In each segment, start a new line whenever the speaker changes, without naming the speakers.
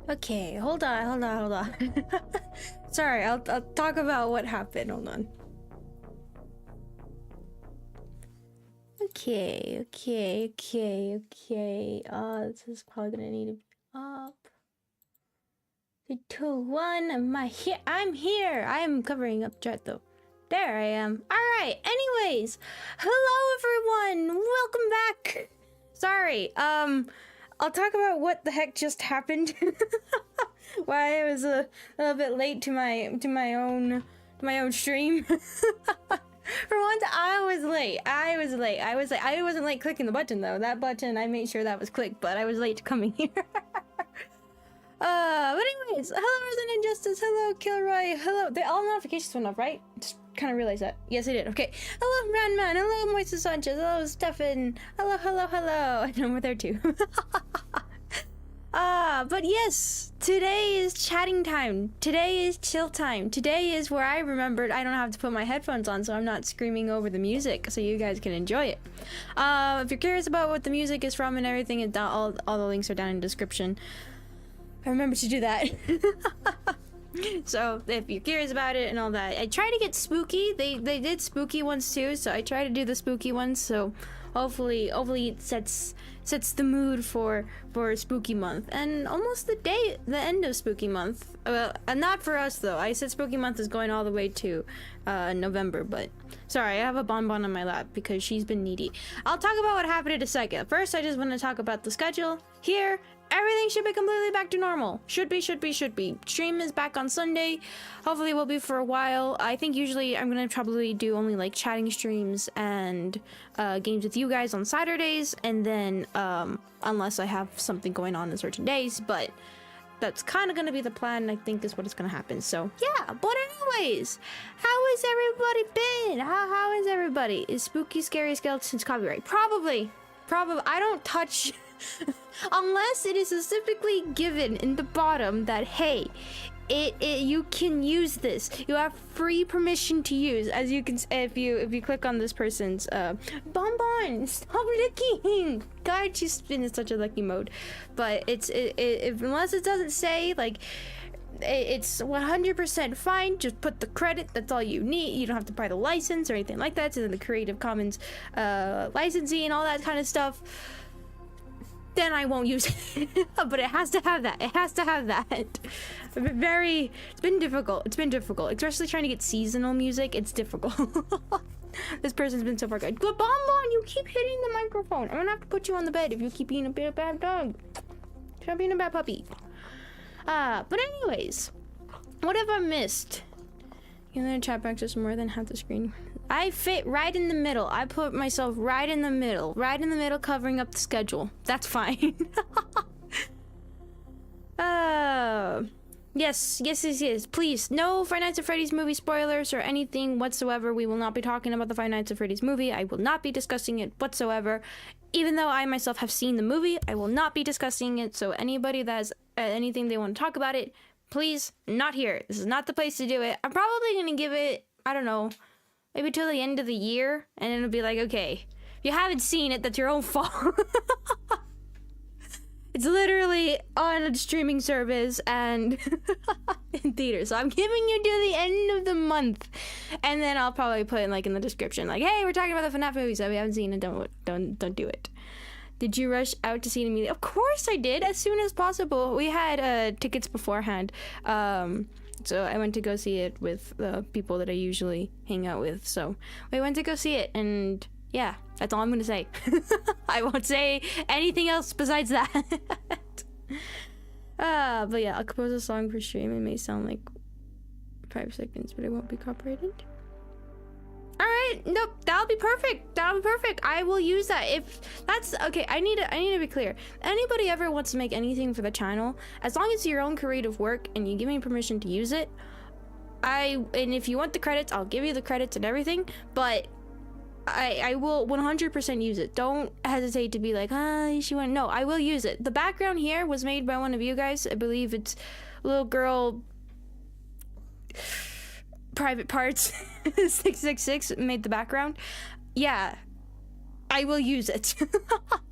Okay, hold on. Sorry, I'll talk about what happened. Hold on. Okay. This is probably gonna need to be up. 3, 2, 1. I'm here. I am covering up chat though. There I am. Alright, anyways. Hello everyone! Welcome back! Sorry, I'll talk about what the heck just happened. Why I was a little bit late to my own stream. For once, I was late. I wasn't late clicking the button though. That button, I made sure that was clicked, but I was late coming here. But anyways, hello Resident Injustice, hello Kilroy, hello. All notifications went off, right? Just kind of realized that. Yes, I did. Okay. Hello Ranman, hello Moises Sanchez, hello Stefan, hello. I know we're there too. But yes, today is chatting time. Today is chill time. Today is where I remembered I don't have to put my headphones on, so I'm not screaming over the music, so you guys can enjoy it. If you're curious about what the music is from and everything, it's down, all the links are down in the description. I remember to do that. So if you're curious about it and all that, I try to get spooky. They did spooky ones too, so I try to do the spooky ones. So hopefully it sets the mood for spooky month and almost the end of spooky month. Not for us though. I said spooky month is going all the way to November, but sorry, I have a bonbon on my lap because she's been needy. I'll talk about what happened in a second. First, I just want to talk about the schedule here. Everything should be completely back to normal. Should be. Stream is back on Sunday. Hopefully it will be for a while. I think usually I'm gonna probably do only like chatting streams and games with you guys on Saturdays, and then unless I have something going on certain days, but that's kind of gonna be the plan. I think is what is gonna happen. So yeah, but anyways, how has everybody been? How is everybody? Is Spooky Scary Skeletons copyright? Probably. I don't touch unless it is specifically given in the bottom that hey, you can use this. You have free permission to use. As you can, if you click on this person's bonbon, stop licking. God, she's been in such a lucky mode. But unless it doesn't say like. It's 100% fine. Just put the credit. That's all you need. You don't have to buy the license or anything like that. So the Creative Commons licensing and all that kind of stuff. Then I won't use it. But it has to have that. It's been difficult. Especially trying to get seasonal music. It's difficult. This person's been so far good. Good bonbon, you keep hitting the microphone. I'm gonna have to put you on the bed if you keep being a bad dog. Stop being a bad puppy. But anyways, what have I missed? You know, chat box is more than half the screen. I fit right in the middle. I put myself right in the middle, covering up the schedule. That's fine. Yes. Please, no Five Nights at Freddy's movie spoilers or anything whatsoever. We will not be talking about the Five Nights at Freddy's movie. I will not be discussing it whatsoever. Even though I myself have seen the movie, I will not be discussing it. So anybody that has anything they want to talk about it, please, not here. This is not the place to do it. I'm probably going to give it, I don't know, maybe till the end of the year. And it'll be like, okay, if you haven't seen it, that's your own fault. It's literally on a streaming service and in theaters. So I'm giving you to the end of the month. And then I'll probably put in like in the description, like, hey, we're talking about the FNAF movie, so if you haven't seen it, don't do it. Did you rush out to see it immediately? Of course I did, as soon as possible. We had tickets beforehand. So I went to go see it with the people that I usually hang out with. So we went to go see it, and yeah, that's all I'm gonna say. I won't say anything else besides that. But yeah, I'll compose a song for stream. It may sound like 5 seconds, but it won't be copyrighted. Alright, nope, that'll be perfect. That'll be perfect. I will use that. If that's okay, I need to be clear. Anybody ever wants to make anything for the channel, as long as it's your own creative work and you give me permission to use it, and if you want the credits, I'll give you the credits and everything, but I will 100% use it. Don't hesitate to be like, she went. No, I will use it. The background here was made by one of you guys. I believe it's little girl private parts 666 made the background. Yeah, I will use it.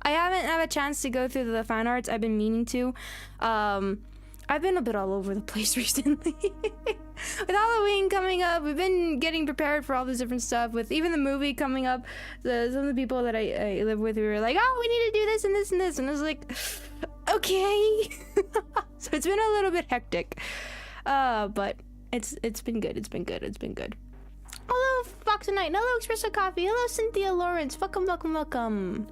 I haven't had a chance to go through the fan arts. I've been meaning to. I've been a bit all over the place recently. With Halloween coming up, we've been getting prepared for all this different stuff. With even the movie coming up, some of the people that I live with, we were like, oh, we need to do this and this and this, and I was like, okay. So it's been a little bit hectic, but it's been good. It's been good. It's been good. Hello, Fox and Night. Hello, Espresso Coffee. Hello, Cynthia Lawrence. Welcome, welcome, welcome.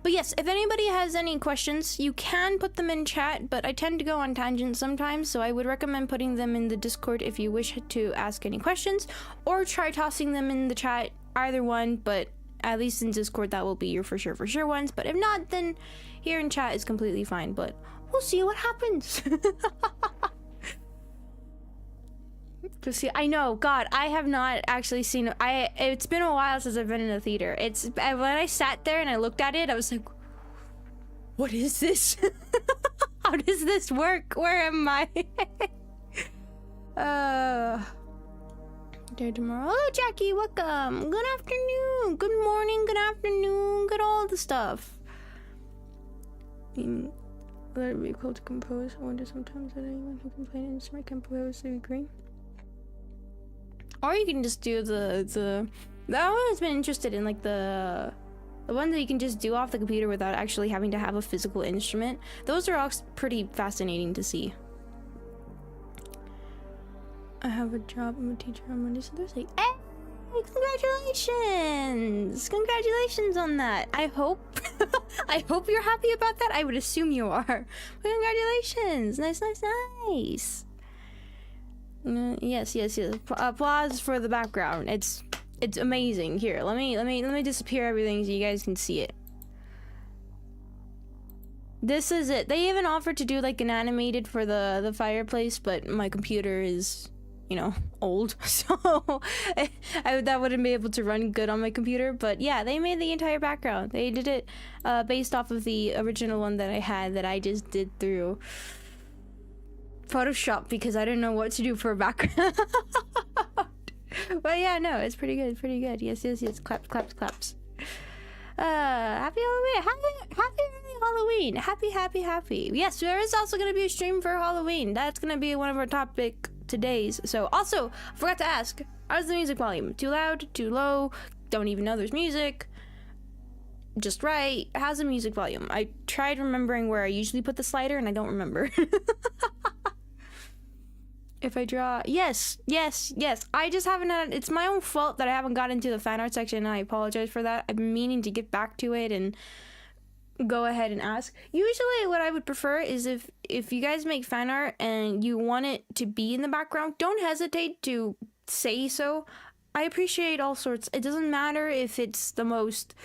But yes, if anybody has any questions, you can put them in chat, but I tend to go on tangents sometimes, so I would recommend putting them in the Discord if you wish to ask any questions, or try tossing them in the chat, either one, but at least in Discord that will be your for sure ones, but if not, then here in chat is completely fine, but we'll see what happens. To see, I know, God, I have not actually seen. It's been a while since I've been in a theater. When I sat there and I looked at it, I was like, "What is this? How does this work? Where am I?" There tomorrow. Hello, Jackie. Welcome. Good afternoon. Good morning. Good afternoon. Good all the stuff. Let it be cool to compose. I wonder sometimes that anyone who can play an instrument can compose. Do you agree? Or you can just do that one has been interested in, like the one that you can just do off the computer without actually having to have a physical instrument. Those are all pretty fascinating to see. I have a job. I'm a teacher on Monday, so Thursday. Hey, congratulations! Congratulations on that. I hope I hope you're happy about that. I would assume you are. But congratulations! Nice, nice, nice. Yes. Applause for the background. It's amazing. Here, let me disappear everything so you guys can see it. This is it. They even offered to do like an animated for the fireplace, but my computer is, old, so that wouldn't be able to run good on my computer. But yeah, they made the entire background. They did it based off of the original one that I had that I just did through Photoshop because I didn't know what to do for a background. But yeah, no, it's pretty good, pretty good. Yes. Claps. Happy Halloween. Happy Halloween. Happy. Yes, there is also going to be a stream for Halloween. That's going to be one of our topic today's. So also, I forgot to ask, how's the music volume? Too loud? Too low? Don't even know there's music. Just right. How's the music volume? I tried remembering where I usually put the slider and I don't remember. If I draw, yes. I just haven't had, it's my own fault that I haven't got into the fan art section, and I apologize for that. I've been meaning to get back to it and go ahead and ask. Usually what I would prefer is if you guys make fan art and you want it to be in the background, don't hesitate to say so. I appreciate all sorts. It doesn't matter if it's the most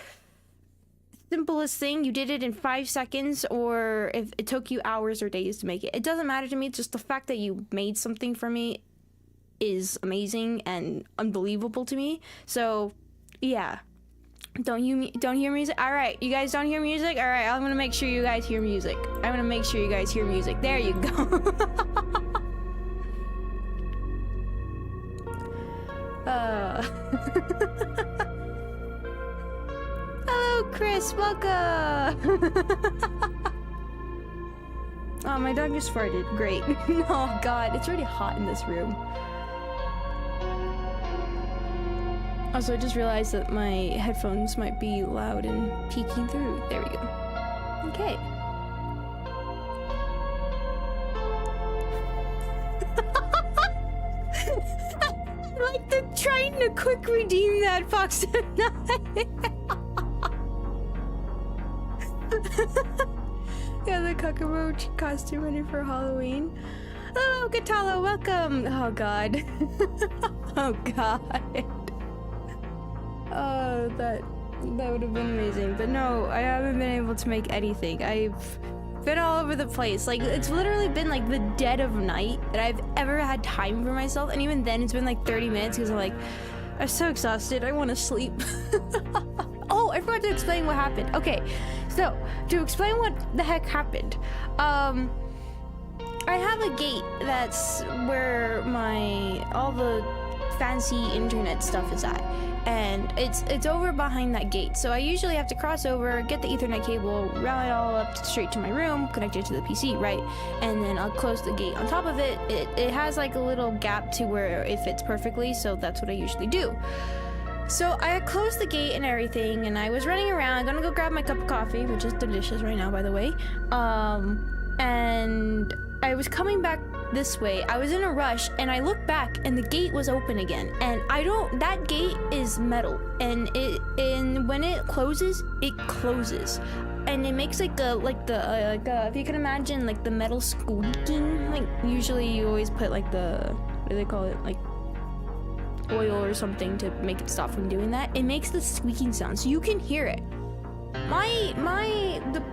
simplest thing, you did it in 5 seconds, or if it took you hours or days to make it. It doesn't matter to me. It's just the fact that you made something for me is amazing and unbelievable to me. So yeah, don't hear music? All right, you guys don't hear music? All right, I'm gonna make sure you guys hear music. There you go. Hello, Chris. Welcome. Oh, my dog just farted. Great. Oh, God. It's already hot in this room. Also, I just realized that my headphones might be loud and peeking through. There we go. Okay. Like they're trying to quick redeem that Fox tonight. Yeah, the cockroach costume ready for Halloween. Oh, Katala, welcome. Oh God. Oh God. Oh, that would have been amazing. But no, I haven't been able to make anything. I've been all over the place. Like, it's literally been like the dead of night that I've ever had time for myself. And even then it's been like 30 minutes because I'm so exhausted. I want to sleep. Oh, I forgot to explain what happened. Okay, so to explain what the heck happened, I have a gate that's where all the fancy internet stuff is at, and it's over behind that gate. So I usually have to cross over, get the Ethernet cable, route it all up straight to my room, connect it to the PC, right? And then I'll close the gate. On top of it, it has like a little gap to where it fits perfectly, so that's what I usually do. So I closed the gate and everything, and I was running around, gonna go grab my cup of coffee, which is delicious right now, by the way. And I was coming back this way. I was in a rush, and I looked back, and the gate was open again. And that gate is metal, and when it closes, and it makes if you can imagine like the metal squeaking. Like usually you always put like what do they call it? Like oil or something to make it stop from doing that. It makes the squeaking sound, so you can hear it.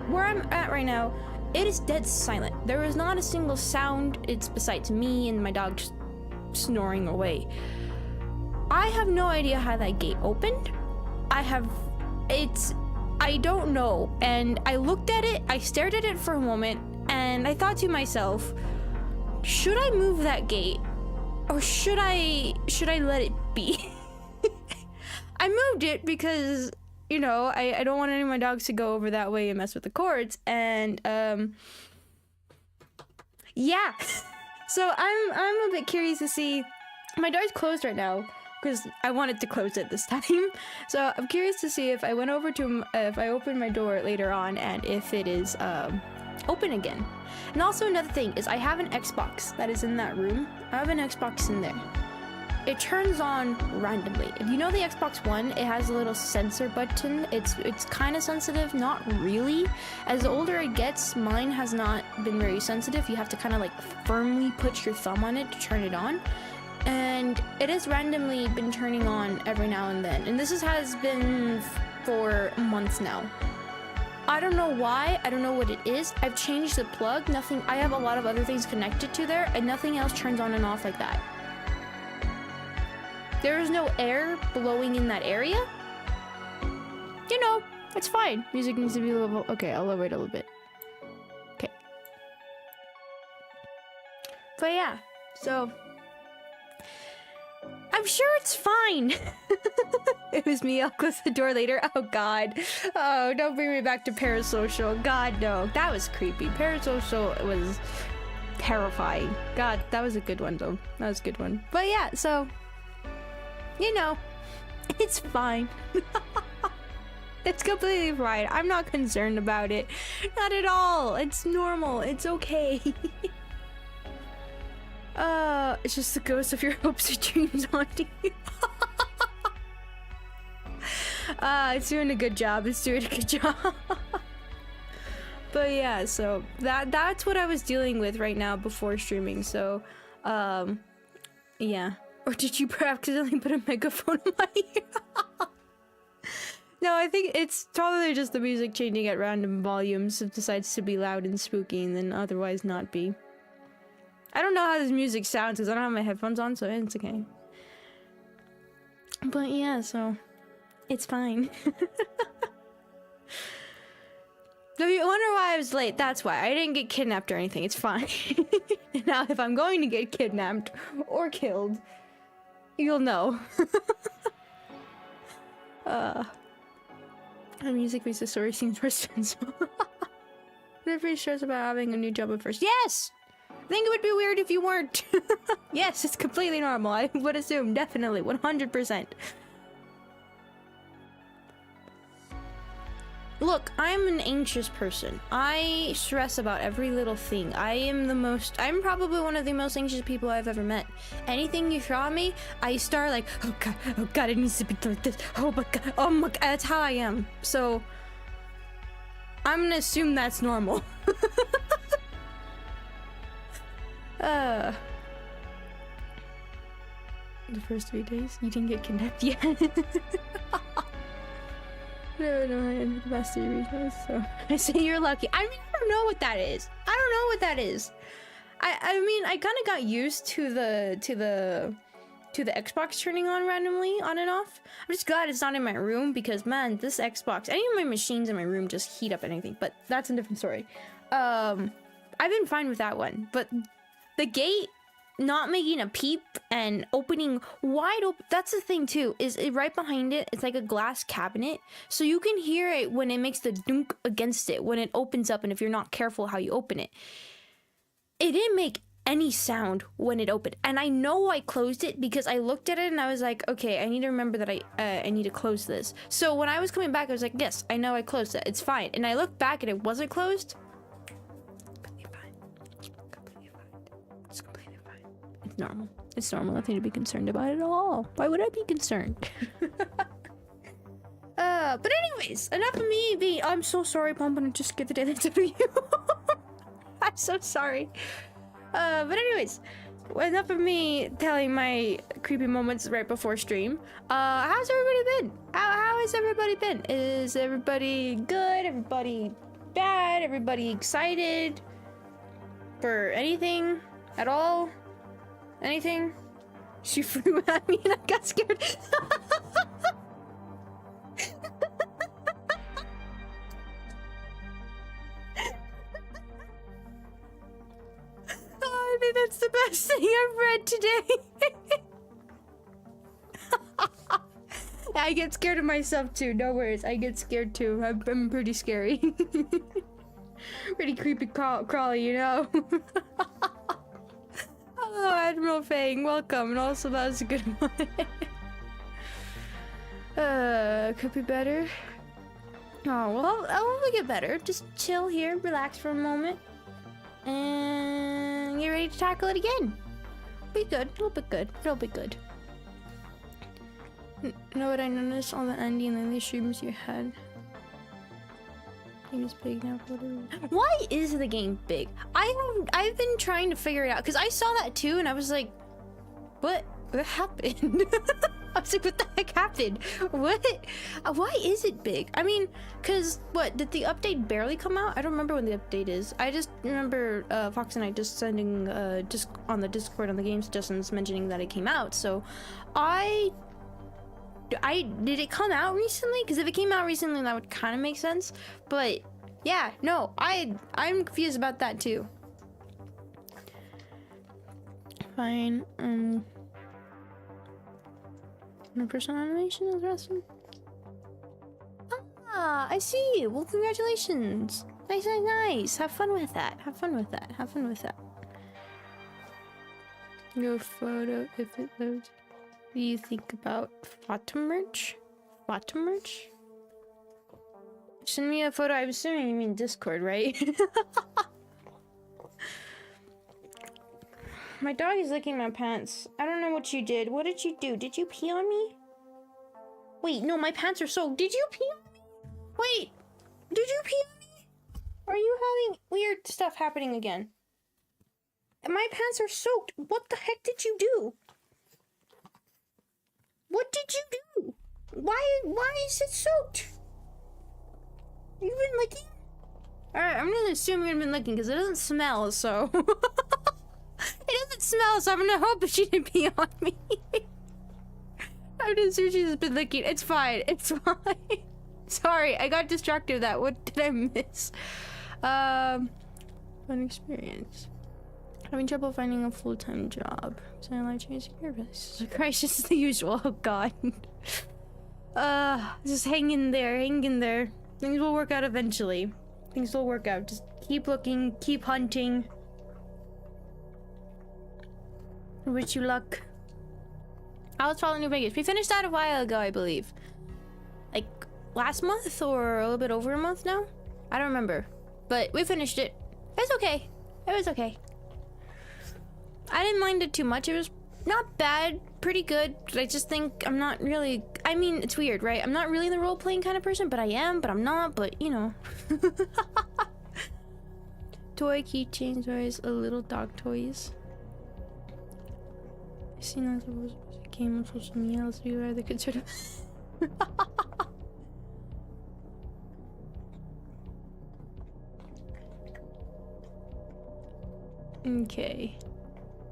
Where I'm at right now, it is dead silent. There is not a single sound. It's besides me and my dog just snoring away. I have no idea how that gate opened. I don't know. And I looked at it, I stared at it for a moment, and I thought to myself, should I move that gate? Or should I let it be? I moved it because, I don't want any of my dogs to go over that way and mess with the cords. And, yeah. So I'm a bit curious to see. My door's closed right now because I wanted to close it this time. So I'm curious to see if I if I open my door later on and if it is, open again. And also another thing is I have an Xbox that is in that room. I have an Xbox in there. It turns on randomly. If you know the Xbox One, it has a little sensor button. It's kind of sensitive, not really. As the older it gets, mine has not been very sensitive. You have to kind of like firmly put your thumb on it to turn it on. And it has randomly been turning on every now and then. And this has been for months now. I don't know why, I don't know what it is. I've changed the plug, I have a lot of other things connected to there, and nothing else turns on and off like that. There is no air blowing in that area. It's fine. Music needs to be a little, okay, I'll lower it a little bit. Okay. But yeah, so I'm sure it's fine. It was me. I'll close the door later. Oh God. Oh, don't bring me back to Parasocial. God, no. That was creepy. Parasocial was terrifying. God, that was a good one though. That was a good one. But yeah, so it's fine. It's completely fine. I'm not concerned about it. Not at all. It's normal. It's okay. It's just the ghost of your hopes and dreams haunting you. It's doing a good job. But yeah, so that's what I was dealing with right now before streaming. So, yeah. Or did you accidentally put a megaphone in my ear? No, I think it's probably just the music changing at random volumes. It decides to be loud and spooky and then otherwise not be. I don't know how this music sounds because I don't have my headphones on, so it's okay. But yeah, so it's fine. So you wonder why I was late? That's why. I didn't get kidnapped or anything. It's fine. Now, if I'm going to get kidnapped or killed, you'll know. The music makes the story seem more sensible. Everybody stressed about having a new job at first. Yes! I think it would be weird if you weren't. Yes, it's completely normal. I would assume, definitely, 100%. Look, I'm an anxious person. I stress about every little thing. I'm probably one of the most anxious people I've ever met. Anything you throw at me, I start like, oh god, it needs to be like this. Oh my god, that's how I am. So, I'm gonna assume that's normal. The first 3 days, you didn't get kidnapped yet. No, I ended the past 3 weeks, so I say you're lucky. I mean, I don't know what that is. I don't know what that is. I mean, I kind of got used to the Xbox turning on randomly, on and off. I'm just glad it's not in my room because, man, this Xbox, any of my machines in my room just heat up anything. But that's a different story. I've been fine with that one, but the gate not making a peep and opening wide open, that's the thing too, is it right behind it, it's like a glass cabinet, so you can hear it when it makes the dunk against it when it opens up, and if you're not careful how you open it. It didn't make any sound when it opened, and I know I closed it because I looked at it and I was like, okay, I need to remember that I need to close this. So when I was coming back, I was like, yes, I know I closed it, it's fine. And I looked back and it wasn't closed. Normal. It's normal. Nothing to be concerned about at all. Why would I be concerned? But anyways, enough of me being. I'm so sorry, Pom, but I just get the day that's for you. I'm so sorry. But anyways, enough of me telling my creepy moments right before stream. How's everybody been? How has everybody been? Is everybody good? Everybody bad? Everybody excited for anything at all? Anything? She flew at me and I got scared. Oh, I think that's the best thing I've read today. I get scared of myself too, no worries. I get scared too. I'm pretty scary. Pretty creepy crawly, you know? Oh, Admiral Fang, welcome. And also, that was a good one. Could be better. Oh, well, I'll get better. Just chill here, relax for a moment. And get ready to tackle it again. Be good. It'll be good. It'll be good. You know what I noticed? All the Andy and then the streams you had. Game is big now. Why is the game big? I've been trying to figure it out because I saw that too, and I was like, "What happened?" I was like, "What the heck happened? What? Why is it big?" I mean, because what did the update barely come out? I don't remember when the update is. I just remember Fox and I just sending just on the Discord on the game suggestions mentioning that it came out. So, did it come out recently? Because if it came out recently, that would kind of make sense. But yeah, no, I'm confused about that too. Fine. My personal animation is wrestling. Ah, I see. Well, congratulations. Nice. Have fun with that. Have fun with that. Your photo if it loads. What do you think about Fatum merch? Send me a photo. I'm assuming you mean Discord, right? My dog is licking my pants. I don't know what you did. What did you do? Did you pee on me? Wait, no, my pants are soaked. Did you pee on me? Wait, did you pee on me? Are you having weird stuff happening again? My pants are soaked. What the heck did you do? What did you do? Why is it soaked? You've been licking? Alright, I'm gonna assume you've been licking because it doesn't smell, so... It doesn't smell, so I'm gonna hope that she didn't pee on me. I'm gonna assume she's been licking. It's fine. Sorry, I got distracted with that. What did I miss? Fun experience. Having trouble finding a full-time job. So I like changing your business. Christ, this is the usual. Oh god. Just hang in there. Things will work out eventually. Things will work out. Just keep looking, keep hunting. I wish you luck. I was following New Vegas. We finished that a while ago, I believe. Like last month or a little bit over a month now. I don't remember, but we finished it. It's okay. It was okay. I didn't mind it too much. It was not bad, pretty good. I just think I'm not really, I mean, it's weird, right? I'm not really the role-playing kind of person, but I am, but I'm not, but you know. Toy keychains, toys, a little dog toys. I see no supposed to came on social media, let's be rather concerned. Okay.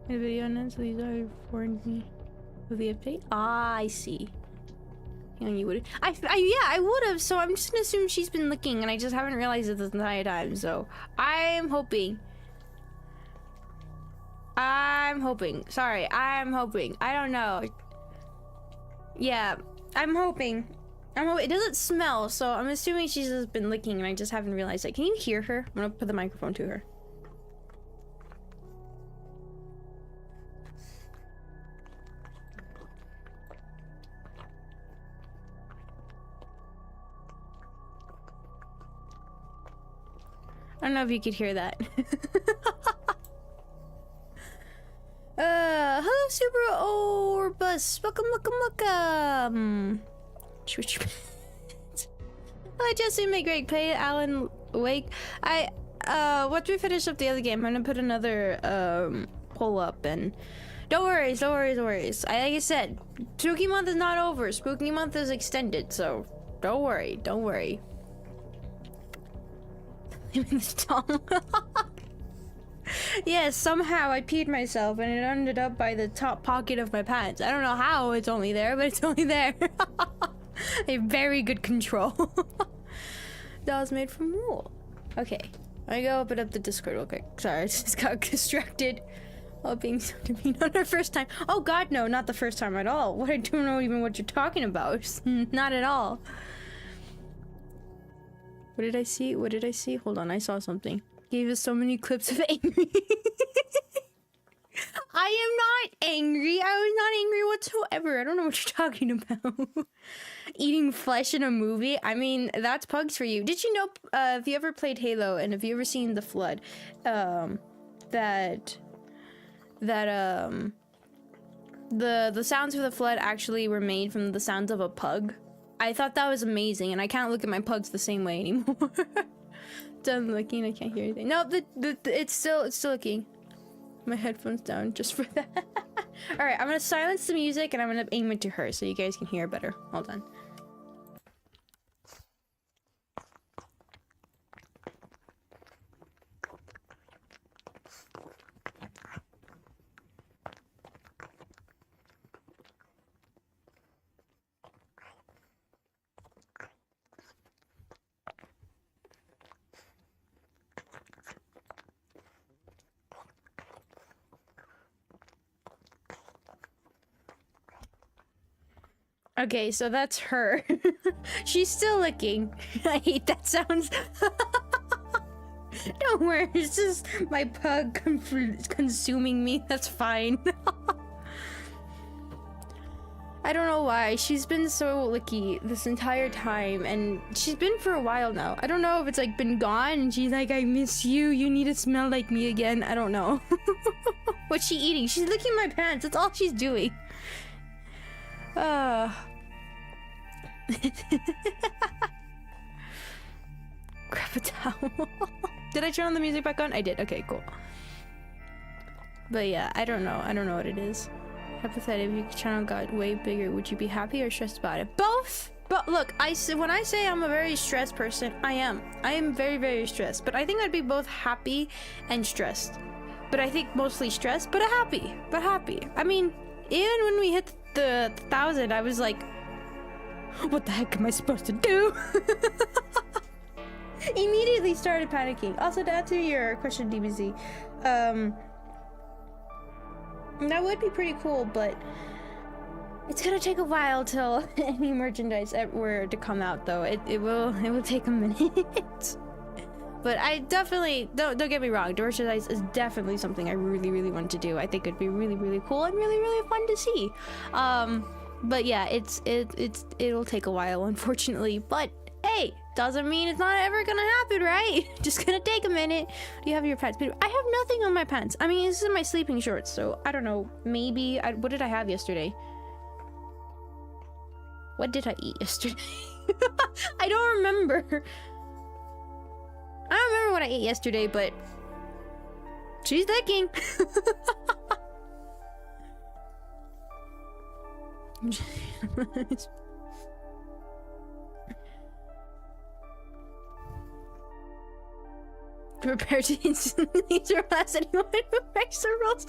The video announced these are informed me of the update. Ah, I see. Hang on, you would. Yeah, I would have. So I'm just gonna assume she's been looking, and I just haven't realized it this entire time. So I'm hoping. Sorry, I'm hoping. I don't know. Yeah, I'm hoping. It doesn't smell, so I'm assuming she's just been licking, and I just haven't realized it. Can you hear her? I'm gonna put the microphone to her. I don't know if you could hear that. Hello, Super Orbus. Welcome. Hi, Jesse, make great play. Alan, awake. Once we finish up the other game, I'm gonna put another poll up, and don't worry. Like I said, Spooky Month is not over. Spooky Month is extended, so don't worry. I'm in the tunnel. Yes, somehow I peed myself and it ended up by the top pocket of my pants. I don't know how it's only there, but it's only there. A very good control. That was made from wool. Okay, I go open up the Discord real quick. Sorry, I just got distracted while being so demean on our first time. Oh god, no, not the first time at all. What, I don't know even what you're talking about. Not at all. What did I see? Hold on, I saw something. Gave us so many clips of angry. I am not angry. I was not angry whatsoever. I don't know what you're talking about. Eating flesh in a movie? I mean, that's Pugs for you. Did you know, if you ever played Halo and have you ever seen The Flood, the sounds of the flood actually were made from the sounds of a pug? I thought that was amazing, and I can't look at my pugs the same way anymore. Done looking, I can't hear anything. No, it's still looking. My headphones down just for that. All right, I'm gonna silence the music and I'm gonna aim it to her so you guys can hear better. Hold on. Okay, so that's her. She's still licking. I hate that sounds. Don't worry, it's just my pug consuming me. That's fine. I don't know why. She's been so licky this entire time, and she's been for a while now. I don't know if it's like been gone and she's like, I miss you. You need to smell like me again. I don't know. What's she eating? She's licking my pants. That's all she's doing. Grab a towel. Did I turn on the music back on? I did. Okay, cool. But yeah, I don't know what it is. Hypothetically, if your channel got way bigger, would you be happy or stressed about it? Both. But look, when I say I'm a very stressed person, I am very, very stressed. But I think I'd be both happy and stressed. But I think mostly stressed, but happy. I mean, even when we hit the 1,000, I was like, what the heck am I supposed to do? Immediately started panicking. Also, to answer your question, DBZ, that would be pretty cool, but it's gonna take a while till any merchandise were to come out, though. It will take a minute. But I definitely, don't get me wrong, merchandise is definitely something I really, really want to do. I think it'd be really, really cool and really, really fun to see. But yeah, it'll take a while, unfortunately. But hey, doesn't mean it's not ever gonna happen, right? Just gonna take a minute. Do you have your pants? I have nothing on my pants. I mean, this is my sleeping shorts, so I don't know. Maybe what did I have yesterday? What did I eat yesterday? I don't remember. I don't remember what I ate yesterday, but she's looking. Prepare to instantly surpass anyone who makes the rules.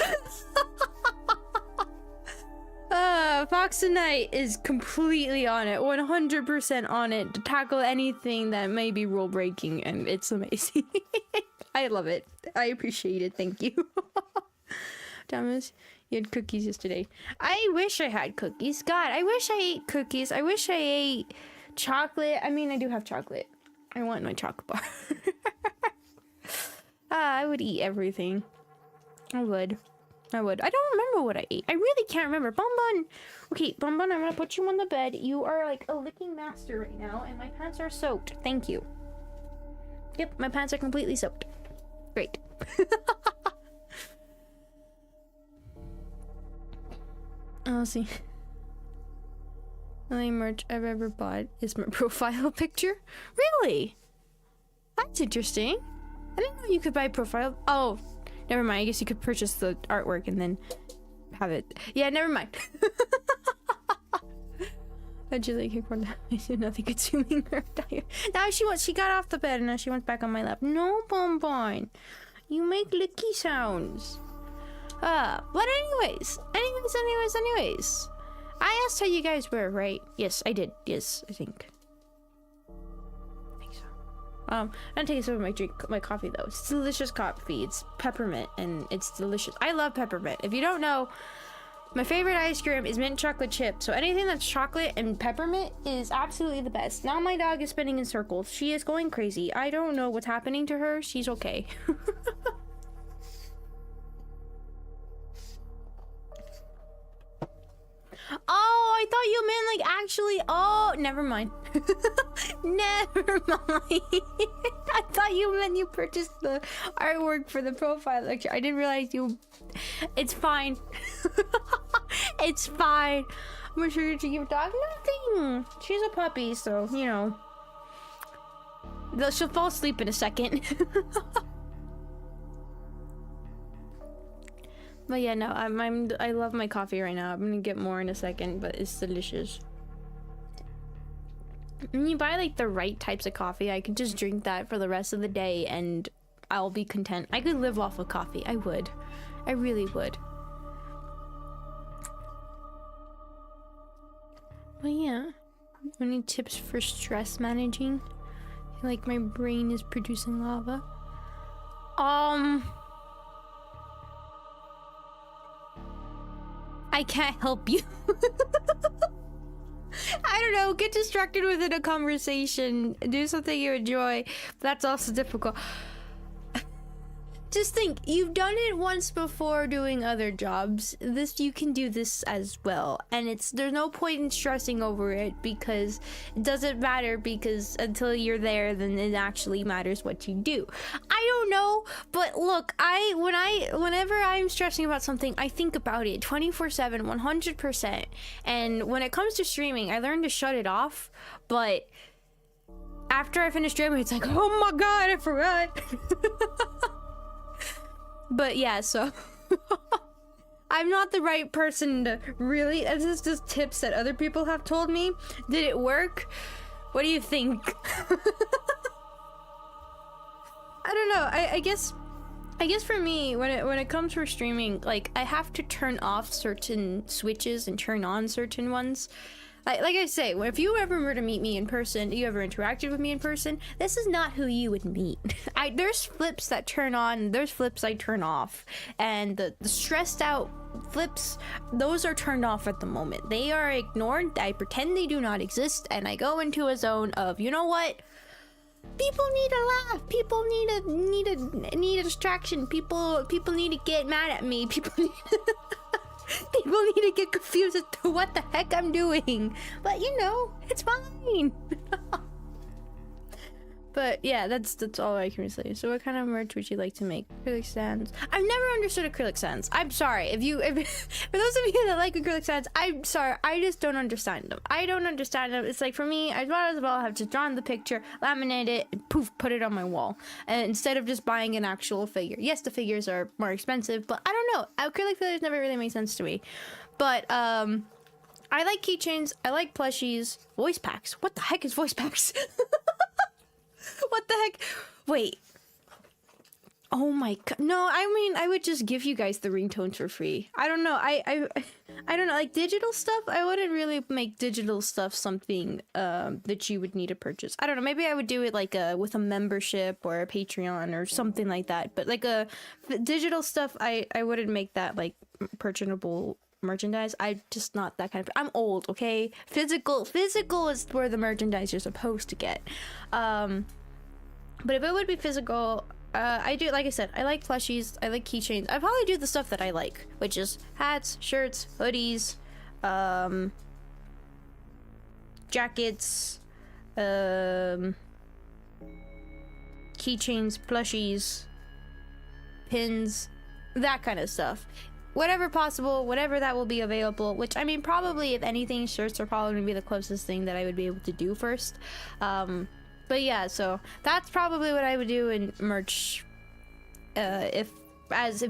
Fox and Knight is completely on it, 100% on it to tackle anything that may be rule breaking, and it's amazing. I love it. I appreciate it. Thank you. Thomas, you had cookies yesterday. I wish I had cookies. God, I wish I ate cookies. I wish I ate chocolate. I mean, I do have chocolate. I want my chocolate bar. I would eat everything. I would. I don't remember what I ate. I really can't remember. Bonbon. Okay, Bonbon, I'm gonna put you on the bed. You are like a licking master right now, and my pants are soaked. Thank you. Yep, my pants are completely soaked. Great. I'll see. The only merch I've ever bought is my profile picture. Really? That's interesting. I didn't know you could buy profile. Oh, never mind. I guess you could purchase the artwork and then have it. Yeah, never mind. How'd you like your corn? I said nothing consuming her diet. Now she got off the bed and now she went back on my lap. No, Bonbon. You make licky sounds. But anyways. I asked how you guys were, right? Yes, I did. Yes, I think so. I'm gonna take a sip of my coffee though. It's delicious coffee. It's peppermint and it's delicious. I love peppermint. If you don't know, my favorite ice cream is mint chocolate chip. So anything that's chocolate and peppermint is absolutely the best. Now my dog is spinning in circles. She is going crazy. I don't know what's happening to her. She's okay. Oh, I thought you meant like actually. Oh, never mind. Never mind. I thought you meant you purchased the artwork for the profile picture. I didn't realize you. It's fine. It's fine. I'm sure to give dog nothing. She's a puppy, so you know. She'll fall asleep in a second. But yeah, no, I love my coffee right now. I'm gonna get more in a second, but it's delicious. When you buy like the right types of coffee, I could just drink that for the rest of the day and I'll be content. I could live off of coffee. I would. I really would. But yeah, any tips for stress managing? I feel like my brain is producing lava. I can't help you. I don't know, get distracted within a conversation, do something you enjoy. That's also difficult. Just think, you've done it once before doing other jobs. You can do this as well. And there's no point in stressing over it because it doesn't matter, because until you're there, then it actually matters what you do. I don't know, but look, whenever I'm stressing about something, I think about it 24/7, 100%. And when it comes to streaming, I learned to shut it off, but after I finish streaming, it's like, oh my god, I forgot. But yeah, so I'm not the right person to really. This is just tips that other people have told me. Did it work? What do you think? I don't know. I guess for me, when it comes for streaming, like I have to turn off certain switches and turn on certain ones. Like I say, if you ever were to meet me in person, you ever interacted with me in person, this is not who you would meet. There's flips that turn on, there's flips I turn off, and the stressed out flips, those are turned off at the moment. They are ignored. I pretend they do not exist, and I go into a zone of, you know what? People need a laugh. People need a distraction. People need to get mad at me. People people need to get confused as to what the heck I'm doing. But you know, it's fine. But yeah, that's all I can say. So what kind of merch would you like to make? Acrylic stands. I've never understood acrylic stands. I'm sorry. If for those of you that like acrylic stands, I'm sorry. I just don't understand them. I don't understand them. It's like, for me, I might as well have just drawn the picture, laminate it, and poof, put it on my wall. And instead of just buying an actual figure. Yes, the figures are more expensive, but I don't know. Acrylic figures never really made sense to me. But I like keychains. I like plushies. Voice packs. What the heck is voice packs? What the heck? Wait. Oh my god. No, I mean, I would just give you guys the ringtones for free. I don't know. I don't know. Like digital stuff, I wouldn't really make digital stuff something that you would need to purchase. I don't know. Maybe I would do it like with a membership or a Patreon or something like that. But like digital stuff, I wouldn't make that like purchasable merchandise. I'm just not that kind of. I'm old, okay? Physical is where the merchandise you're supposed to get. But if it would be physical, I do, like I said, I like plushies, I like keychains. I probably do the stuff that I like, which is hats, shirts, hoodies, jackets, keychains, plushies, pins, that kind of stuff. Whatever possible, whatever that will be available, which, I mean, probably, if anything, shirts are probably going to be the closest thing that I would be able to do first. But yeah, so that's probably what I would do in merch. If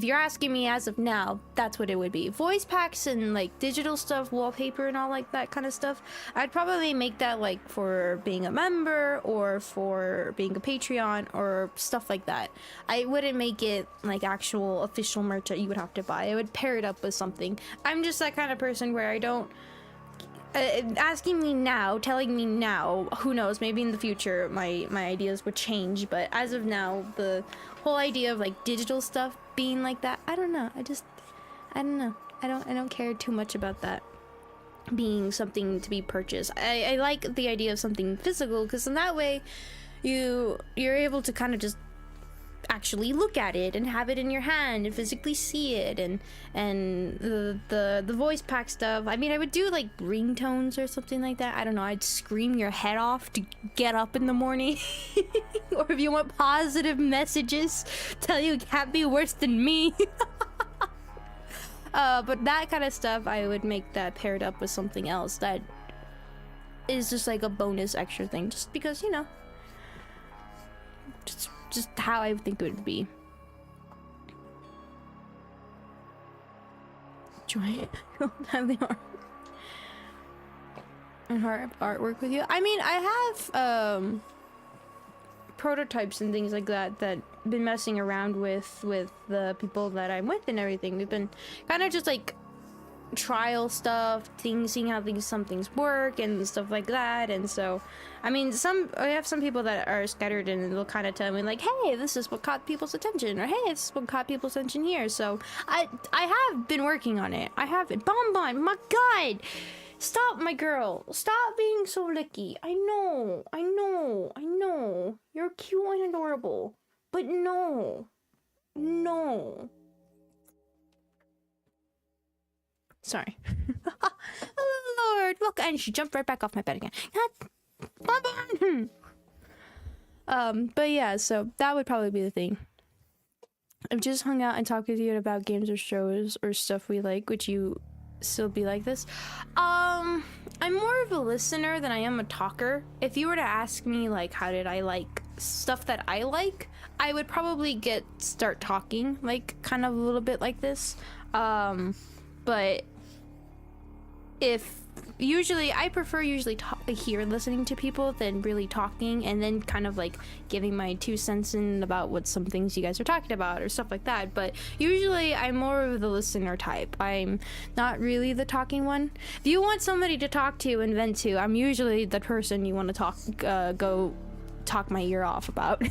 you're asking me as of now, that's what it would be. Voice packs and like digital stuff, wallpaper and all like that kind of stuff. I'd probably make that like for being a member or for being a Patreon or stuff like that. I wouldn't make it like actual official merch that you would have to buy. I would pair it up with something. I'm just that kind of person where I don't. Asking me now, telling me now, who knows, maybe in the future my ideas would change, but as of now, the whole idea of like digital stuff being like that, I don't know. I don't know. I don't care too much about that being something to be purchased. I like the idea of something physical, because in that way you're able to kind of just actually look at it and have it in your hand and physically see it, and the voice pack stuff. I mean, I would do like ringtones or something like that. I don't know, I'd scream your head off to get up in the morning. Or if you want positive messages, tell you it can't be worse than me. But that kind of stuff, I would make that paired up with something else that is just like a bonus extra thing, just because, you know, just how I think it would be. Joy have the artwork with you. I mean, I have prototypes and things like that been messing around with the people that I'm with and everything. We've been kind of just like trial stuff, seeing how some things work and stuff like that. And so, I mean, I have some people that are scattered and they'll kind of tell me like, hey, this is what caught people's attention, or hey, this is what caught people's attention here. So I have been working on it. I have it. Bonbon, my god, stop, my girl, stop being so licky. I know you're cute and adorable, but no. Sorry. Oh, Lord, look, and she jumped right back off my bed again. But yeah, so that would probably be the thing. I've just hung out and talked with you about games or shows or stuff we like. Would you still be like this? I'm more of a listener than I am a talker. If you were to ask me, like, how did I like stuff that I like, I would probably start talking, like, kind of a little bit like this. But I prefer listening to people than really talking, and then kind of like giving my 2 cents in about what some things you guys are talking about or stuff like that. But usually I'm more of the listener type. I'm not really the talking one. If you want somebody to talk to and vent to, I'm usually the person you want to go talk my ear off about.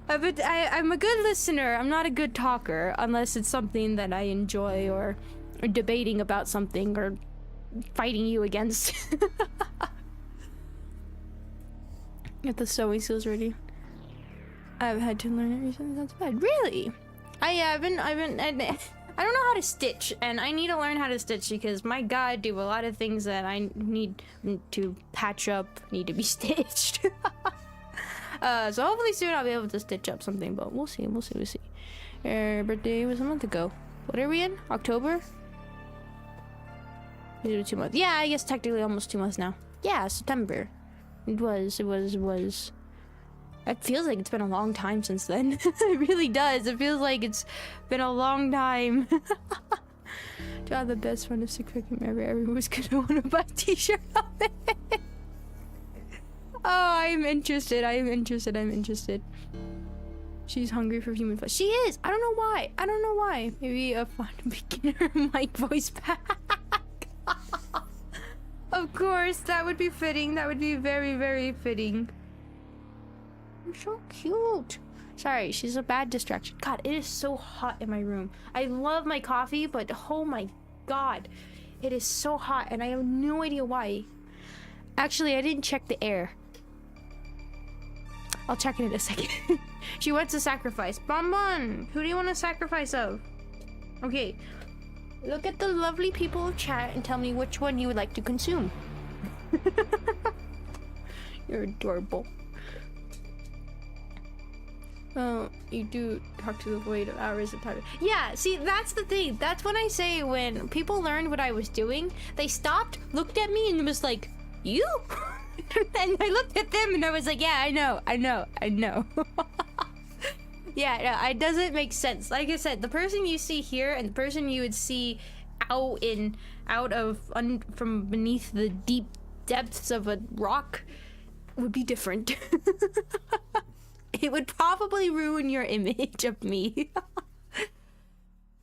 But I'm a good listener. I'm not a good talker unless it's something that I enjoy, or debating about something, or fighting you against. Get the sewing skills ready. I've had to learn it recently. That's bad. Really? I haven't. I don't know how to stitch, and I need to learn how to stitch because my god, I do a lot of things that I need to patch up, need to be stitched. So hopefully soon I'll be able to stitch up something, but we'll see. Her birthday was a month ago. What are we in? October? Is it 2 months? Yeah, I guess technically almost 2 months now. Yeah, September. It was. It feels like it's been a long time since then. It really does. It feels like it's been a long time. To have the best friend of sick freaking ever. Everyone was gonna want to buy a t-shirt of it. Oh, I'm interested. She's hungry for human flesh. She is! I don't know why. Maybe a fun beginner mic voice pack. Of course, that would be fitting. That would be very, very fitting. You're so cute. Sorry, she's a bad distraction. God, it is so hot in my room. I love my coffee, but oh my god. It is so hot and I have no idea why. Actually, I didn't check the air. I'll check it in a second. She wants to sacrifice. Bonbon! Who do you want to sacrifice of? Okay. Look at the lovely people of chat and tell me which one you would like to consume. You're adorable. Oh, you do talk to the void of hours of time. Yeah, see, that's the thing. That's when I say when people learned what I was doing, they stopped, looked at me, and was like, you? And I looked at them and I was like, yeah, I know. Yeah, it doesn't make sense. Like I said, the person you see here and the person you would see from beneath the deep depths of a rock would be different. It would probably ruin your image of me.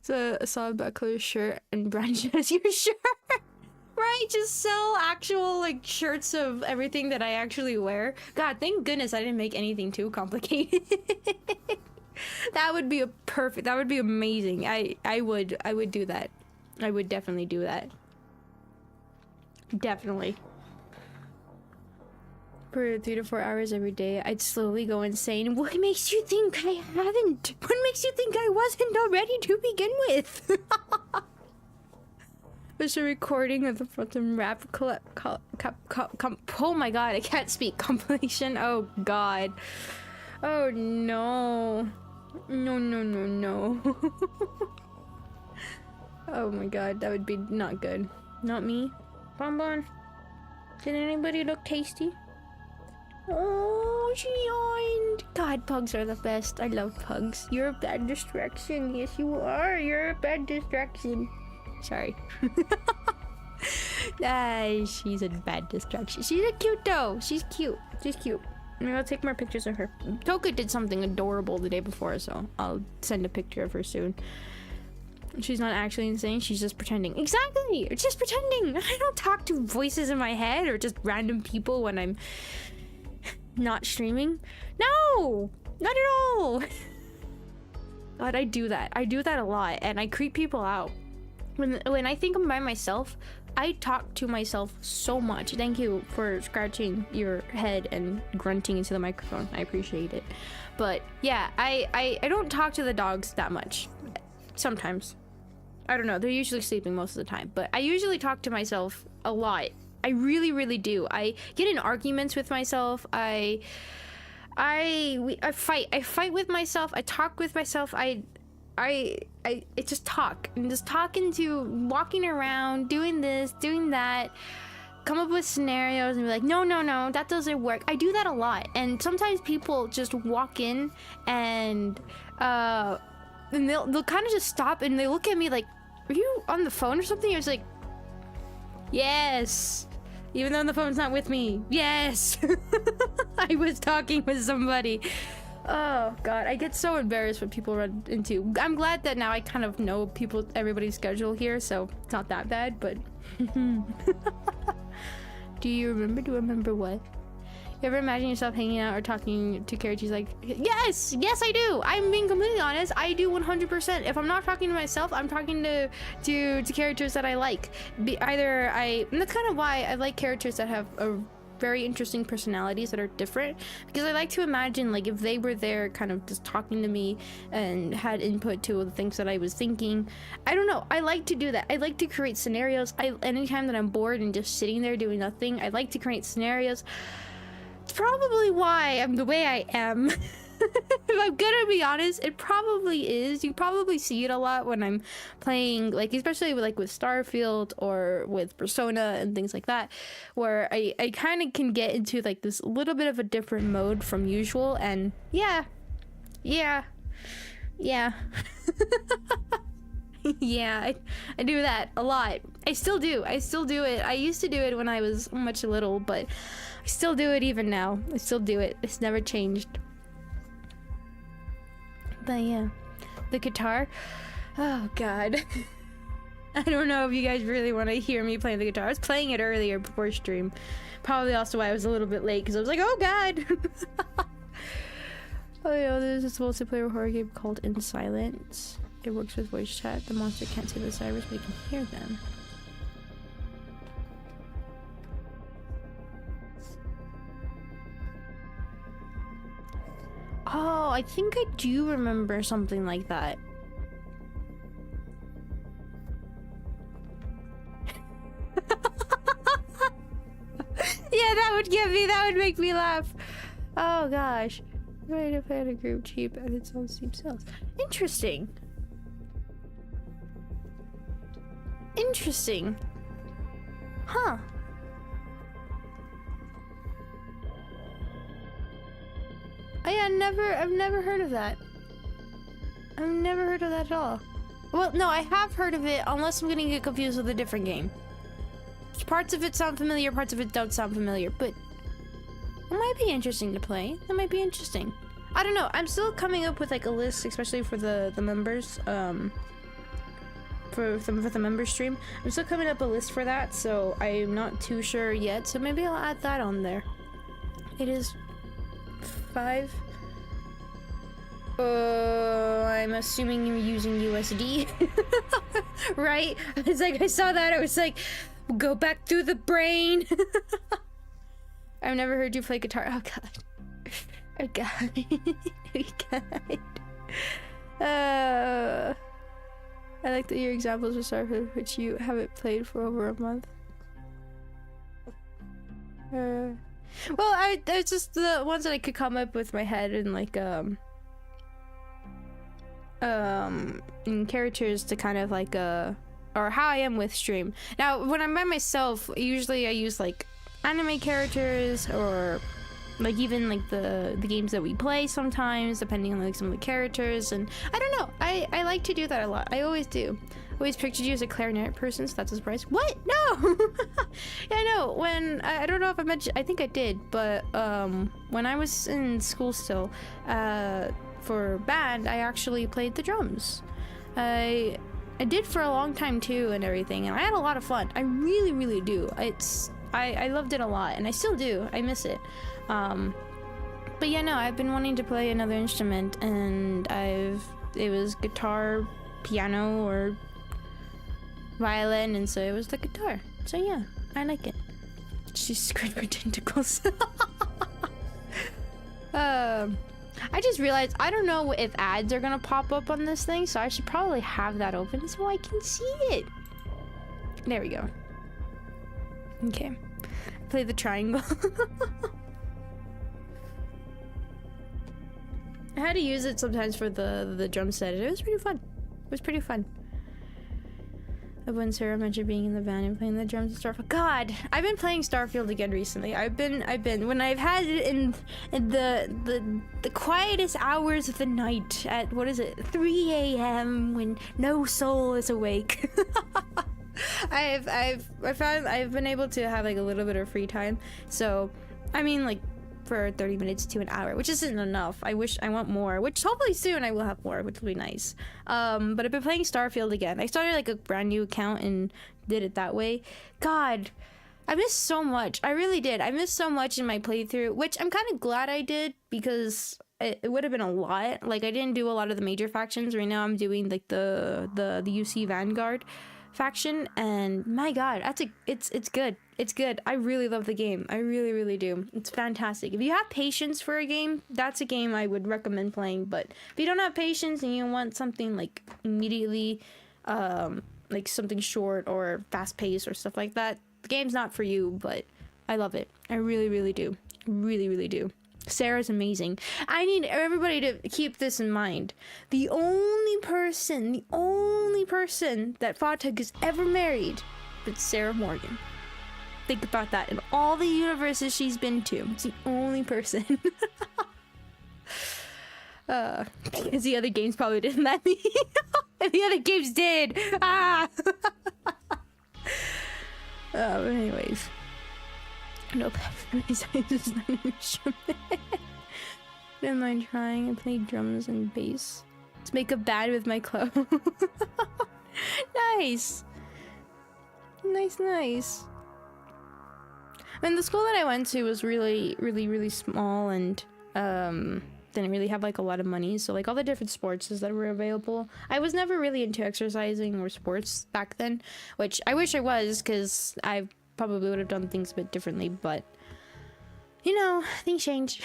So I saw a Buckler's shirt and Brian as your shirt. Right? Just sell actual like shirts of everything that I actually wear. God, thank goodness I didn't make anything too complicated. That would be that would be amazing. I would do that. I would definitely do that. Definitely. For 3 to 4 hours every day, I'd slowly go insane. What makes you think I haven't? What makes you think I wasn't already to begin with? There's a recording of the Fatum rap oh my god, I can't speak. Compilation. Oh god. Oh no. No. Oh my god, that would be not good. Not me. Bonbon. Did anybody look tasty? Oh, she yawned. God, pugs are the best. I love pugs. You're a bad distraction. Yes, you are. You're a bad distraction. Sorry. She's a bad distraction. She's a cute though. She's cute. Maybe I'll take more pictures of her. Toka did something adorable the day before, so I'll send a picture of her soon. She's not actually insane, she's just pretending. Exactly! It's just pretending! I don't talk to voices in my head or just random people when I'm not streaming. No! Not at all! God, I do that. I do that a lot, and I creep people out. When I think I'm by myself, I talk to myself so much. Thank you for scratching your head and grunting into the microphone. I appreciate it. But yeah, I don't talk to the dogs that much. Sometimes. I don't know. They're usually sleeping most of the time. But I usually talk to myself a lot. I really, really do. I get in arguments with myself. I fight. I fight with myself. I talk with myself. I just talk and just talking to walking around, doing this, doing that, come up with scenarios and be like, no, that doesn't work. I do that a lot. And sometimes people just walk in and they'll kind of just stop and they look at me like, are you on the phone or something? I was like, yes, even though the phone's not with me. Yes. I was talking with somebody. Oh god, I get so embarrassed when people run into. I'm glad that now I kind of know everybody's schedule here, so it's not that bad, but do you remember what? You ever imagine yourself hanging out or talking to characters like, yes I do. I'm being completely honest, I do 100%. If I'm not talking to myself, I'm talking to characters that I like. And that's kind of why I like characters that have very interesting personalities that are different, because I like to imagine like if they were there kind of just talking to me and had input to the things that I was thinking. I don't know, I like to do that. I like to create scenarios. Anytime that I'm bored and just sitting there doing nothing, I like to create scenarios. It's probably why I'm the way I am. If I'm gonna be honest, it probably is. You probably see it a lot when I'm playing, like especially with Starfield or with Persona and things like that, where I kind of can get into like this little bit of a different mode from usual. And yeah yeah yeah I do that a lot. I still do it. I used to do it when I was much little, but I still do it even now. I still do it. It's never changed. But yeah, the guitar. Oh god. I don't know if you guys really want to hear me playing the guitar. I was playing it earlier before stream. Probably also why I was a little bit late, because I was like, oh god. Oh yeah, there's this multiplayer horror game called In Silence. It works with voice chat. The monster can't see the sirens, but you can hear them. Oh, I think I do remember something like that. Yeah, that would make me laugh. Oh gosh. Right, if I had a group cheap and it's on Steam sales. Interesting. Interesting. Huh. I've never heard of that. I've never heard of that at all. Well, no, I have heard of it, unless I'm getting it confused with a different game. Parts of it sound familiar, parts of it don't sound familiar, but it might be interesting to play. That might be interesting. I don't know. I'm still coming up with like a list, especially for the members. For the member stream, I'm still coming up a list for that, so I'm not too sure yet. So maybe I'll add that on there. It is 5. I'm assuming you're using USD, right? It's like I saw that. I was like, go back through the brain. I've never heard you play guitar. Oh god. Oh god. Oh god. I like that your examples are Starfield, which you haven't played for over a month. Well, it's just the ones that I could come up with my head and like in characters to kind of like or how I am with stream. Now, when I'm by myself, usually I use like anime characters or like even like the games that we play sometimes, depending on like some of the characters. And I don't know, I like to do that a lot. I always do. Always pictured you as a clarinet person, so that's a surprise. What? No. Yeah, no. When I don't know if I mentioned, I think I did, but when I was in school still, for band, I actually played the drums. I did for a long time too, and everything, and I had a lot of fun. I really do. I loved it a lot, and I still do. I miss it. But yeah, no, I've been wanting to play another instrument, and it was guitar, piano, or violin, and so it was the guitar. So yeah, I like it. She's screwed for tentacles. I just realized I don't know if ads are gonna pop up on this thing, so I should probably have that open so I can see it. There we go. Okay, play the triangle. I had to use it sometimes for the drum set. It was pretty fun. It was pretty fun. When Sarah mentioned being in the band and playing the drums and Starfield. God, I've been playing Starfield again recently. I've been when I've had it in the quietest hours of the night at, what is it, 3 a.m. when no soul is awake. I've been able to have like a little bit of free time. So, I mean, like for 30 minutes to an hour, which isn't enough. I want more, which hopefully soon I will have more, which will be nice. But I've been playing Starfield again. I started like a brand new account and did it that way. God, I missed so much. I really did. I missed so much in my playthrough, which I'm kind of glad I did, because it would have been a lot. Like, I didn't do a lot of the major factions. Right now I'm doing like the UC Vanguard. faction, and my god, it's good. It's good. I really love the game. I really, really do. It's fantastic. If you have patience for a game, that's a game I would recommend playing. But if you don't have patience and you want something like immediately, like something short or fast paced or stuff like that, the game's not for you. But I love it. I really, really do. Really, really do. Sarah's amazing. I need everybody to keep this in mind. The only person that Fatum has ever married is Sarah Morgan. Think about that. In all the universes she's been to, it's the only person. Because the other games probably didn't let me. And the other games did. Anyways. Nope. It's not an instrument. Don't mind trying. I play drums and bass. Let's make a band with my clothes. Nice. Nice. I mean, the school that I went to was really, really, really small and didn't really have like a lot of money. So like all the different sports that were available, I was never really into exercising or sports back then, which I wish I was, because I probably would have done things a bit differently. But you know, things change.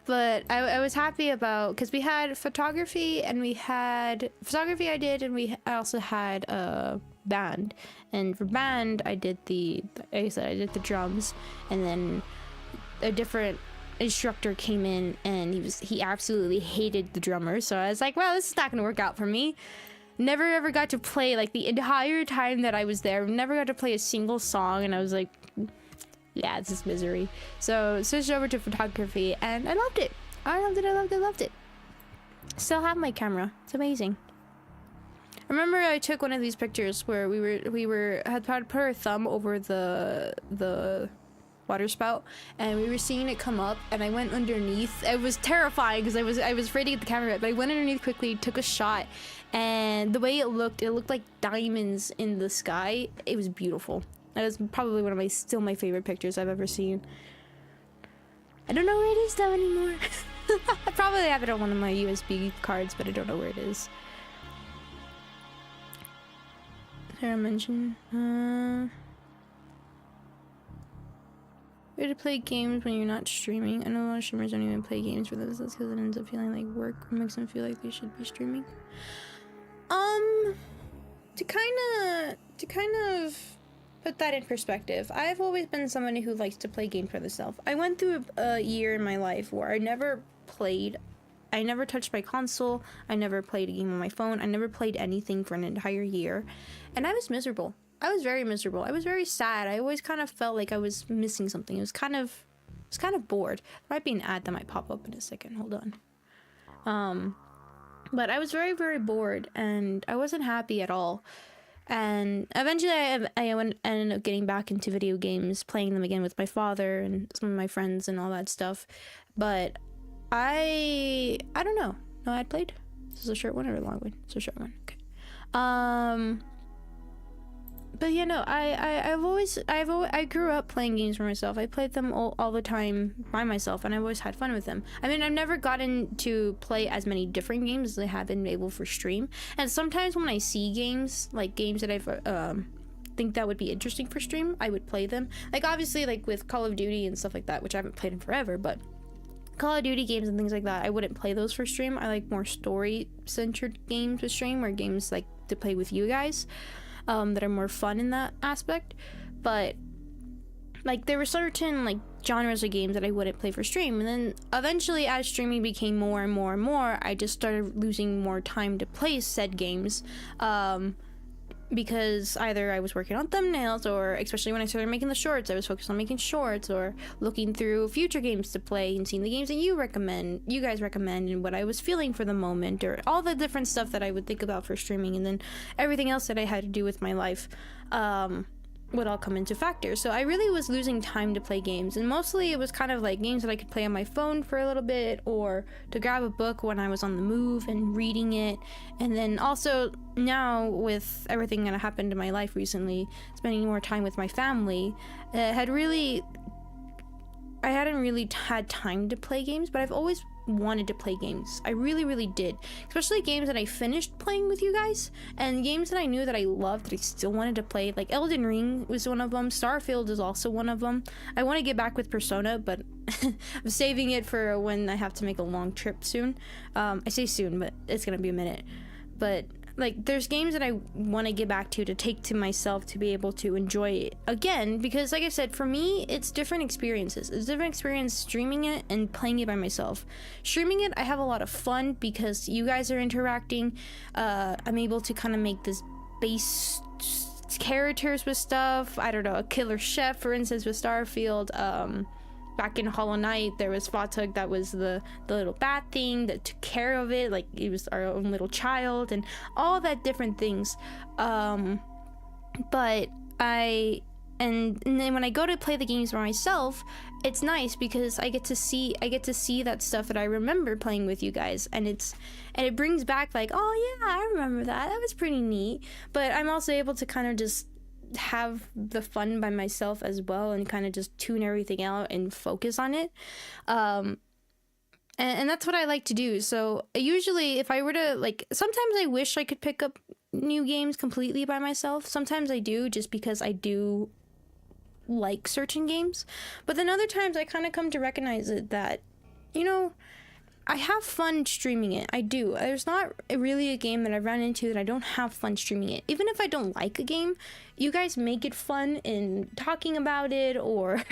But I was happy about, because we had photography and we had photography I did, and I also had a band. And for band I did like I said, I did the drums, and then a different instructor came in and he absolutely hated the drummer. So I was like, well, this is not gonna work out for me. Never ever got to play, like the entire time that I was there, never got to play a single song, and I was like, yeah, this is misery. So switched over to photography and I loved it. I loved it. Still have my camera. It's amazing. I remember I took one of these pictures where we had put our thumb over the water spout, and we were seeing it come up, and I went underneath. It was terrifying because I was afraid to get the camera, but I went underneath quickly, took a shot, and the way it looked like diamonds in the sky. It was beautiful. That is probably one of still my favorite pictures I've ever seen. I don't know where it is though anymore. I probably have it on one of my USB cards, but I don't know where it is. Sarah mentioned, way to play games when you're not streaming. I know a lot of streamers don't even play games for this. That's because it ends up feeling like work, or makes them feel like they should be streaming. To kind of put that in perspective, I've always been somebody who likes to play games for themselves. I went through a year in my life where I never touched my console, I never played a game on my phone, I never played anything for an entire year, and I was miserable. I was very miserable. I was very sad. I always kind of felt like I was missing something. I was kind of bored. There might be an ad that might pop up in a second. Hold on. But I was very, very bored, and I wasn't happy at all. And eventually I ended up getting back into video games, playing them again with my father and some of my friends and all that stuff. But I don't know. No, I played. This is a short one or a long one? It's a short one. Okay. But you know, I grew up playing games for myself. I played them all the time by myself, and I always had fun with them. I mean, I've never gotten to play as many different games as I have been able for stream. And sometimes when I see games, like games that I think that would be interesting for stream, I would play them. Like obviously, like with Call of Duty and stuff like that, which I haven't played in forever, but Call of Duty games and things like that, I wouldn't play those for stream. I like more story-centered games to stream, or games like to play with you guys. That are more fun in that aspect. But like there were certain like genres of games that I wouldn't play for stream, and then eventually as streaming became more and more, I just started losing more time to play said games, because either I was working on thumbnails, or especially when I started making the shorts, I was focused on making shorts, or looking through future games to play and seeing the games that you guys recommend, and what I was feeling for the moment, or all the different stuff that I would think about for streaming, and then everything else that I had to do with my life would all come into factor. So I really was losing time to play games, and mostly it was kind of like games that I could play on my phone for a little bit, or to grab a book when I was on the move and reading it. And then also now with everything that happened in my life recently, spending more time with my family, I hadn't really had time to play games, but I've always wanted to play games. I really, really did. Especially games that I finished playing with you guys, and games that I knew that I loved that I still wanted to play. Like Elden Ring was one of them. Starfield is also one of them. I want to get back with Persona, but I'm saving it for when I have to make a long trip soon. I say soon, but it's gonna be a minute. But like, there's games that I want to get back to take to myself to be able to enjoy it again, because like I said, for me, it's different experiences. It's different experience streaming it and playing it by myself. Streaming it, I have a lot of fun because you guys are interacting. I'm able to kind of make this base characters with stuff. I don't know, a killer chef, for instance, with Starfield. Back in Hollow Knight, there was Fatum, that was the little bat thing that took care of it, like it was our own little child, and all that different things. But and then when I go to play the games by myself, it's nice because I get to see that stuff that I remember playing with you guys, and it brings back like, oh yeah, I remember that was pretty neat. But I'm also able to kind of just have the fun by myself as well, and kind of just tune everything out and focus on it. And that's what I like to do. So usually if I were to, like, sometimes I wish I could pick up new games completely by myself. Sometimes I do, just because I do like certain games. But then other times I kind of come to recognize it that, you know, I have fun streaming it. I do. There's not really a game that I've run into that I don't have fun streaming it. Even if I don't like a game, you guys make it fun in talking about it, or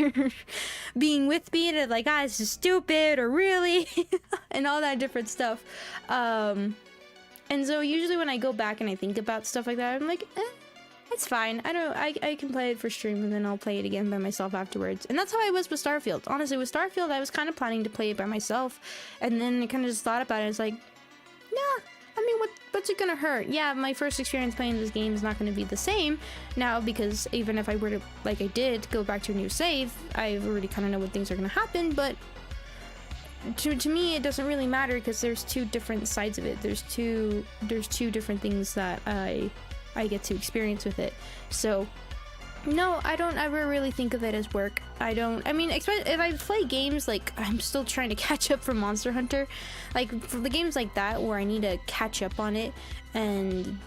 being with me and like, ah, this is stupid, or really, and all that different stuff. And so usually when I go back and I think about stuff like that, I'm like, it's fine. I can play it for stream, and then I'll play it again by myself afterwards. And that's how I was with Starfield. Honestly, with Starfield, I was kind of planning to play it by myself, and then I kind of just thought about it. It's like, nah, I mean, what's it gonna hurt? Yeah, my first experience playing this game is not gonna be the same now, because even if I were to, like I did, go back to a new save, I already kind of know what things are gonna happen. But to me, it doesn't really matter, because there's two different sides of it. There's two different things that I get to experience with it. So no, I don't ever really think of it as work. I mean, if I play games, like, I'm still trying to catch up for Monster Hunter, like for the games like that where I need to catch up on it, and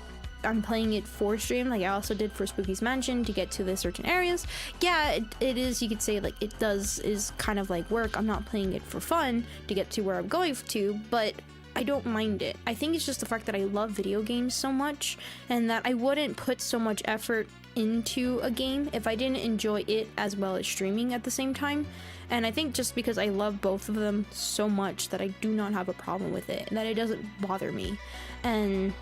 I'm playing it for stream, like I also did for Spooky's Mansion, to get to the certain areas. Yeah, it is, you could say, like, is kind of like work. I'm not playing it for fun to get to where I'm going to, but I don't mind it. I think it's just the fact that I love video games so much, and that I wouldn't put so much effort into a game if I didn't enjoy it as well as streaming at the same time. And I think just because I love both of them so much, that I do not have a problem with it, and that it doesn't bother me. And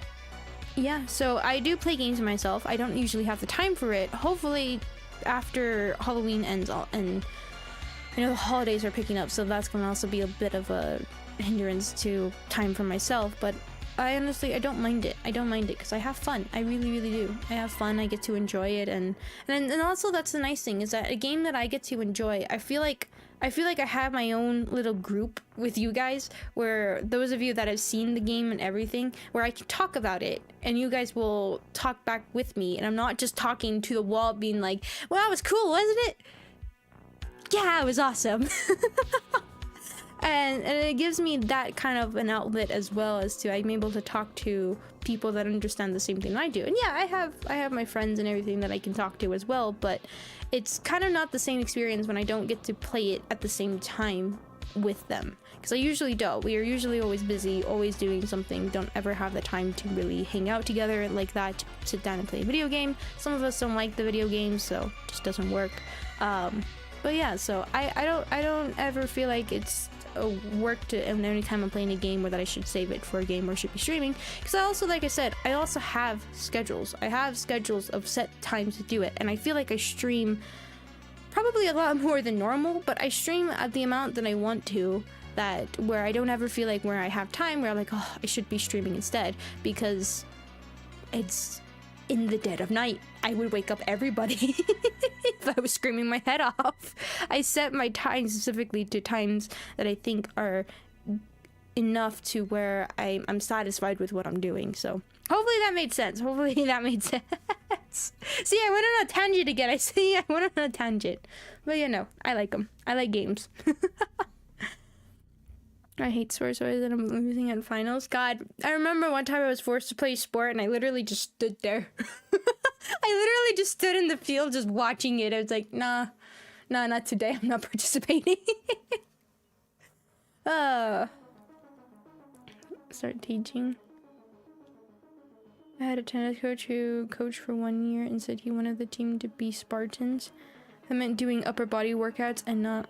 yeah, so I do play games myself. I don't usually have the time for it. Hopefully after Halloween ends, and I know the holidays are picking up, so that's going to also be a bit of a hindrance to time for myself. But I honestly, I don't mind it. I don't mind it because I have fun. I really, really do. I have fun. I get to enjoy it, and also that's the nice thing, is that a game that I get to enjoy, I feel like I have my own little group with you guys, where those of you that have seen the game and everything, where I can talk about it, and you guys will talk back with me, and I'm not just talking to the wall being like, well, that was cool, wasn't it? Yeah, it was awesome. And it gives me that kind of an outlet, as well as to, I'm able to talk to people that understand the same thing I do. And yeah, I have my friends and everything that I can talk to as well, but it's kind of not the same experience when I don't get to play it at the same time with them, because I usually don't. We are usually always busy, always doing something, don't ever have the time to really hang out together like that, to sit down and play a video game. Some of us don't like the video games, so it just doesn't work. But yeah, so I don't ever feel like it's a work to, and any time I'm playing a game, or that I should save it for a game or should be streaming, because I also, like I said, I also have schedules. I have schedules of set times to do it, and I feel like I stream probably a lot more than normal, but I stream at the amount that I want to, that where I don't ever feel like where I have time where I'm like, oh, I should be streaming instead, because it's in the dead of night. I would wake up everybody if I was screaming my head off. I set my time specifically to times that I think are enough to where I'm satisfied with what I'm doing. So hopefully that made sense. See, I went on a tangent again. I went on a tangent. But you know, I like them. I like games. I hate sports always and I'm losing at finals. God, I remember one time I was forced to play sport and I literally just stood there. I literally just stood in the field just watching it. I was like, nah, not today. I'm not participating. Start teaching. I had a tennis coach who coached for 1 year and said he wanted the team to be Spartans. That meant doing upper body workouts and not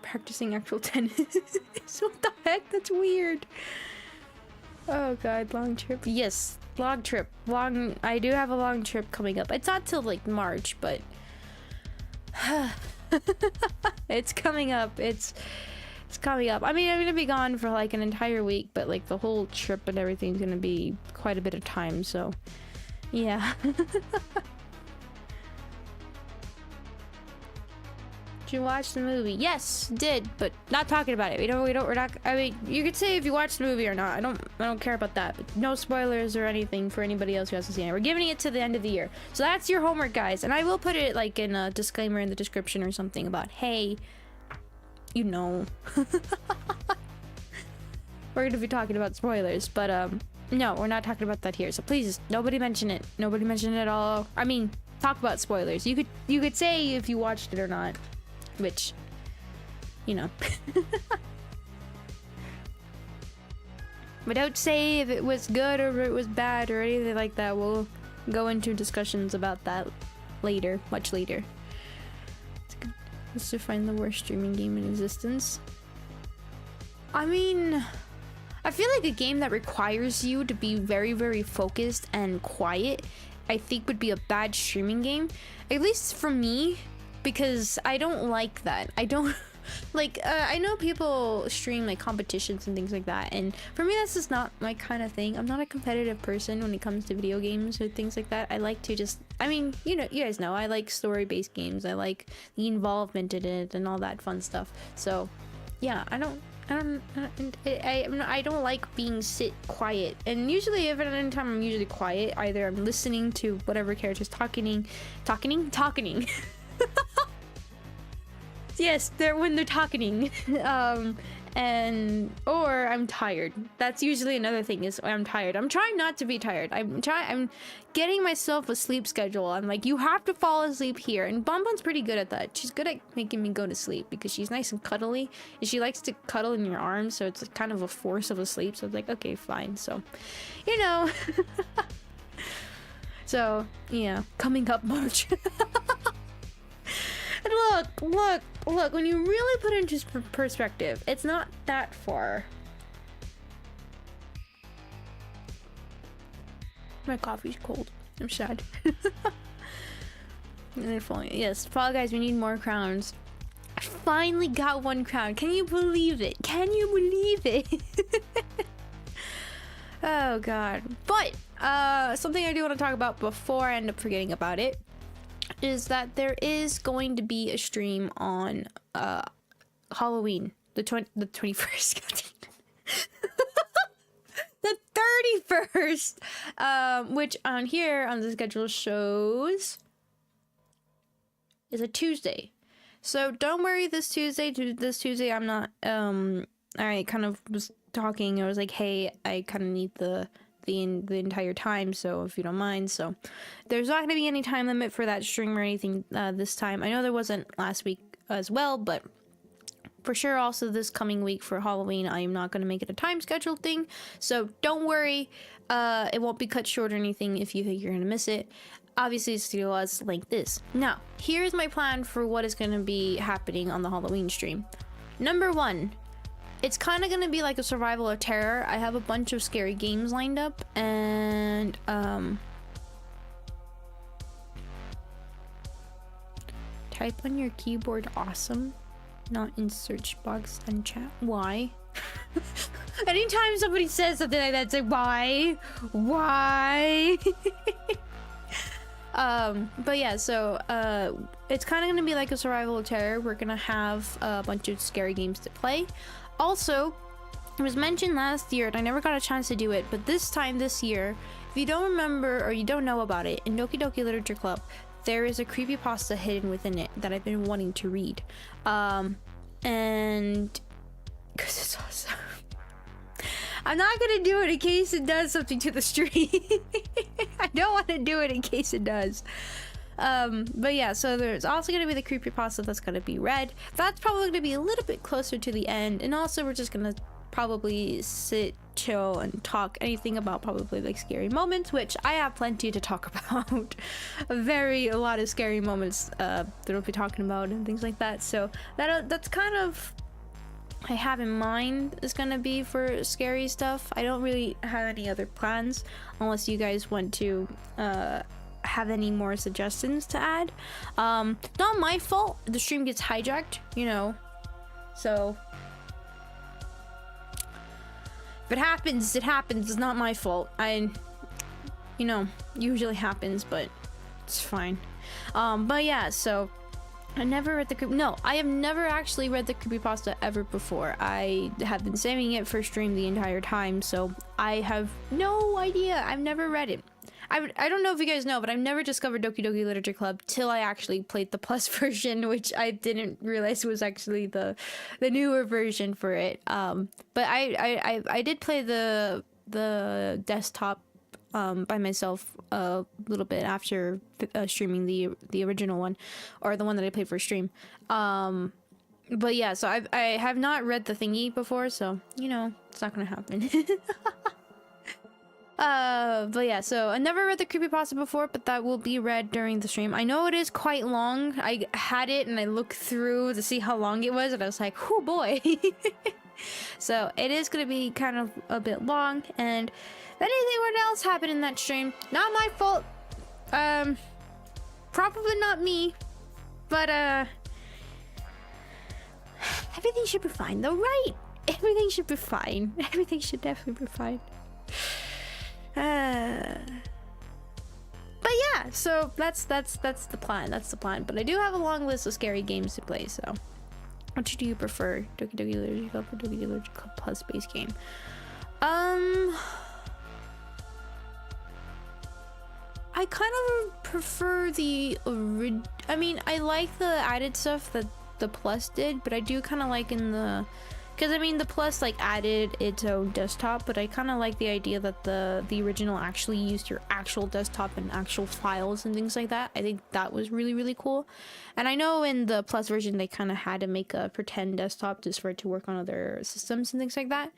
practicing actual tennis. What the heck? That's weird. Oh god, long trip. Yes, long trip. I do have a long trip coming up. It's not till like March, but it's coming up. It's coming up. I mean, I'm gonna be gone for like an entire week, but like the whole trip and everything's gonna be quite a bit of time, so yeah. Did you watch the movie? Yes, did, but not talking about it. We're not, I mean, you could say if you watched the movie or not. I don't care about that. But no spoilers or anything for anybody else who hasn't seen it. We're giving it to the end of the year. So that's your homework, guys. And I will put it like in a disclaimer in the description or something about, hey, you know. We're gonna be talking about spoilers, but no, we're not talking about that here. So please, nobody mention it. Nobody mention it at all. I mean, talk about spoilers. You could say if you watched it or not. Which, you know. But don't say if it was good or if it was bad or anything like that. We'll go into discussions about that later, much later. Let's define the worst streaming game in existence. I mean, I feel like a game that requires you to be very, very focused and quiet, I think would be a bad streaming game. At least for me. Because I don't like that. I don't like I know people stream like competitions and things like that, and for me that's just not my kind of thing. I'm not a competitive person when it comes to video games or things like that. I like to just, I mean, you know, you guys know I like story-based games. I like the involvement in it and all that fun stuff. So yeah, I don't like being quiet, and usually if at any time I'm usually quiet, either I'm listening to whatever character's talking. Yes, when they're talking. And or I'm tired. That's usually another thing, is I'm tired. I'm trying not to be tired. I'm getting myself a sleep schedule. I'm like, you have to fall asleep here, and Bonbon's pretty good at that. She's good at making me go to sleep because she's nice and cuddly, and she likes to cuddle in your arms, so it's kind of a force of a sleep. So it's like, okay, fine. So, you know. So yeah, coming up March. And look, when you really put it into perspective, it's not that far. My coffee's cold. I'm sad. Yes, Fall Guys, we need more crowns. I finally got 1 crown. Can you believe it? Can you believe it? Oh god. But something I do want to talk about before I end up forgetting about it is that there is going to be a stream on Halloween, the 21st. The 31st, which on here on the schedule shows is a Tuesday. So don't worry, this Tuesday I'm not I kind of was talking. I was like, hey, I kind of need the entire time, so if you don't mind. So there's not going to be any time limit for that stream or anything this time. I know there wasn't last week as well, but for sure also this coming week for Halloween I am not going to make it a time schedule thing, so don't worry. It won't be cut short or anything if you think you're going to miss it. Obviously it's still as like this. Now here's my plan for what is going to be happening on the Halloween stream. Number 1, it's kind of going to be like a survival or terror. I have a bunch of scary games lined up, and type on your keyboard awesome, not in search box and chat. Why? Anytime somebody says something like that, it's like, why? But yeah, so it's kind of going to be like a survival or terror. We're going to have a bunch of scary games to play. Also, it was mentioned last year and I never got a chance to do it, but this year, if you don't remember or you don't know about it, in Doki Doki Literature Club there is a creepypasta hidden within it that I've been wanting to read, and Because it's awesome. I'm not gonna do it in case it does something to the stream. I don't want to do it in case it does. But yeah, so there's also gonna be the creepypasta that's gonna be read. That's probably gonna be a little bit closer to the end, and also we're just gonna probably sit, chill, and talk anything about probably like scary moments, which I have plenty to talk about. A lot of scary moments that I'll be talking about and things like that. So that's kind of I have in mind is gonna be for scary stuff. I don't really have any other plans unless you guys want to have any more suggestions to add. Not my fault the stream gets hijacked, you know, so if it happens, it happens. It's not my fault. You know, usually happens, but it's fine. But yeah, so I never read I have never actually read the creepypasta ever before. I have been saving it for stream the entire time, so I have no idea. I've never read it. I don't know if you guys know, but I've never discovered Doki Doki Literature Club till I actually played the plus version, which I didn't realize was actually the newer version for it. But I did play the desktop by myself a little bit after streaming the original one, or the one that I played for stream. But yeah, so I have not read the thingy before, so you know it's not gonna happen. But yeah, so I never read the creepypasta before, but that will be read during the stream. I know it is quite long. I had it and I looked through to see how long it was, and I was like, oh boy. So it is gonna be kind of a bit long, and if anything else happened in that stream, not my fault. Probably not me, but everything should be fine though, right? Everything should be fine. Everything should definitely be fine. But yeah, so that's the plan. That's the plan. But I do have a long list of scary games to play. So, which do you prefer, Doki Doki Literature Club or Doki Doki Literature Club Plus base game? I kind of prefer the I mean, I like the added stuff that the Plus did, but I do kind of like in the. Because I mean, the Plus like added its own desktop, but I kind of like the idea that the original actually used your actual desktop and actual files and things like that. I think that was really, really cool. And I know in the Plus version they kind of had to make a pretend desktop just for it to work on other systems and things like that.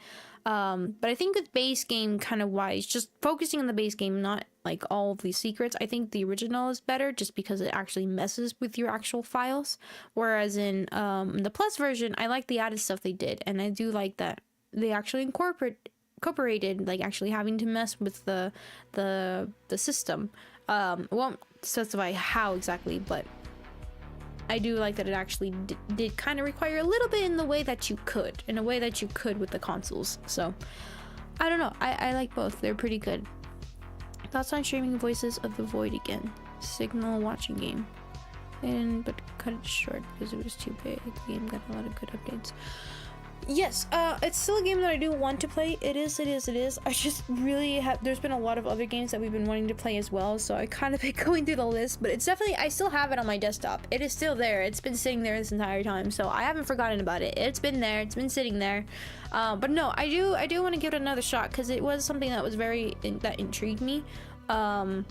But I think with base game kind of wise, just focusing on the base game, not like all of these secrets, I think the original is better just because it actually messes with your actual files. Whereas in the Plus version, I like the added stuff they did, and I do like that they actually incorporated like actually having to mess with the system. I won't specify how exactly, but I do like that it actually did kind of require a little bit in a way that you could with the consoles. So I don't know, I like both. They're pretty good. Thoughts on streaming Voices of the Void again? Signal watching game, but cut it short because it was too big. The game got a lot of good updates. Yes, it's still a game that I do want to play. It is. I just really have. There's been a lot of other games that we've been wanting to play as well, so I kind of been going through the list. But it's definitely. I still have it on my desktop. It is still there. It's been sitting there this entire time, so I haven't forgotten about it. It's been there. It's been sitting there. But no, I do want to give it another shot because it was something that was that intrigued me. But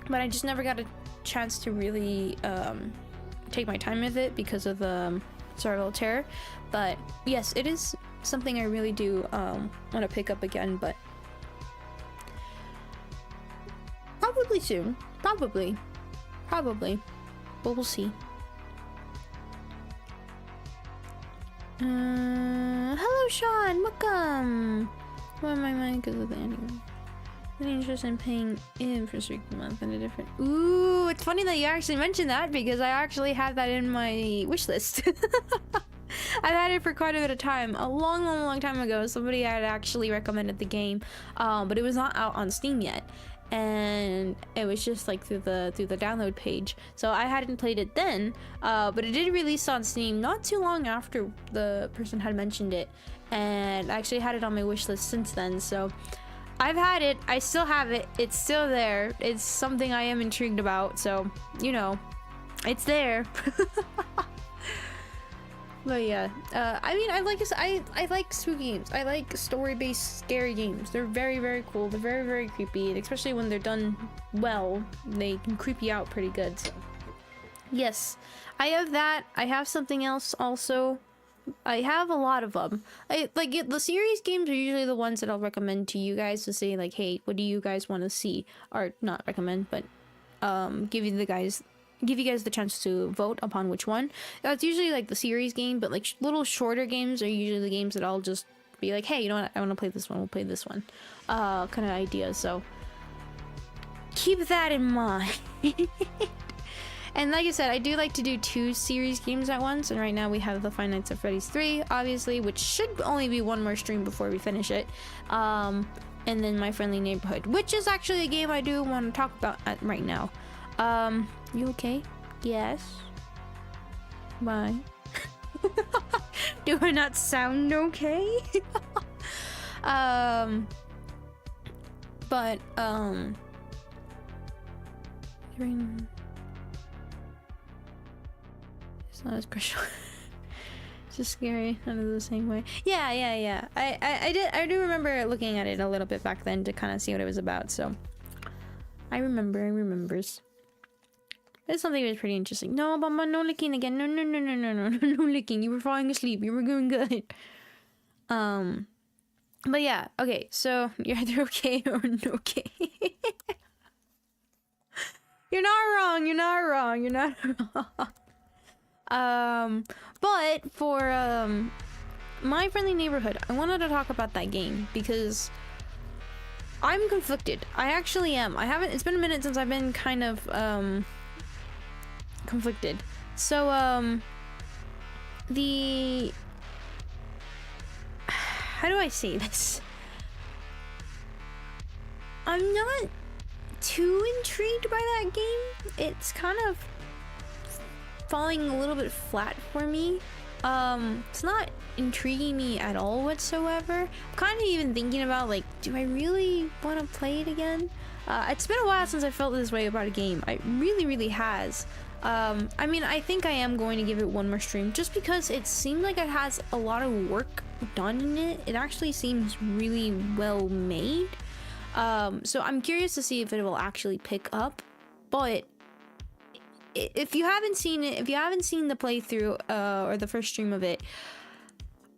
I just never got a chance to really take my time with it because of the Survival Terror. But yes, it is something I really do want to pick up again, but probably soon. Probably. But we'll see. Hello, Sean. Welcome. Why am I mad because of the ending? I'm interested in paying in for Streaky Month and a different. Ooh, it's funny that you actually mentioned that because I actually have that in my wish list. I've had it for quite a bit of time. A long time ago, somebody had actually recommended the game, but it was not out on Steam yet, and it was just like through the download page. So I hadn't played it then, but it did release on Steam not too long after the person had mentioned it, and I actually had it on my wish list since then. So I've had it. I still have it. It's still there. It's something I am intrigued about. So you know, it's there. But yeah, I mean, I like spooky games. I like story-based scary games. They're very, very cool. They're very, very creepy, and especially when they're done well, they can creep you out pretty good. So. Yes, I have that. I have something else also. I have a lot of them. The series games are usually the ones that I'll recommend to you guys to say like, hey, what do you guys want to see? Or not recommend, but give you guys the chance to vote upon which one. That's usually like the series game, but like little shorter games are usually the games that I'll just be like, hey, you know what? I want to play this one. We'll play this one. Kind of idea. So keep that in mind. And like I said, I do like to do 2 series games at once, and right now we have the Five Nights at Freddy's 3, obviously, which should only be one more stream before we finish it. And then My Friendly Neighborhood, which is actually a game I do want to talk about right now. You okay? Yes. Why? Do I not sound okay? It's not as crucial. It's just scary, not in the same way. Yeah. I do remember looking at it a little bit back then to kind of see what it was about, so I remembers. It's something that was pretty interesting. No, Mama, no licking again. No, no licking. You were falling asleep. You were doing good. But yeah, okay, so you're either okay or okay. You're not wrong. But for My Friendly Neighborhood, I wanted to talk about that game because I'm conflicted. I actually am. It's been a minute since I've been kind of conflicted. So how do I say this? I'm not too intrigued by that game. It's kind of falling a little bit flat for me. It's not intriguing me at all whatsoever. I'm kind of even thinking about like, do I really want to play it again? It's been a while since I felt this way about a game. It really has. I mean, I think I am going to give it one more stream just because it seemed like it has a lot of work done in it. It actually seems really well made. So I'm curious to see if it will actually pick up. But if you haven't seen it, if you haven't seen the playthrough or the first stream of it,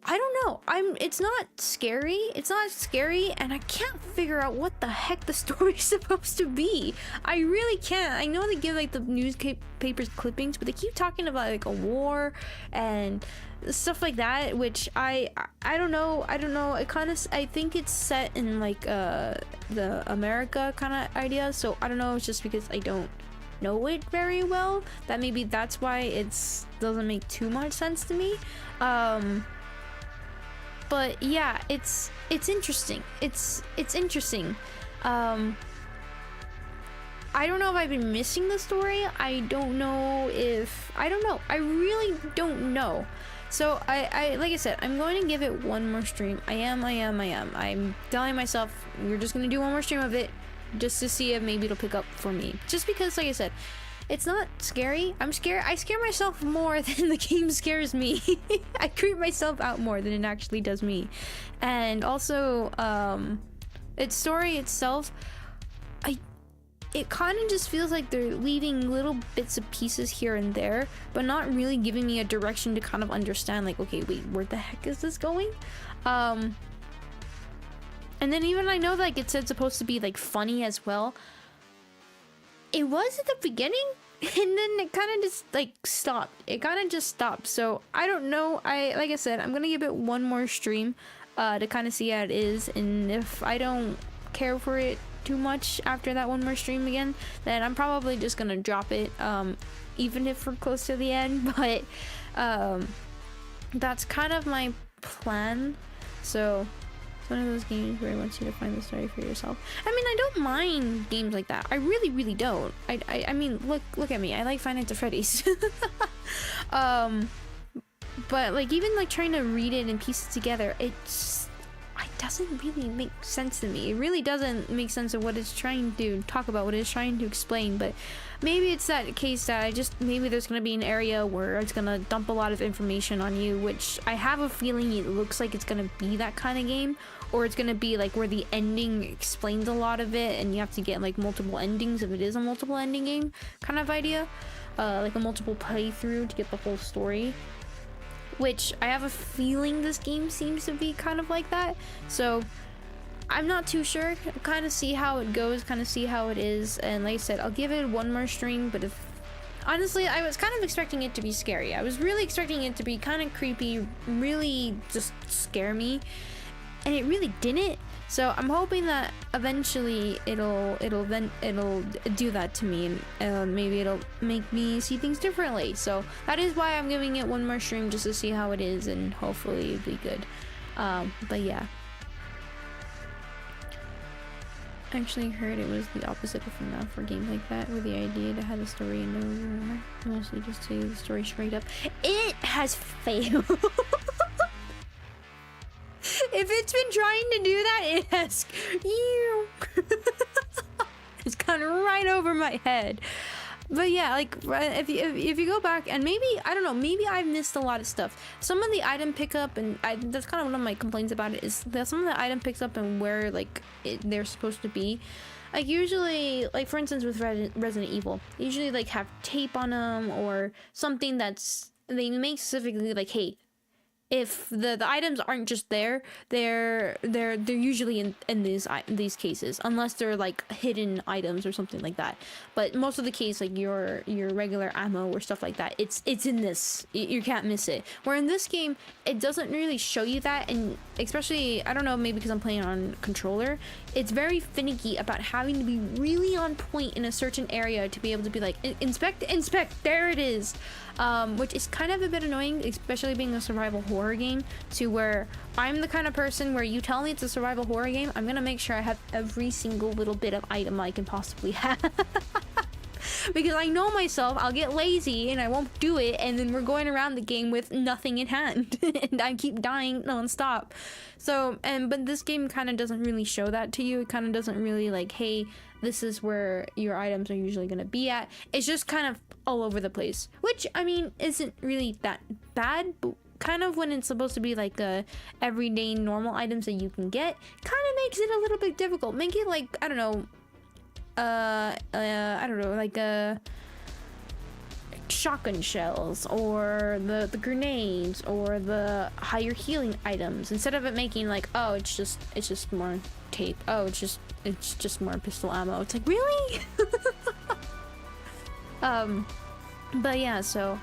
I don't know. It's not scary. It's not scary, and I can't figure out what the heck the story's supposed to be. I really can't. I know they give like the newspapers clippings, but they keep talking about like a war and stuff like that, which I don't know. It kind of, I think it's set in like the America kind of idea. So I don't know. It's just because I don't know it very well that maybe that's why it doesn't make too much sense to me. But yeah, it's interesting. It's interesting. I don't know if I've been missing the story. I don't know. I really don't know. So I like I said, I'm going to give it one more stream. I am. I'm telling myself we're just gonna do one more stream of it just to see if maybe it'll pick up for me. Just because, like I said, it's not scary. I scare myself more than the game scares me. I creep myself out more than it actually does me. And also, its story itself, it kind of just feels like they're leaving little bits of pieces here and there, but not really giving me a direction to kind of understand, like, okay, wait, where the heck is this going? And then even I know like it said supposed to be like funny as well. It was at the beginning, and then it kind of just like stopped. It kind of just stopped. So I don't know. Like I said, I'm gonna give it one more stream to kind of see how it is, and if I don't care for it too much after that one more stream again, then I'm probably just gonna drop it, even if we're close to the end. But that's kind of my plan. So one of those games where it wants you to find the story for yourself. I mean, I don't mind games like that. I really don't. I mean, look at me. I like Five Nights at Freddy's. But like even like trying to read it and piece it together, I doesn't really make sense to me. It really doesn't make sense of what it's trying to talk about, what it's trying to explain. But maybe it's that case that maybe there's gonna be an area where it's gonna dump a lot of information on you, which I have a feeling it looks like it's gonna be that kind of game, or it's gonna be like where the ending explains a lot of it and you have to get like multiple endings if it is a multiple ending game kind of idea, like a multiple playthrough to get the whole story, which I have a feeling this game seems to be kind of like that. So I'm not too sure. Kind of see how it goes, kind of see how it is. And like I said, I'll give it one more stream. But if honestly, I was kind of expecting it to be scary. I was really expecting it to be kind of creepy, really just scare me, and it really didn't. So I'm hoping that eventually it'll do that to me, and maybe it'll make me see things differently. So that is why I'm giving it one more stream, just to see how it is, and hopefully it'll be good. But yeah, I actually heard it was the opposite of enough for games like that, where the idea to have the story and mostly just tell you the story straight up. It has failed. If it's been trying to do that, it has it's gone right over my head. But yeah, like if you go back, and maybe I don't know, maybe I've missed a lot of stuff. Some of the item pickup, and that's kind of one of my complaints about it, is that some of the item picks up and where like they're supposed to be. Like usually, like for instance with Resident Evil, they usually like have tape on them or something that's they make specifically like, hey, if the items aren't just there, they're usually in these cases, unless they're like hidden items or something like that. But most of the case, like your regular ammo or stuff like that, it's in this. You can't miss it. Where in this game, it doesn't really show you that, and especially, I don't know, maybe because I'm playing on controller, it's very finicky about having to be really on point in a certain area to be able to be like, inspect, there it is. Which is kind of a bit annoying, especially being a survival horror game, to where I'm the kind of person where you tell me it's a survival horror game, I'm gonna make sure I have every single little bit of item I can possibly have. Because I know myself, I'll get lazy and I won't do it, and then we're going around the game with nothing in hand and I keep dying non-stop. So, but this game kind of doesn't really show that to you. It kind of doesn't really like, hey, this is where your items are usually going to be at. It's just kind of all over the place, which I mean isn't really that bad, but kind of when it's supposed to be like everyday normal items that you can get, kind of makes it a little bit difficult. Make it like, I don't know, like shotgun shells or the grenades or the higher healing items, instead of it making like, oh, it's just more tape, oh, it's just more pistol ammo. It's like, really? But yeah, so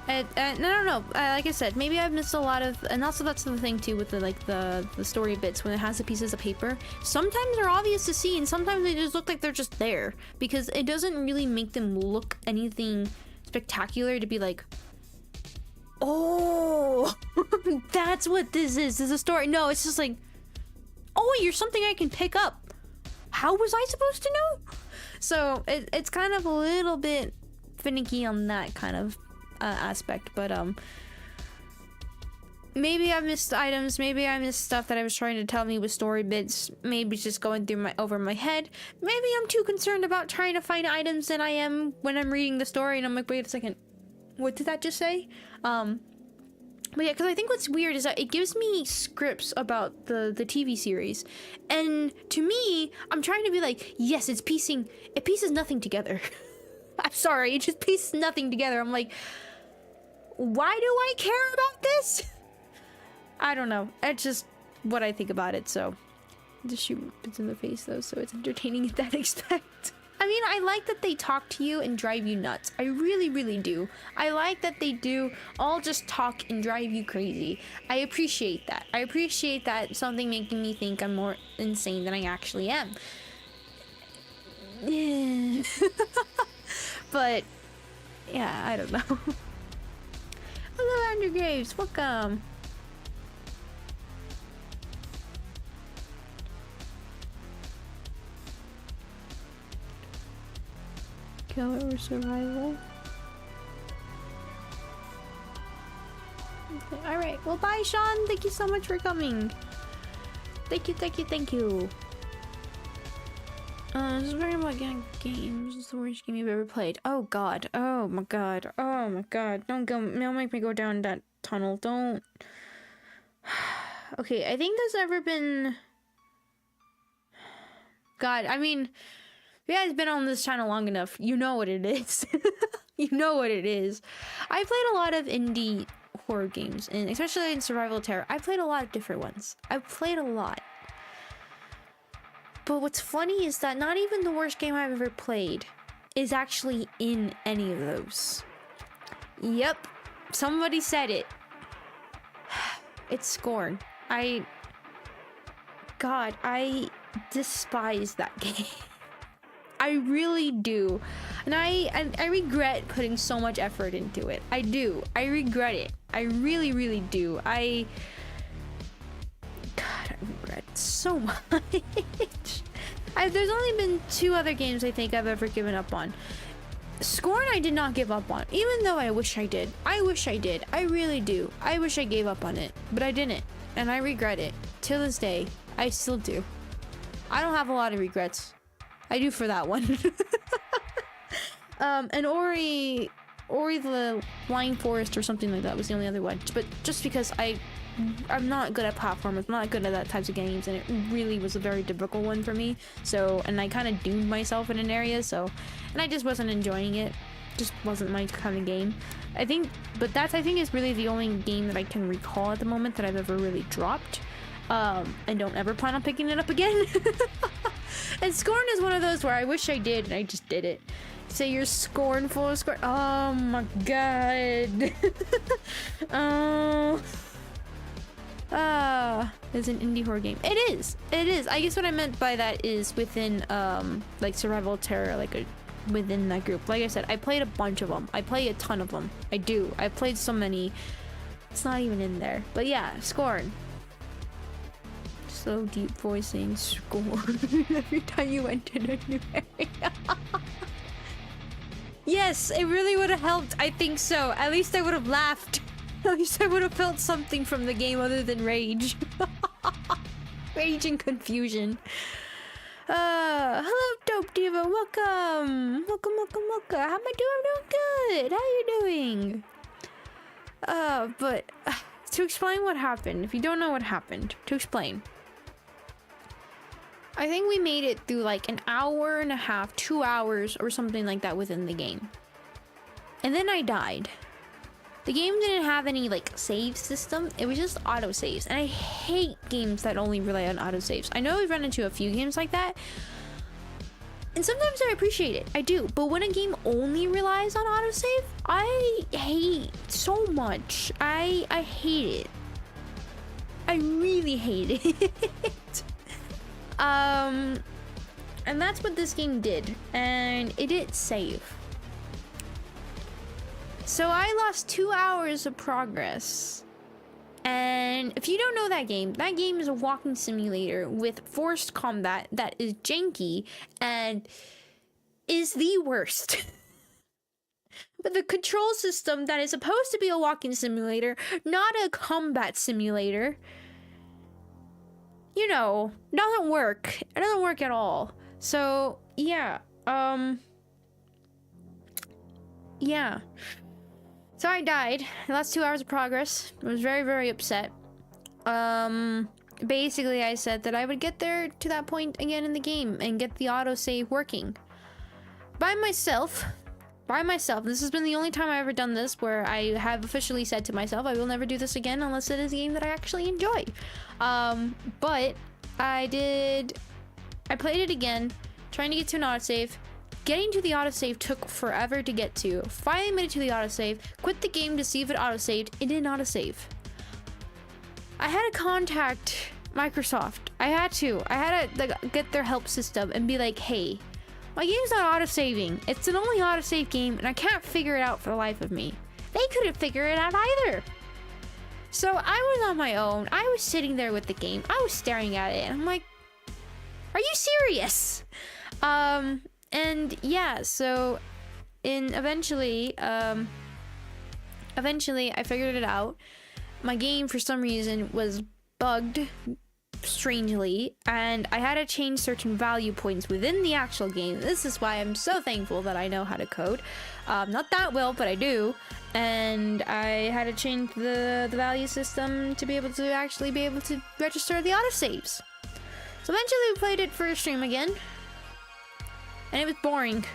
and I don't know, like I said, maybe I've missed a lot of, and also that's the thing too with the story bits, when it has the pieces of paper, sometimes they're obvious to see and sometimes they just look like they're just there, because it doesn't really make them look anything spectacular to be like, oh, that's what this is a story. No, it's just like, oh, you're something I can pick up. How was I supposed to know? So it's kind of a little bit finicky on that kind of aspect, but maybe I missed items, maybe I missed stuff that I was trying to tell me with story bits, maybe it's just going through over my head. Maybe I'm too concerned about trying to find items than I am when I'm reading the story, and I'm like, wait a second, what did that just say? But yeah, because I think what's weird is that it gives me scripts about the TV series, and to me, I'm trying to be like, yes, it pieces nothing together. I'm sorry, it just pieces nothing together. I'm like, why do I care about this? I don't know. It's just what I think about it. So just shoot bits in the face though, so it's entertaining in that aspect. I mean, I like that they talk to you and drive you nuts. I really, really do. I like that they do all just talk and drive you crazy. I appreciate that. I appreciate that something making me think I'm more insane than I actually am. Yeah. But yeah, I don't know. Hello, Andrew Graves. Welcome. Kill or survival. Okay, alright, well bye Sean, thank you so much for coming. Thank you, thank you, thank you. This is very about getting games. This is the worst game you've ever played. Oh god. Oh my god. Oh my god. Don't make me go down that tunnel. Don't. Okay, I think there's ever been... God, I mean, if you guys been on this channel long enough, you know what it is. You know what it is. I played a lot of indie horror games, and especially in survival terror. I played a lot of different ones. I've played a lot. But what's funny is that not even the worst game I've ever played is actually in any of those. Yep, somebody said it. It's Scorn. God, I despise that game. I really do. And I regret putting so much effort into it. I do. I regret it. I really, really do. God, I regret it so much. There's only been 2 other games I think I've ever given up on. Scorn I did not give up on, even though I wish I did. I wish I did. I really do. I wish I gave up on it, but I didn't. And I regret it. Till this day, I still do. I don't have a lot of regrets. I do for that one. And Ori the Blind Forest or something like that was the only other one. But just because I'm not good at platformers, I'm not good at that types of games, and it really was a very difficult one for me. So, and I kind of doomed myself in an area, so, and I just wasn't enjoying it. Just wasn't my kind of game. I think is really the only game that I can recall at the moment that I've ever really dropped. And don't ever plan on picking it up again. And Scorn is one of those where I wish I did and I just did it. Say you're scornful of Scorn. Oh my god. Oh. It's an indie horror game. It is. I guess what I meant by that is within like survival terror, like within that group. Like I said, I played a bunch of them. I play a ton of them. I do. I played so many. It's not even in there. But yeah, Scorn. So deep voicing Scorn every time you entered a new area. Yes, it really would have helped. I think so. At least I would have laughed. At least I would have felt something from the game other than rage. Rage and confusion. Hello, Dope Diva. Welcome. Welcome. How am I doing? I'm doing good. How are you doing? But to explain what happened, if you don't know what happened, to explain. I think we made it through like an hour and a half, 2 hours or something like that within the game. And then I died. The game didn't have any like save system. It was just auto saves. And I hate games that only rely on auto saves. I know we've run into a few games like that. And sometimes I appreciate it. I do. But when a game only relies on autosave, I hate so much. I hate it. I really hate it. And that's what this game did. And it did save. So I lost 2 hours of progress. And if you don't know that game is a walking simulator with forced combat that is janky and is the worst. With a control system that is supposed to be a walking simulator, not a combat simulator. You know, doesn't work. It doesn't work at all. So, yeah. Yeah. So I died. I lost 2 hours of progress. I was very, very upset. Basically I said that I would get there to that point again in the game and get the autosave working. By myself. This has been the only time I've ever done this where I have officially said to myself, I will never do this again unless it is a game that I actually enjoy. But I played it again, trying to get to an autosave. Getting to the autosave took forever to get to. Finally made it to the autosave, quit the game to see if it autosaved. It didn't autosave. I had to contact Microsoft. I had to like, get their help system and be like, hey, my game's not autosaving. It's an only autosave game and I can't figure it out for the life of me. They couldn't figure it out either. So I was on my own. I was sitting there with the game. I was staring at it and I'm like, are you serious? And yeah, so eventually I figured it out. My game for some reason was bugged strangely, and I had to change certain value points within the actual game. This is why I'm so thankful that I know how to code. Not that well, but I do. And I had to change the value system to be able to actually be able to register the autosaves. So eventually we played it for a stream again. And it was boring.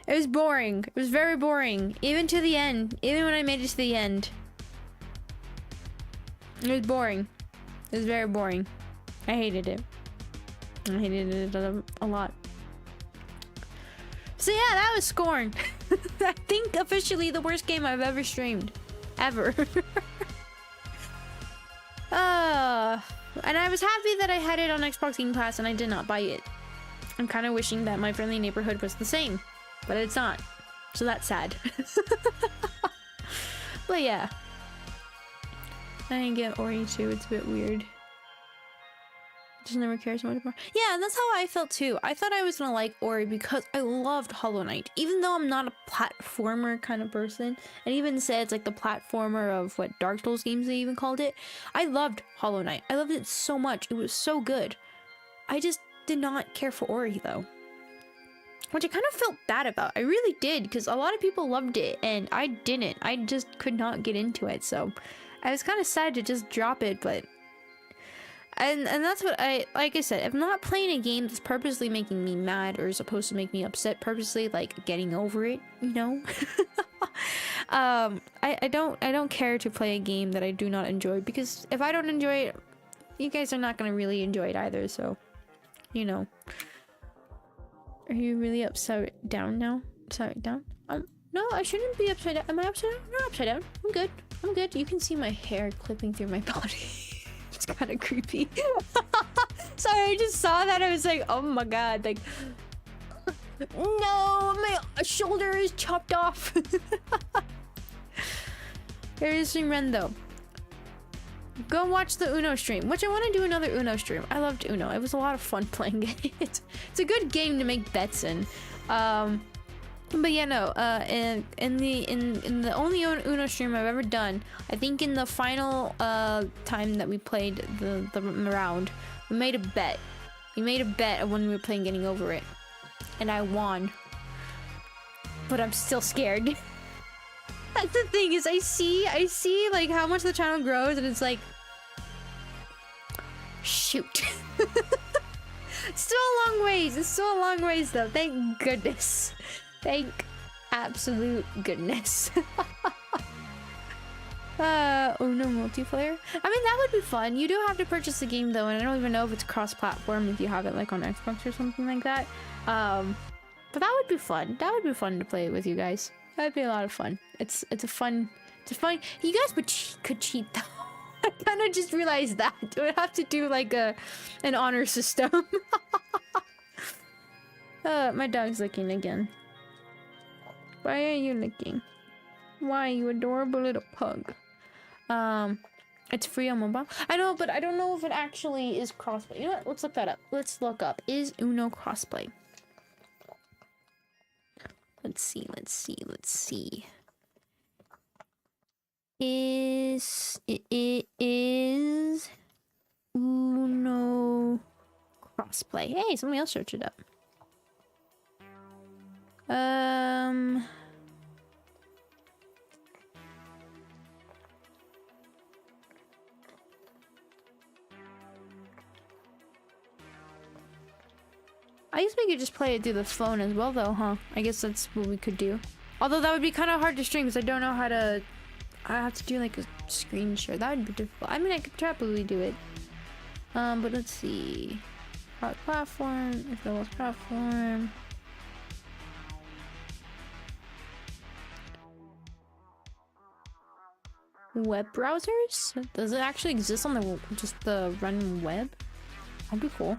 It was boring. It was very boring. Even to the end. Even when I made it to the end. It was boring. It was very boring. I hated it. I hated it a lot. So yeah, that was Scorn. I think officially the worst game I've ever streamed. Ever. And I was happy that I had it on Xbox Game Pass and I did not buy it. I'm kind of wishing that My Friendly Neighborhood was the same. But it's not. So that's sad. But yeah. I didn't get Ori 2. It's a bit weird. Just never cared so much more. Yeah, and that's how I felt too. I thought I was gonna like Ori because I loved Hollow Knight. Even though I'm not a platformer kind of person. And even said it's like the platformer of what Dark Souls games they even called it. I loved Hollow Knight. I loved it so much. It was so good. I just did not care for Ori though. Which I kind of felt bad about. I really did, because a lot of people loved it, and I didn't. I just could not get into it, so I was kind of sad to just drop it, but... And that's what like I said, if I'm not playing a game that's purposely making me mad or supposed to make me upset, purposely, like, getting over it, you know? I don't care to play a game that I do not enjoy, because if I don't enjoy it, you guys are not going to really enjoy it either, so, you know. Are you really upside down now? Upside down? No, I shouldn't be upside down. Am I upside down? No, upside down. I'm good. I'm good. You can see my hair clipping through my body. It's kind of creepy. Sorry, I just saw that. I was like, oh my god. Like, no, my shoulder is chopped off. Here's some Ren though. Go watch the Uno stream, which I want to do another Uno stream. I loved Uno. It was a lot of fun playing it. It's a good game to make bets in. But yeah, no. In the only Uno stream I've ever done, I think in the final time that we played the round, we made a bet. We made a bet of when we were playing Getting Over It, and I won. But I'm still scared. That's the thing, is I see like how much the channel grows, and it's like, shoot. It's still a long ways. It's still a long ways though. Thank goodness. Thank absolute goodness. Uno multiplayer. I mean, that would be fun. You do have to purchase the game though, and I don't even know if it's cross-platform if you have it like on Xbox or something like that. But that would be fun. That would be fun to play with you guys. That'd be a lot of fun. It's a fun. You guys could cheat though. I kind of just realized that. We would have to do like an honor system. My dog's licking again. Why are you licking? Why, you adorable little pug? It's free on mobile. I know, but I don't know if it actually is crossplay. You know what? Let's look that up. Let's look up. Is Uno crossplay? Let's see. Is Uno crossplay? Hey, somebody else search it up. I guess we could just play it through the phone as well though, huh? I guess that's what we could do. Although that would be kind of hard to stream because I don't know how to... I have to do like a screen share. That would be difficult. I mean, I could probably do it. But let's see. Platform, if there was platform. Web browsers? Does it actually exist on the just the run web? That'd be cool.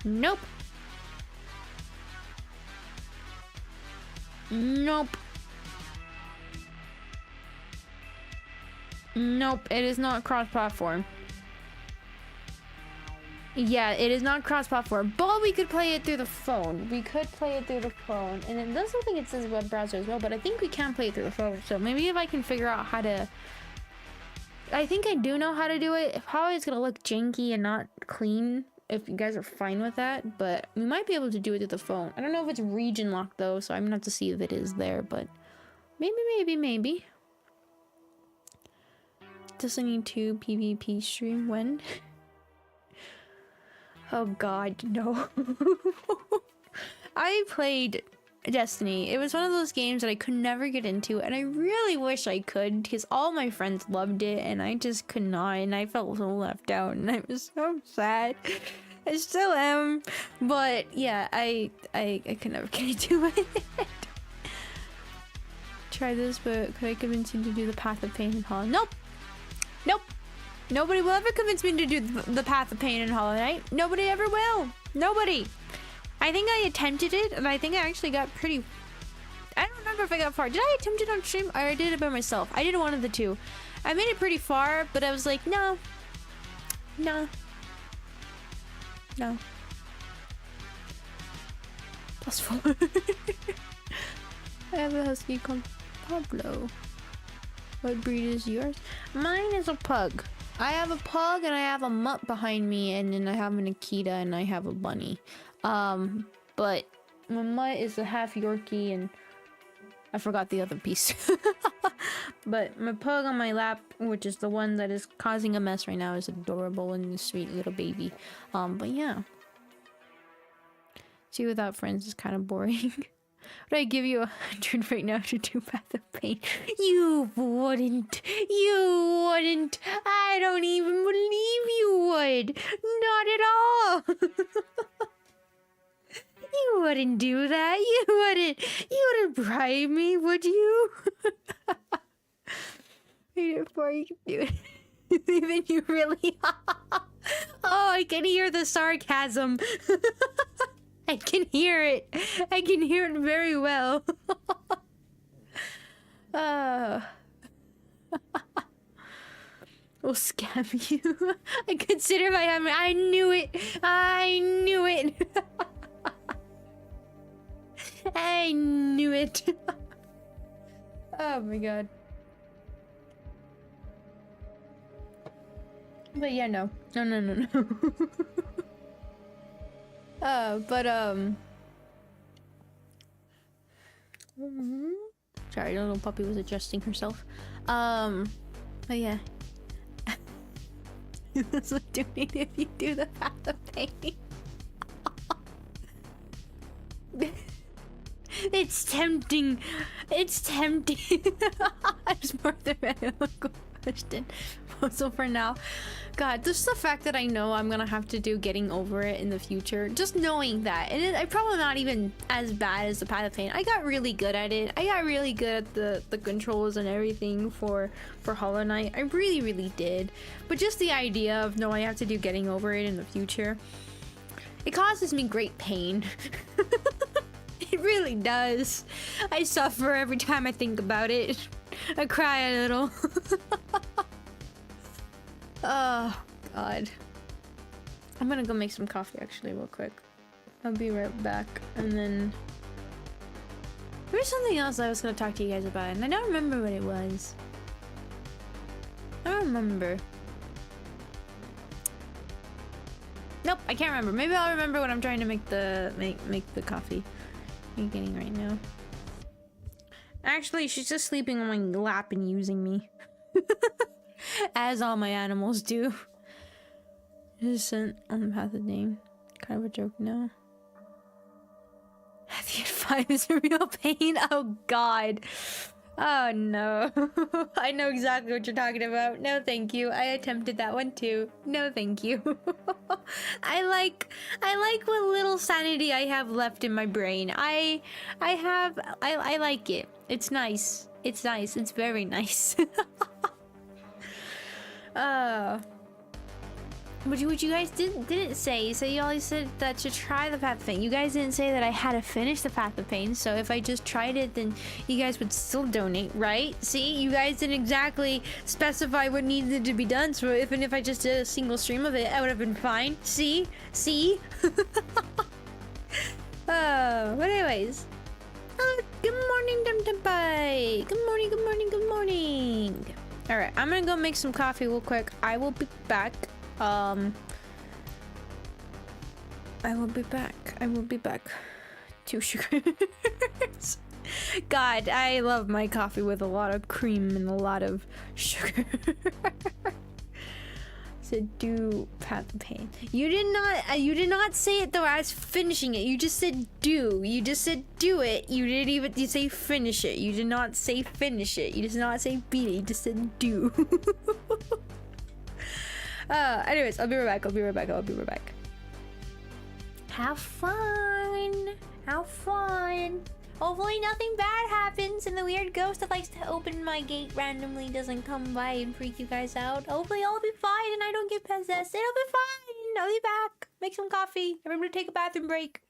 Nope. Nope. Nope, it is not cross-platform. Yeah, it is not cross-platform, but we could play it through the phone. We could play it through the phone, and it doesn't think it says web browser as well, but I think we can play it through the phone. So maybe if I can figure out how to... I think I do know how to do it. Probably it's gonna look janky and not clean if you guys are fine with that, but we might be able to do it through the phone. I don't know if it's region locked though, so I'm gonna have to see if it is there, but maybe. Destiny 2 PvP stream when? Oh god, no. I played Destiny. It was one of those games that I could never get into, and I really wish I could because all my friends loved it and I just could not, and I felt so left out and I was so sad. I still am, but yeah, I could never get into it. Try this, but could I convince you to do the Path of Pain and Hollow? Nope. Nobody will ever convince me to do the Path of Pain and Hollow Knight. Nobody ever will. Nobody. I think I attempted it, and I think I actually got pretty... I don't remember if I got far. Did I attempt it on stream, or I did it by myself? I did one of the two. I made it pretty far, but I was like, no. +4. I have a husky called Pablo. What breed is yours? Mine is a pug. I have a pug and I have a mutt behind me, and then I have an Akita and I have a bunny. But my mutt is a half Yorkie and I forgot the other piece. But my pug on my lap, which is the one that is causing a mess right now, is adorable and a sweet little baby. But yeah. See, without friends is kind of boring. Would I give you 100 right now to do Path of Pain? You wouldn't. I don't even believe you would. Not at all. You wouldn't do that. You wouldn't bribe me, would you? Wait before you can do it. Even you really. Oh, I can hear the sarcasm. I can hear it. I can hear it very well. We'll scam you. I consider my hammer. I knew it. I knew it. Oh my god. But yeah, no. Sorry, the little puppy was adjusting herself. But yeah. That's what doing if you do the Path of Pain. It's tempting. It's more than a question. So for now, God, just the fact that I know I'm gonna have to do getting over it in the future, just knowing that, and I'm probably not even as bad as the Path of Pain. I got really good at it. I got really good at the controls and everything for Hollow Knight. I really did. But just the idea of knowing I have to do getting over it in the future, it causes me great pain. It really does. I suffer every time I think about it. I cry a little. Oh, God. I'm gonna go make some coffee, actually, real quick. I'll be right back. And then... there's something else I was gonna talk to you guys about, and I don't remember what it was. I don't remember. Nope, I can't remember. Maybe I'll remember when I'm trying to make the coffee. I'm getting right now. Actually, she's just sleeping on my lap and using me. As all my animals do. Just sent on the Path of Pain. Kind of a joke now. The 5 is a real pain. Oh god. Oh no. I know exactly what you're talking about. No thank you. I attempted that one too. No thank you. I like what little sanity I have left in my brain. I like it. It's nice. It's nice. It's very nice. What you guys didn't say. You said you always said that to try the Path of Pain. You guys didn't say that I had to finish the Path of Pain. So if I just tried it, then you guys would still donate, right? See, you guys didn't exactly specify what needed to be done. So even if I just did a single stream of it, I would have been fine. See? But anyways. Good morning, Dum Pie. Good morning. All right, I'm gonna go make some coffee real quick. I will be back. I will be back. 2 sugars. God, I love my coffee with a lot of cream and a lot of sugar. Said do Path of Pain. You did not say it though as finishing it. You just said do. You just said do it. You didn't even you say finish it. You did not say finish it. You did not say beat it. You just said do. Anyways, I'll be right back. Have fun. Hopefully nothing bad happens and the weird ghost that likes to open my gate randomly doesn't come by and freak you guys out. Hopefully I'll be fine and I don't get possessed. It'll be fine. I'll be back. Make some coffee. Remember to take a bathroom break.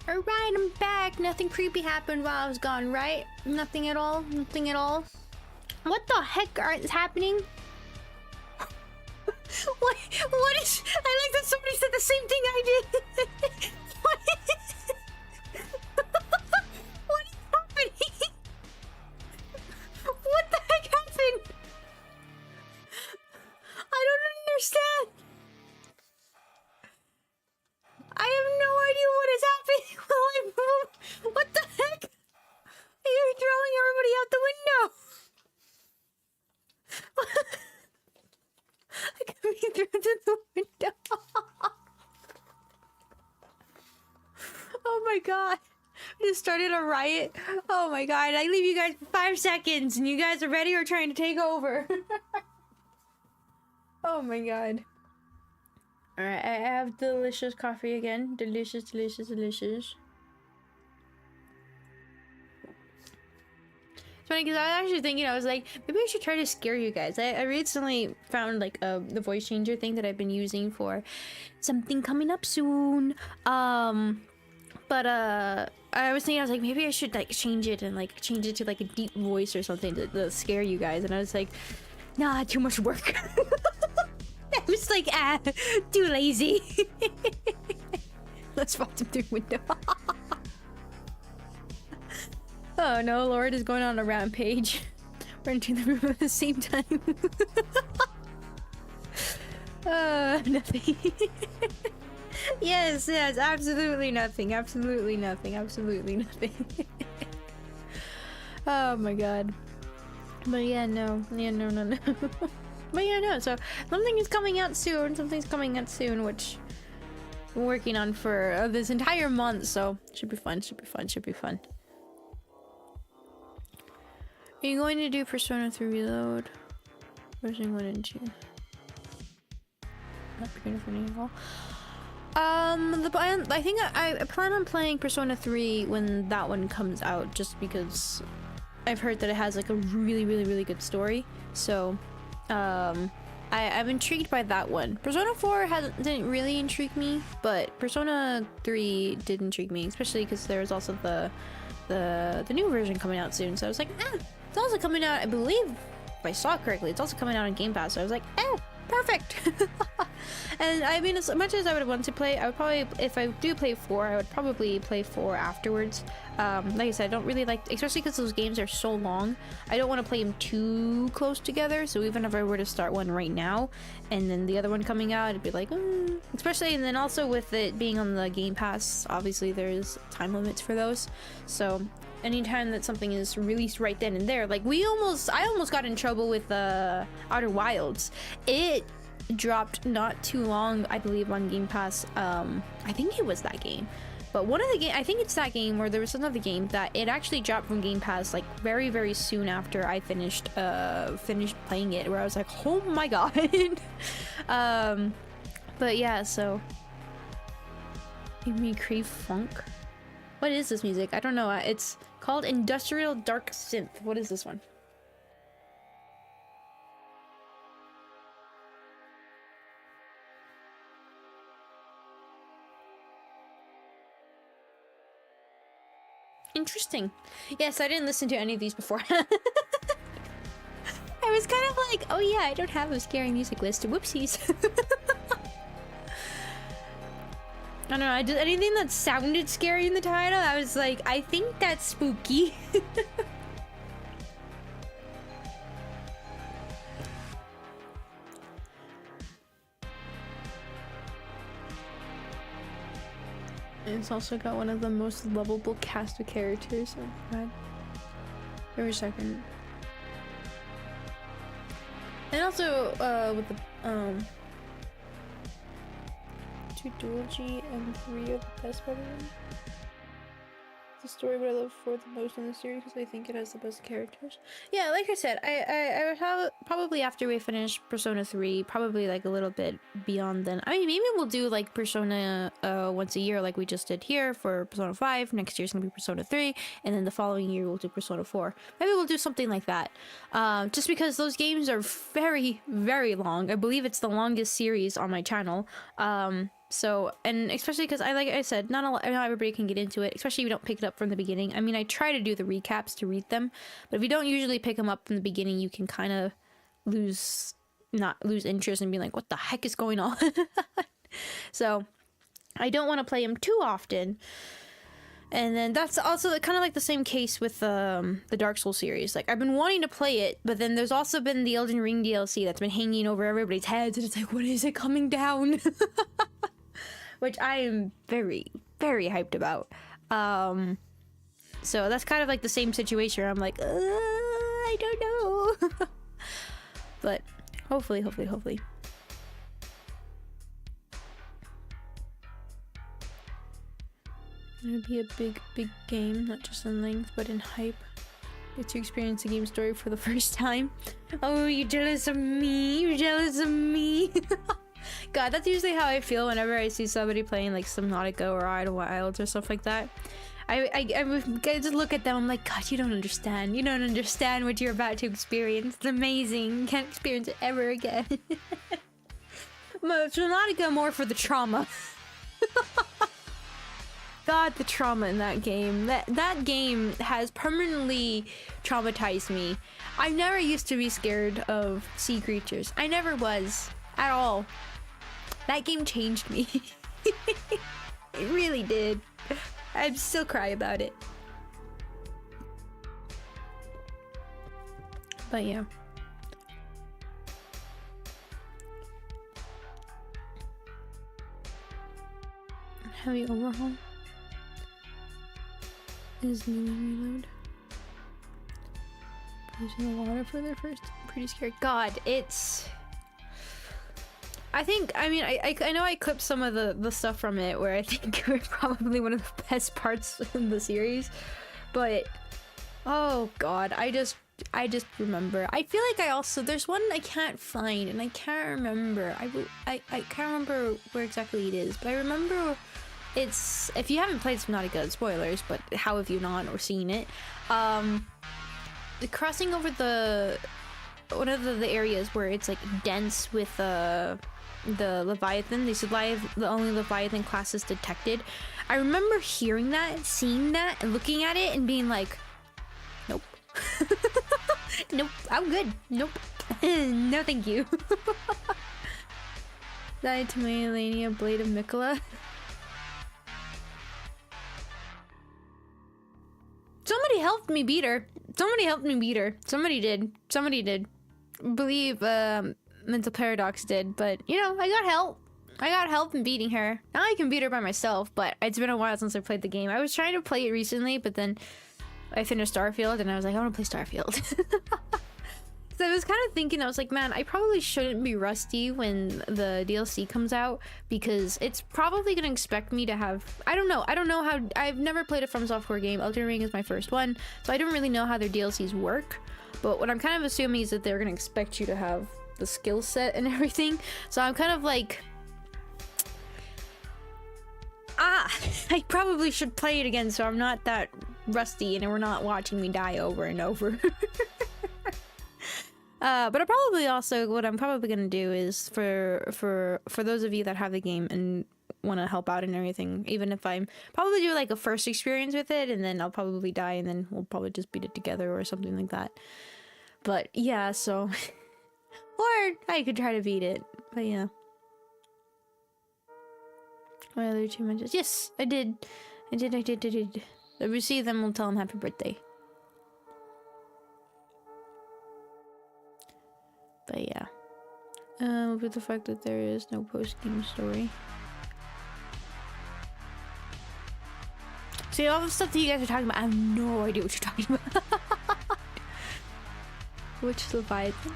Alright, I'm back. Nothing creepy happened while I was gone, right? Nothing at all? Nothing at all? What the heck is happening? What is... I like that somebody said the same thing I did. What is... What is happening? What the heck happened? I don't understand. I have no idea what is happening while I move. What the heck? You're throwing everybody out the window. I got me through to the window. Oh my god. I just started a riot. Oh my god. I leave you guys for 5 seconds and you guys are ready or trying to take over. Oh my god. Alright, I have delicious coffee again. Delicious, delicious, delicious. It's funny because I was actually thinking, I was like, maybe I should try to scare you guys. I recently found like the voice changer thing that I've been using for something coming up soon. But I was thinking, I was like, maybe I should like change it and like change it to like a deep voice or something to scare you guys. And I was like, nah, too much work. I was like, too lazy. Let's watch him through window. Oh no, Lord is going on a rampage. We're into the room at the same time. Nothing. Yes, absolutely nothing. Absolutely nothing. Absolutely nothing. Oh my god. But yeah, no. Yeah, no. But yeah, no, so something is coming out soon. Something's coming out soon, which I'm working on for this entire month, so should be fun, should be fun, should be fun. Are you going to do Persona 3 Reload? Version 1 and 2? Not beginning for me at all. I think I plan on playing Persona 3 when that one comes out, just because I've heard that it has like a really good story. So I'm intrigued by that one. Persona 4 didn't really intrigue me, but Persona 3 did intrigue me, especially because there's also the new version coming out soon. So I was like, it's also coming out, I believe, if I saw correctly, it's also coming out on Game Pass. So I was like, perfect. And I mean, as much as I would want to play, I would probably, if I do play 4, I would probably play 4 afterwards. Like I said, I don't really like, especially because those games are so long, I don't want to play them too close together. So even if I were to start one right now and then the other one coming out, it'd be like, especially, and then also with it being on the Game Pass, obviously there's time limits for those. So anytime that something is released right then and there, like I almost got in trouble with Outer Wilds. It dropped not too long, I believe, on Game Pass. I think it was that game, but one of the game, I think it's that game, where there was another game that it actually dropped from Game Pass like very soon after I finished playing it, where I was like, oh my god. But yeah, so made me crave funk. What is this music? I don't know. It's called Industrial Dark Synth. What is this one? Interesting. Yes, I didn't listen to any of these before. I was kind of like, oh yeah, I don't have a scary music list. Whoopsies. I don't know, I did anything that sounded scary in the title, I was like, I think that's spooky. It's also got one of the most lovable cast of characters. Oh god. Every second. And also, with the, 2 dual G and 3 are the best part of them. It's the story what I love for the most in the series because I think it has the best characters. Yeah, like I said, I would have probably after we finish Persona 3, probably like a little bit beyond then. I mean, maybe we'll do like Persona once a year like we just did here for Persona 5. Next year's gonna be Persona 3, and then the following year we'll do Persona 4. Maybe we'll do something like that. Just because those games are very long. I believe it's the longest series on my channel. So, and especially because like I said, not everybody can get into it, especially if you don't pick it up from the beginning. I mean, I try to do the recaps to read them, but if you don't usually pick them up from the beginning, you can kind of lose not lose interest and be like, what the heck is going on? So I don't want to play him too often. And then that's also kind of like the same case with the Dark Souls series. Like, I've been wanting to play it, but then there's also been the Elden Ring DLC that's been hanging over everybody's heads, and it's like, when is it coming down? Which I am very, very hyped about. So that's kind of like the same situation where I'm like, I don't know. But hopefully. It would be a big game, not just in length, but in hype. Get to experience the game story for the first time. Oh, you're jealous of me? You're jealous of me? God, that's usually how I feel whenever I see somebody playing like Subnautica or Outer Wilds or stuff like that. I just look at them, I'm like, God, you don't understand. You don't understand what you're about to experience. It's amazing. You can't experience it ever again. Subnautica more for the trauma. God, the trauma in that game. That game has permanently traumatized me. I never used to be scared of sea creatures. I never was. At all. That game changed me. It really did. I still cry about it. But yeah. Heavy overhaul. Is new reload. Using the water for their first. Pretty scared. God, it's. I know I clipped some of the stuff from it where I think were probably one of the best parts in the series, but oh God, I just remember. I feel like I also there's one I can't find and I can't remember. I can't remember where exactly it is, but I remember. It's, if you haven't played Subnautica, spoilers, but how have you not or seen it? The crossing over one of the areas where it's like dense with the Leviathan. They said the only Leviathan classes detected. I remember hearing that, seeing that, and looking at it and being like, nope. Nope, I'm good. Nope. No thank you. Died to Melania, Blade of Mikola. Somebody helped me beat her. Somebody did. Believe Mental Paradox did, but you know, I got help in beating her. Now I can beat her by myself, but it's been a while since I played the game. I was trying to play it recently, but then I finished Starfield and I was like, I want to play Starfield. So I was kind of thinking, I was like, man, I probably shouldn't be rusty when the DLC comes out because it's probably going to expect me to have, I don't know how, I've never played a From Software game. Elden Ring is my first one, so I don't really know how their DLCs work, but what I'm kind of assuming is that they're going to expect you to have the skill set and everything, so I'm kind of like, I probably should play it again so I'm not that rusty and we're not watching me die over and over. But I probably also, what I'm probably gonna do is for those of you that have the game and want to help out and everything, even if I'm probably do like a first experience with it and then I'll probably die and then we'll probably just beat it together or something like that. But yeah, so or I could try to beat it, but yeah. My other 2 mentions, yes, I did. If we see them, we'll tell them happy birthday. But yeah, with the fact that there is no post-game story. See, all the stuff that you guys are talking about, I have no idea what you're talking about. Which Leviathan?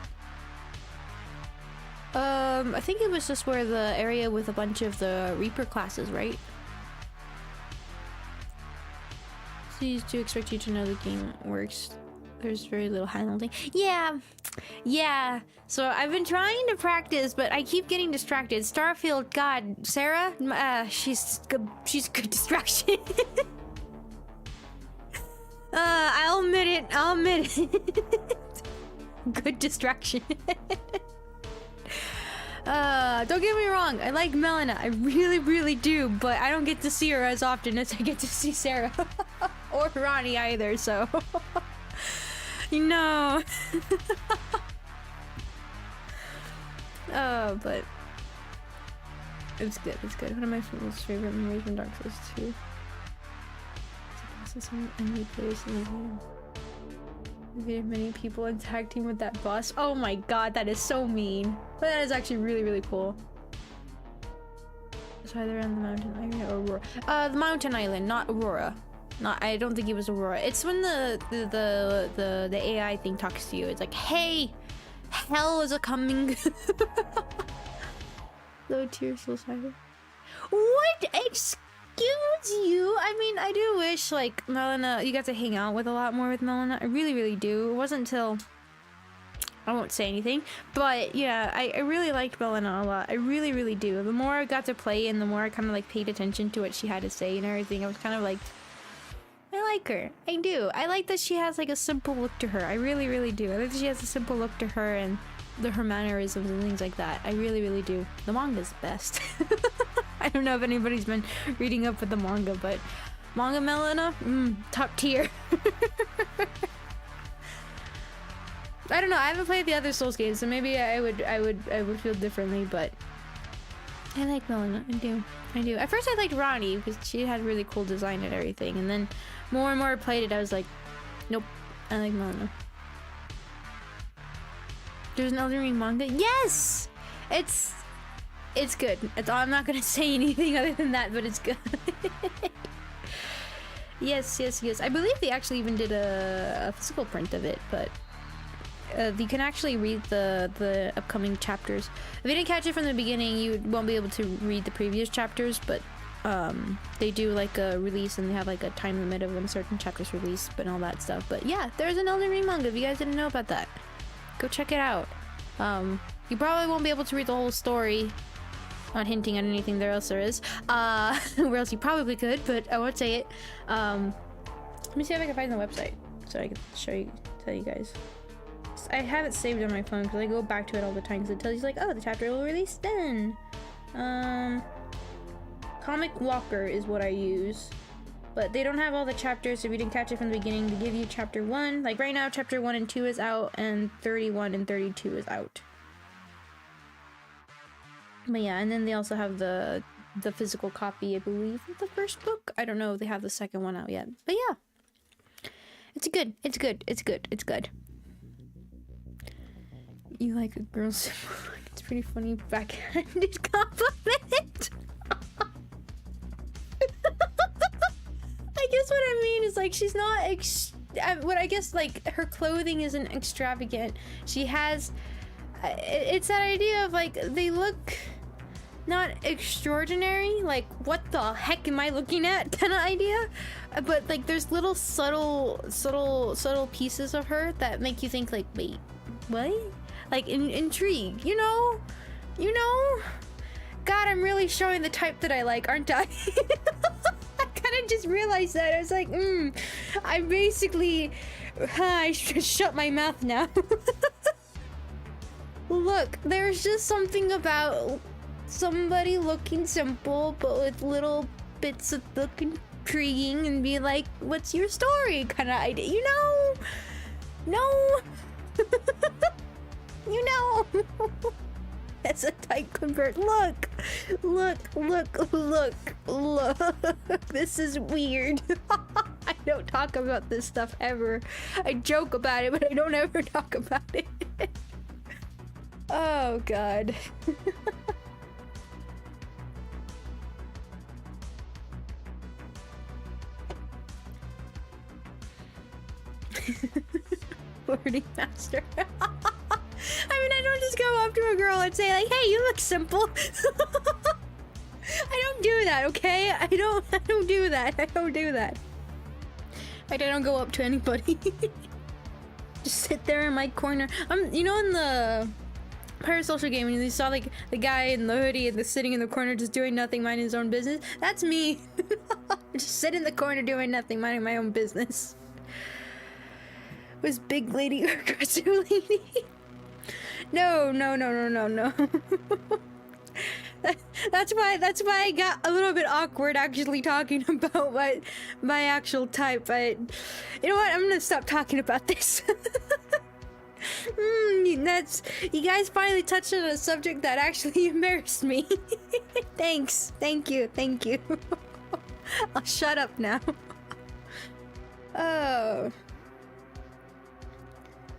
I think it was just where the area with a bunch of the Reaper classes, right? Please do expect you to know the game works. There's very little handholding. Yeah. So I've been trying to practice, but I keep getting distracted. Starfield, God, Sarah, she's good distraction. I'll admit it. Good distraction. Don't get me wrong, I like Melina, I really do, but I don't get to see her as often as I get to see Sarah. Or Ronnie either, so... You know. But it's good. It's good. One of my most favorite memories from Dark Souls 2. It's some enemy players in the game. We had many people in tag team with that boss. Oh my god, that is so mean. But that is actually really, really cool. It's either on the mountain island or Aurora. The mountain island, not Aurora. I don't think it was Aurora. It's when the AI thing talks to you. It's like, hey, hell is a coming. Low tier soul cyber. What? Excuse you? I mean, I do wish like Melina, you got to hang out with a lot more with Melina. I really, really do. It wasn't until I won't say anything, but yeah, I really liked Melina a lot. I really, really do. The more I got to play and the more I kind of like paid attention to what she had to say and everything, I was kind of like, I like her. I do. I like that she has like a simple look to her. I really, really do. I like that she has a simple look to her and her mannerisms and things like that. I really, really do. The manga's the best. I don't know if anybody's been reading up with the manga, but manga Melina, top tier. I don't know. I haven't played the other Souls games, so maybe I would feel differently. But I like Melina. I do. At first, I liked Ronnie because she had really cool design and everything, and then more and more I played it, I was like, nope, I like Melina. There's an Elden Ring manga. Yes, it's good. I'm not gonna say anything other than that, but it's good. Yes. I believe they actually even did a physical print of it, but you can actually read the upcoming chapters. If you didn't catch it from the beginning, you won't be able to read the previous chapters, but they do like a release and they have like a time limit of when certain chapters release, but all that stuff. But yeah, there's an Elden Ring manga if you guys didn't know about that. Go check it out. You probably won't be able to read the whole story. Not hinting at anything there else there is. Where else you probably could, but I won't say it. Let me see if I can find the website so I can tell you guys. I have it saved on my phone because I go back to it all the time because it tells you like, oh, the chapter will release then. Comic Walker is what I use. But they don't have all the chapters, so if you didn't catch it from the beginning, they give you chapter 1. Like right now, chapter 1 and 2 is out, and 31 and 32 is out. But yeah, and then they also have the physical copy, I believe, of the first book. I don't know if they have the second one out yet. But yeah. It's good. You like a girl's symbol. It's pretty funny backhanded compliment. I guess what I mean is like she's not what I guess like her clothing isn't extravagant. She has it's that idea of like they look not extraordinary, like what the heck am I looking at kind of idea, but like there's little subtle pieces of her that make you think like, wait, what? Like intrigue, you know? God, I'm really showing the type that I like, aren't I? I kind of just realized that. I was like, I basically, I should shut my mouth now. Look, there's just something about somebody looking simple, but with little bits of look intriguing and be like, what's your story kind of idea, you know? No. You know. That's a type convert. Look. This is weird. I don't talk about this stuff ever. I joke about it, but I don't ever talk about it. Oh god. Flirting master. I mean, I don't just go up to a girl and say like, hey, you look simple. I don't do that, okay? I don't do that. I don't do that. Like, I don't go up to anybody. Just sit there in my corner. You know, in the parasocial game, when you saw like the guy in the hoodie and sitting in the corner just doing nothing, minding his own business? That's me. Just sit in the corner doing nothing, minding my own business. Was big lady or aggressive lady? No. That's why I got a little bit awkward actually talking about my actual type. But you know what? I'm gonna stop talking about this. That's, you guys finally touched on a subject that actually embarrassed me. Thanks. Thank you. Thank you. I'll shut up now. Oh.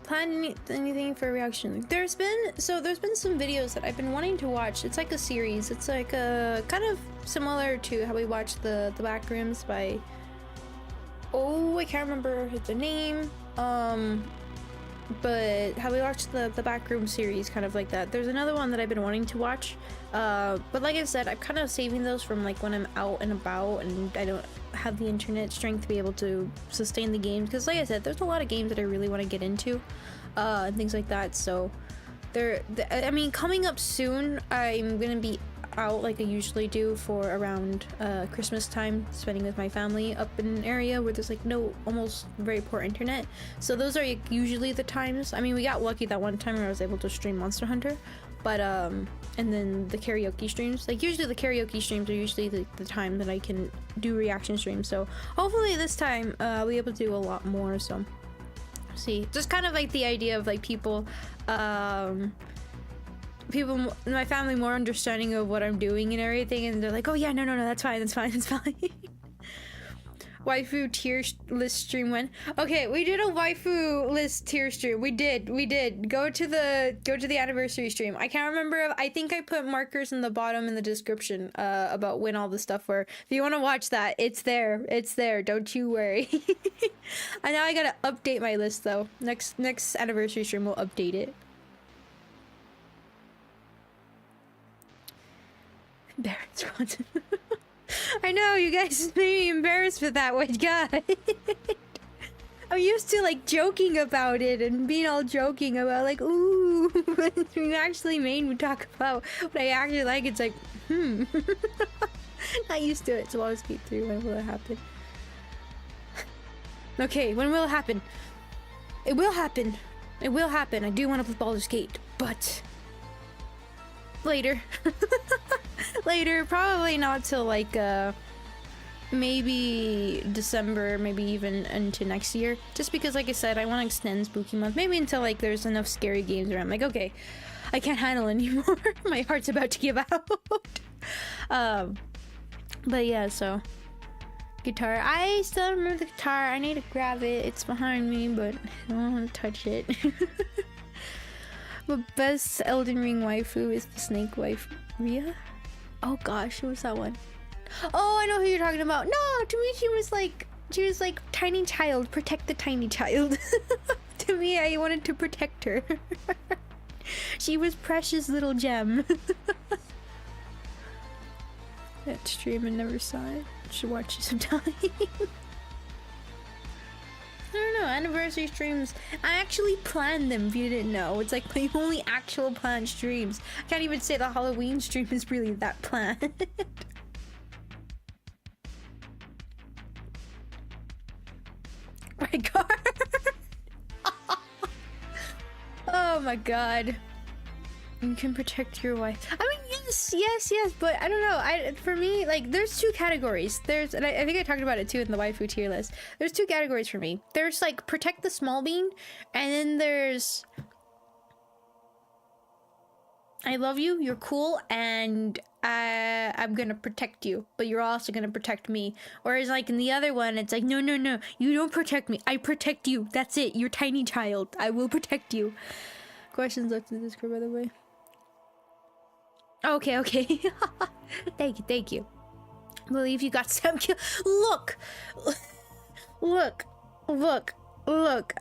Plan anything for reaction? There's been some videos that I've been wanting to watch. It's like a series. It's like a kind of similar to how we watched the Backrooms by, oh, I can't remember the name. But how we watched the Backroom series, kind of like that. There's another one that I've been wanting to watch, but like I said, I'm kind of saving those from like when I'm out and about and I don't have the internet strength to be able to sustain the games, because like I said, there's a lot of games that I really want to get into, and things like that. So I mean, coming up soon, I'm gonna be out like I usually do for around Christmas time, spending with my family up in an area where there's like almost very poor internet. So those are usually the times. I mean, we got lucky that one time where I was able to stream Monster Hunter, but and then the karaoke streams, like usually the karaoke streams are usually the time that I can do reaction streams. So hopefully this time we'll be able to do a lot more. So see, just kind of like the idea of like people in my family more understanding of what I'm doing and everything, and they're like, oh yeah, no, that's fine. Waifu tier list stream when? Okay, we did a waifu list tier stream. We did. Go to the anniversary stream. I can't remember. I think I put markers in the bottom in the description about when all the stuff were. If you want to watch that, it's there. Don't you worry. And now I gotta update my list though. Next anniversary stream we'll update it. Embarrassed. I know, you guys made me embarrassed with that one, God. I'm used to like joking about it and being all joking about like, ooh, but you actually made me talk about what I actually like. It's like, not used to it, so I'll skate through. When will it happen? Okay, when will it happen? It will happen. It will happen. I do want to play Baldur's Gate, but later. Later, probably not till like maybe December, maybe even into next year, just because like I said, I want to extend Spooky Month maybe until like there's enough scary games where I'm like, okay, I can't handle anymore. My heart's about to give out. But yeah, so guitar, I still remember the guitar. I need to grab it. It's behind me, but I don't want to touch it. The best Elden Ring waifu is the snake wife, Rhea. Oh gosh, who was that one? Oh, I know who you're talking about. No, to me she was like tiny child, protect the tiny child. To me, I wanted to protect her. She was precious little gem. That stream and never saw it. Should watch it sometime. I don't know, anniversary streams, I actually planned them if you didn't know. It's like my only actual planned streams. I can't even say the Halloween stream is really that planned. My god. Oh my god. You can protect your wife. I mean, yes, but I don't know. For me, like, there's two categories. And I think I talked about it too in the waifu tier list. There's two categories for me. There's like protect the small bean, and then there's I love you, you're cool, and I'm gonna protect you, but you're also gonna protect me. Whereas like in the other one, it's like, no, you don't protect me. I protect you. That's it. You're tiny child. I will protect you. Questions left in the Discord, by the way. Okay. Thank you. Believe you got some kill. Look.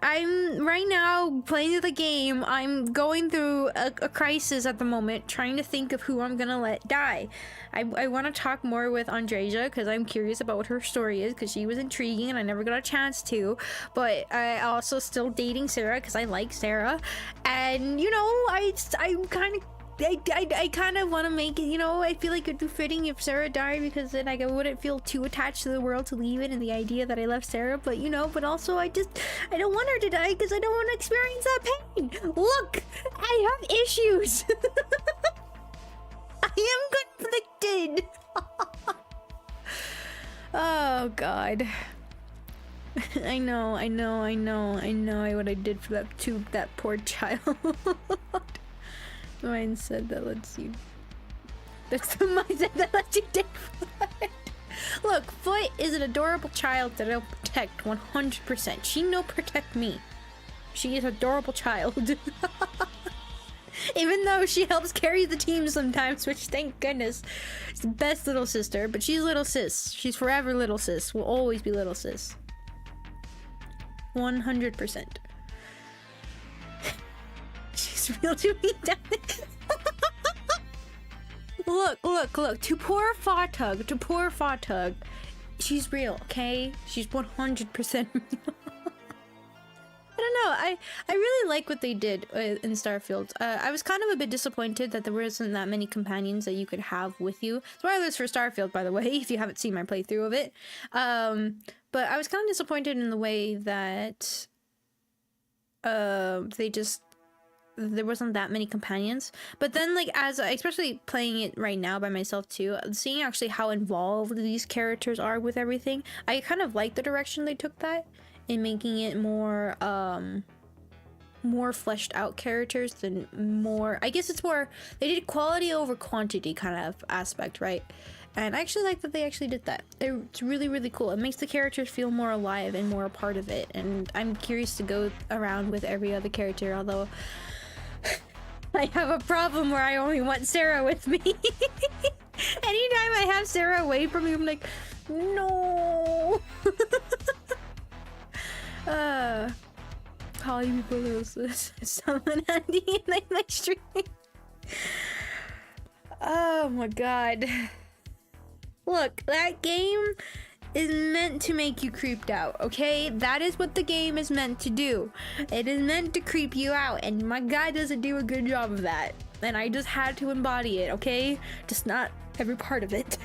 I'm right now playing the game. I'm going through a crisis at the moment, trying to think of who I'm gonna let die. I want to talk more with Andreja because I'm curious about what her story is, because she was intriguing and I never got a chance to. But I also still dating Sarah because I like Sarah, and you know, I'm kind of. I kind of want to make it, you know, I feel like it'd be fitting if Sarah died, because then I wouldn't feel too attached to the world to leave it and the idea that I left Sarah, but you know, but also I don't want her to die because I don't want to experience that pain. Look, I have issues. I am conflicted. Oh god. I know what I did for that poor child. Mine said that lets you. That's the mindset that lets you take Foot. Look, Foot is an adorable child that I'll protect 100%. She no protect me. She is an adorable child. Even though she helps carry the team sometimes, which thank goodness. She's the best little sister, but she's little sis. She's forever little sis. Will always be little sis. 100%. She's real to me, damn it. Look. To poor Fatum. She's real, okay? She's 100% real. I don't know. I really like what they did in Starfield. I was kind of a bit disappointed that there wasn't that many companions that you could have with you. Spoilers for Starfield, by the way, if you haven't seen my playthrough of it. But I was kind of disappointed in the way that there wasn't that many companions. But then, like, especially playing it right now by myself too, seeing actually how involved these characters are with everything, I kind of like the direction they took that in making it more fleshed out characters than more, I guess it's more, they did quality over quantity kind of aspect, right? And I actually like that they actually did that. It's really, really cool. It makes the characters feel more alive and more a part of it. And I'm curious to go around with every other character, although I have a problem where I only want Sarah with me. Anytime I have Sarah away from me, I'm like, no. Calling people is someone handy in my stream. Oh my god. Look, that game is meant to make you creeped out, okay? That is what the game is meant to do. It is meant to creep you out, and my guy doesn't do a good job of that. And I just had to embody it, okay? Just not every part of it.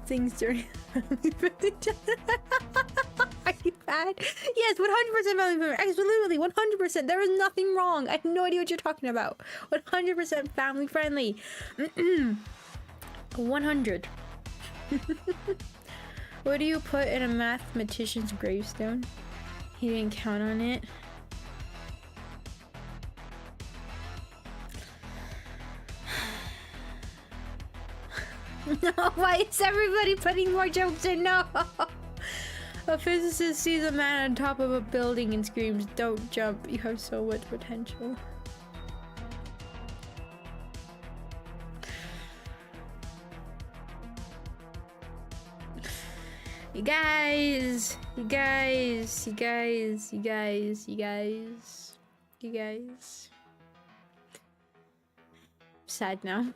Things during family friendly chat. Are you bad? Yes, 100% family friendly. Absolutely, 100%. There is nothing wrong. I have no idea what you're talking about. 100% family friendly. 100. What do you put in a mathematician's gravestone? He didn't count on it. No, why is everybody putting more jokes in? No! A physicist sees a man on top of a building and screams, "Don't jump, you have so much potential." You guys. Sad now.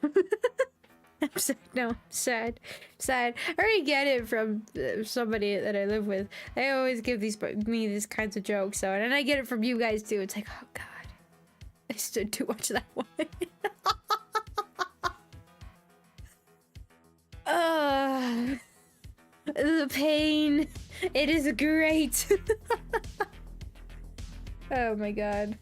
I'm sad. No, sad. I already get it from somebody that I live with. They always give me these kinds of jokes, so, and I get it from you guys too. It's like, oh god, I stood to watch that one. The pain. It is great. Oh my god.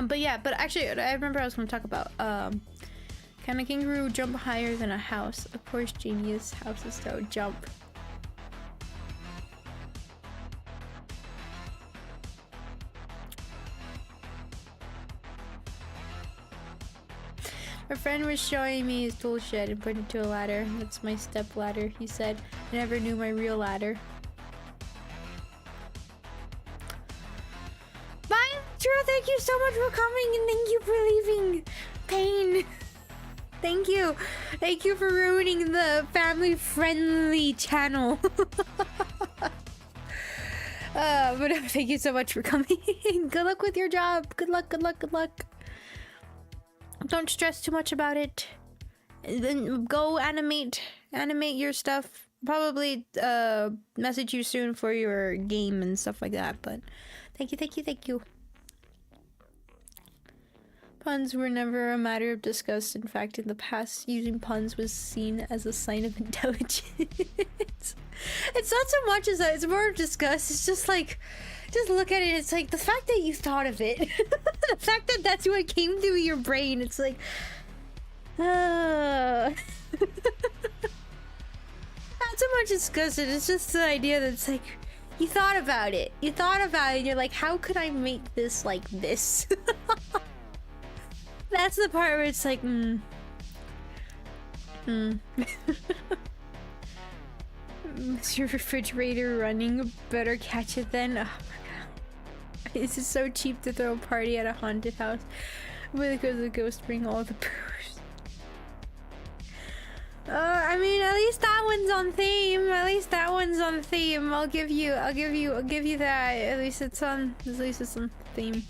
But actually, I remember I was going to talk about, can a kangaroo jump higher than a house? Of course, genius. Houses don't jump. My friend was showing me his tool shed and pointed to a ladder. That's my step ladder, he said. I never knew my real ladder. True, thank you so much for coming and thank you for leaving. Pain. Thank you. Thank you for ruining the family-friendly channel. But thank you so much for coming. Good luck with your job. Good luck. Don't stress too much about it. Then go animate your stuff. Probably message you soon for your game and stuff like that. But thank you. Puns were never a matter of disgust. In fact, in the past, using puns was seen as a sign of intelligence. It's not so much as that, it's more of disgust. It's just like, just look at it, it's like, the fact that you thought of it, the fact that that's what came through your brain, it's like, Not so much disgusted, it's just the idea that it's like, you thought about it. You thought about it and you're like, how could I make this like this? That's the part where it's like, Is your refrigerator running? Better catch it then. Oh my god. This is so cheap to throw a party at a haunted house. Because the ghost bring all the booze. I mean, at least that one's on theme. At least that one's on theme. I'll give you that. At least it's on theme.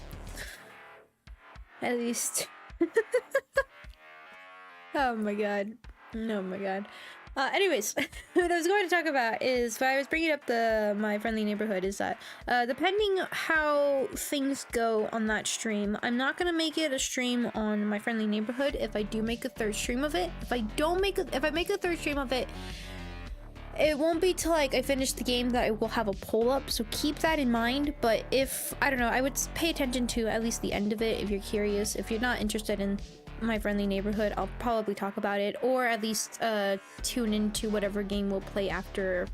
At least. Oh my god. Oh my god. Anyways, what I was going to talk about is, what I was bringing up my friendly neighborhood, is that depending how things go on that stream, I'm not gonna make it a stream on my friendly neighborhood if I do make a third stream of it. If I make a third stream of it, it won't be till like I finish the game that I will have a poll up, so keep that in mind. But if, I don't know, I would pay attention to at least the end of it if you're curious. If you're not interested in my friendly neighborhood, I'll probably talk about it, or at least tune into whatever game we'll play after.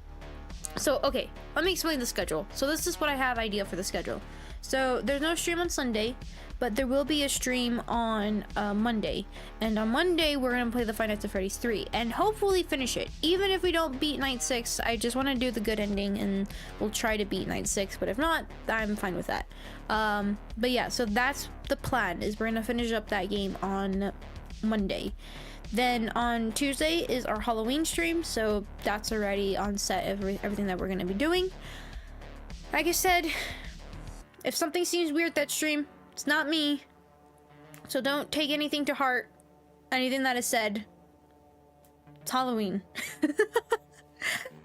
So okay, let me explain the schedule. So this is what I have idea for the schedule. So there's no stream on Sunday, but there will be a stream on Monday, and on Monday we're gonna play the Five Nights at Freddy's 3 and hopefully finish it. Even if we don't beat night 6, I just want to do the good ending and we'll try to beat night 6, but if not, I'm fine with that. But yeah, so that's the plan, is we're gonna finish up that game on Monday. Then on Tuesday is our Halloween stream, so that's already on set, everything that we're gonna be doing. Like I said, if something seems weird that stream, it's not me, so don't take anything to heart, anything that is said. It's Halloween.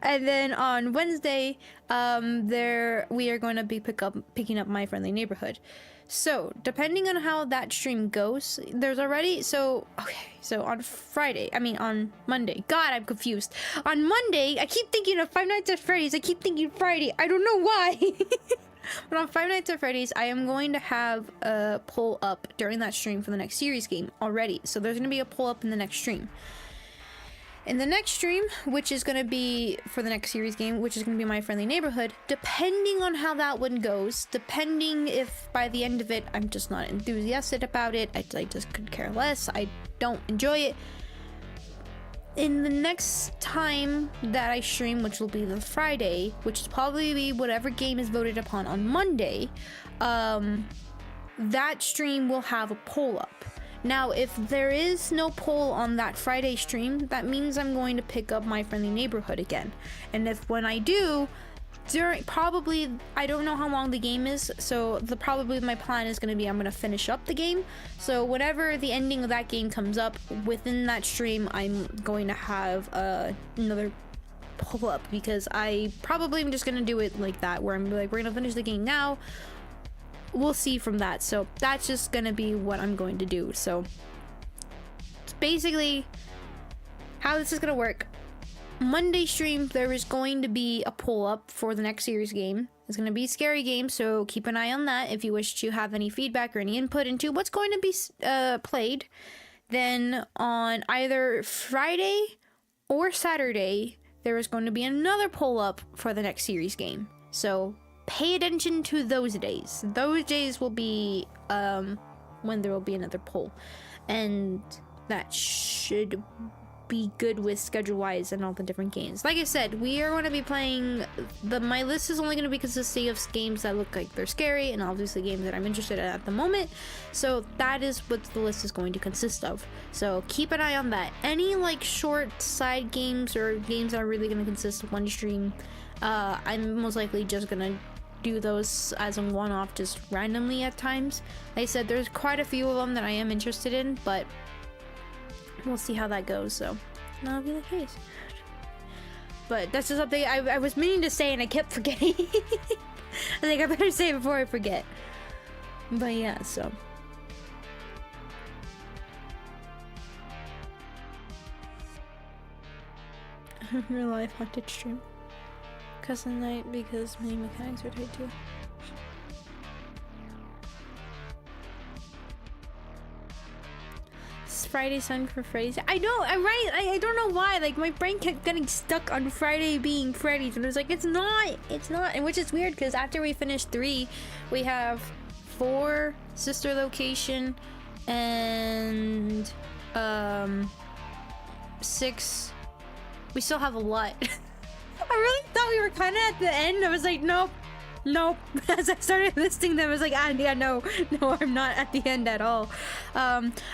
And then on Wednesday, we are going to be picking up My Friendly Neighborhood. So depending on how that stream goes, there's already, so on Monday, god, I'm confused. On Monday, I keep thinking of Five Nights at Freddy's, I keep thinking Friday, I don't know why. But on Five Nights at Freddy's, I am going to have a poll up during that stream for the next series game already. So there's going to be a poll up in the next stream. In the next stream, which is going to be for the next series game, which is going to be My Friendly Neighborhood, depending on how that one goes, depending if by the end of it, I'm just not enthusiastic about it, I just could care less, I don't enjoy it. In the next time that I stream, which will be the Friday, which is probably be whatever game is voted upon on Monday, that stream will have a poll up. Now, if there is no poll on that Friday stream, that means I'm going to pick up My Friendly Neighborhood again. And when I do, probably, I don't know how long the game is, so probably my plan is going to be I'm going to finish up the game. So whenever the ending of that game comes up, within that stream, I'm going to have another pull up, because I probably am just going to do it like that, where I'm like, we're going to finish the game now. We'll see from that. So that's just going to be what I'm going to do. So it's basically how this is going to work. Monday stream, there is going to be a poll up for the next series game. It's going to be a scary game, so keep an eye on that if you wish to have any feedback or any input into what's going to be played. Then on either Friday or Saturday, there is going to be another poll up for the next series game. So pay attention to those days. Those days will be when there will be another poll, and that should be good with schedule wise and all the different games. Like I said, we are going to be playing my list is only going to be consisting of games that look like they're scary, and obviously games that I'm interested in at the moment. So that is what the list is going to consist of. So keep an eye on that. Any like short side games or games that are really going to consist of one stream, I'm most likely just going to do those as a one-off, just randomly at times. Like I said, there's quite a few of them that I am interested in, but we'll see how that goes. So that'll be the case. But that's just something I was meaning to say and I kept forgetting. I think I better say it before I forget. But yeah, so real life haunted stream. Cousin night, because many mechanics are tied too. Friday Sun for Freddy's? I know, I'm right. I don't know why. Like, my brain kept getting stuck on Friday being Freddy's, and it was like, it's not. And which is weird because after we finish 3, we have 4 sister location and 6. We still have a lot. I really thought we were kind of at the end. I was like, nope. As I started listing them, I was like, yeah, no, I'm not at the end at all.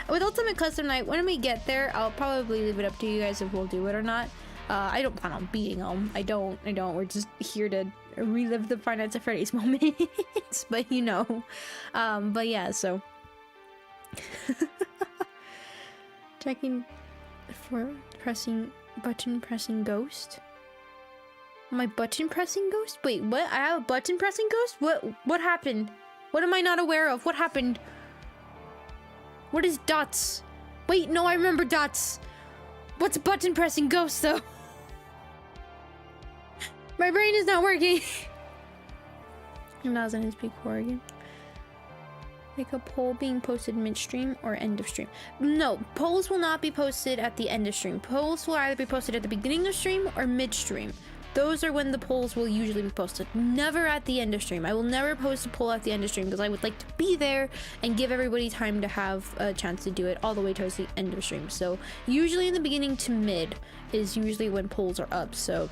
With Ultimate Custom Night, when we get there, I'll probably leave it up to you guys if we'll do it or not. I don't plan on beating them. I don't. We're just here to relive the Five Nights at Freddy's moments, but you know. But yeah, so. Checking for button pressing ghost. My button pressing ghost? Wait, what? I have a button pressing ghost? What happened? What am I not aware of? What happened? What is dots? Wait, no, I remember dots. What's button pressing ghost though? My brain is not working. And I was in his peak horror game. Like a poll being posted midstream or end of stream. No, polls will not be posted at the end of stream. Polls will either be posted at the beginning of stream or midstream. Those are when the polls will usually be posted. Never at the end of stream. I will never post a poll at the end of stream because I would like to be there and give everybody time to have a chance to do it all the way towards the end of stream. So usually in the beginning to mid is usually when polls are up. So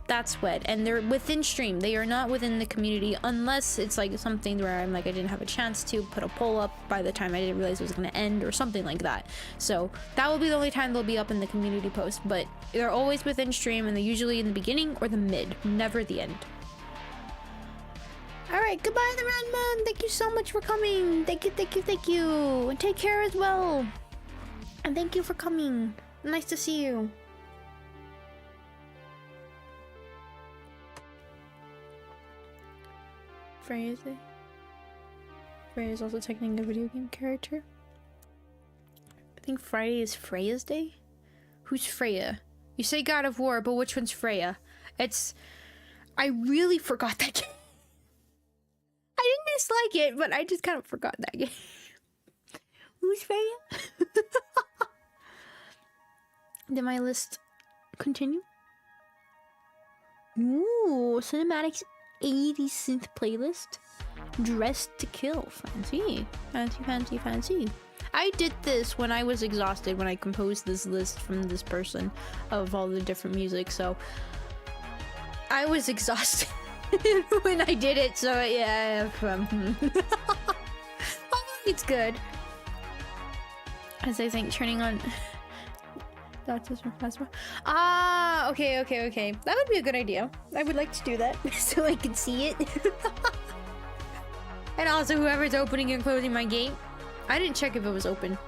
that's when, and they're within stream. They are not within the community unless it's like something where I'm like, I didn't have a chance to put a poll up by the time I didn't realize it was going to end or something like that. So that will be the only time they'll be up in the community post, but they're always within stream and they're usually in the beginning or the mid, never the end. All right, goodbye, the Redman. Thank you so much for coming. Thank you. And take care as well. And thank you for coming. Nice to see you. Freya is also technically a video game character. I think Friday is Freya's day. Who's Freya? You say God of War, but which one's Freya? I really forgot that game. I didn't dislike it, but I just kind of forgot that game. Who's Freya? Did my list continue? Ooh, cinematics 80 synth playlist. Dressed to Kill. Fancy. I did this when I was exhausted, when I composed this list from this person of all the different music, so I was exhausted when I did it, so yeah. It's good. As I think turning on Ah, okay. That would be a good idea. I would like to do that so I can see it. And also whoever's opening and closing my gate. I didn't check if it was open.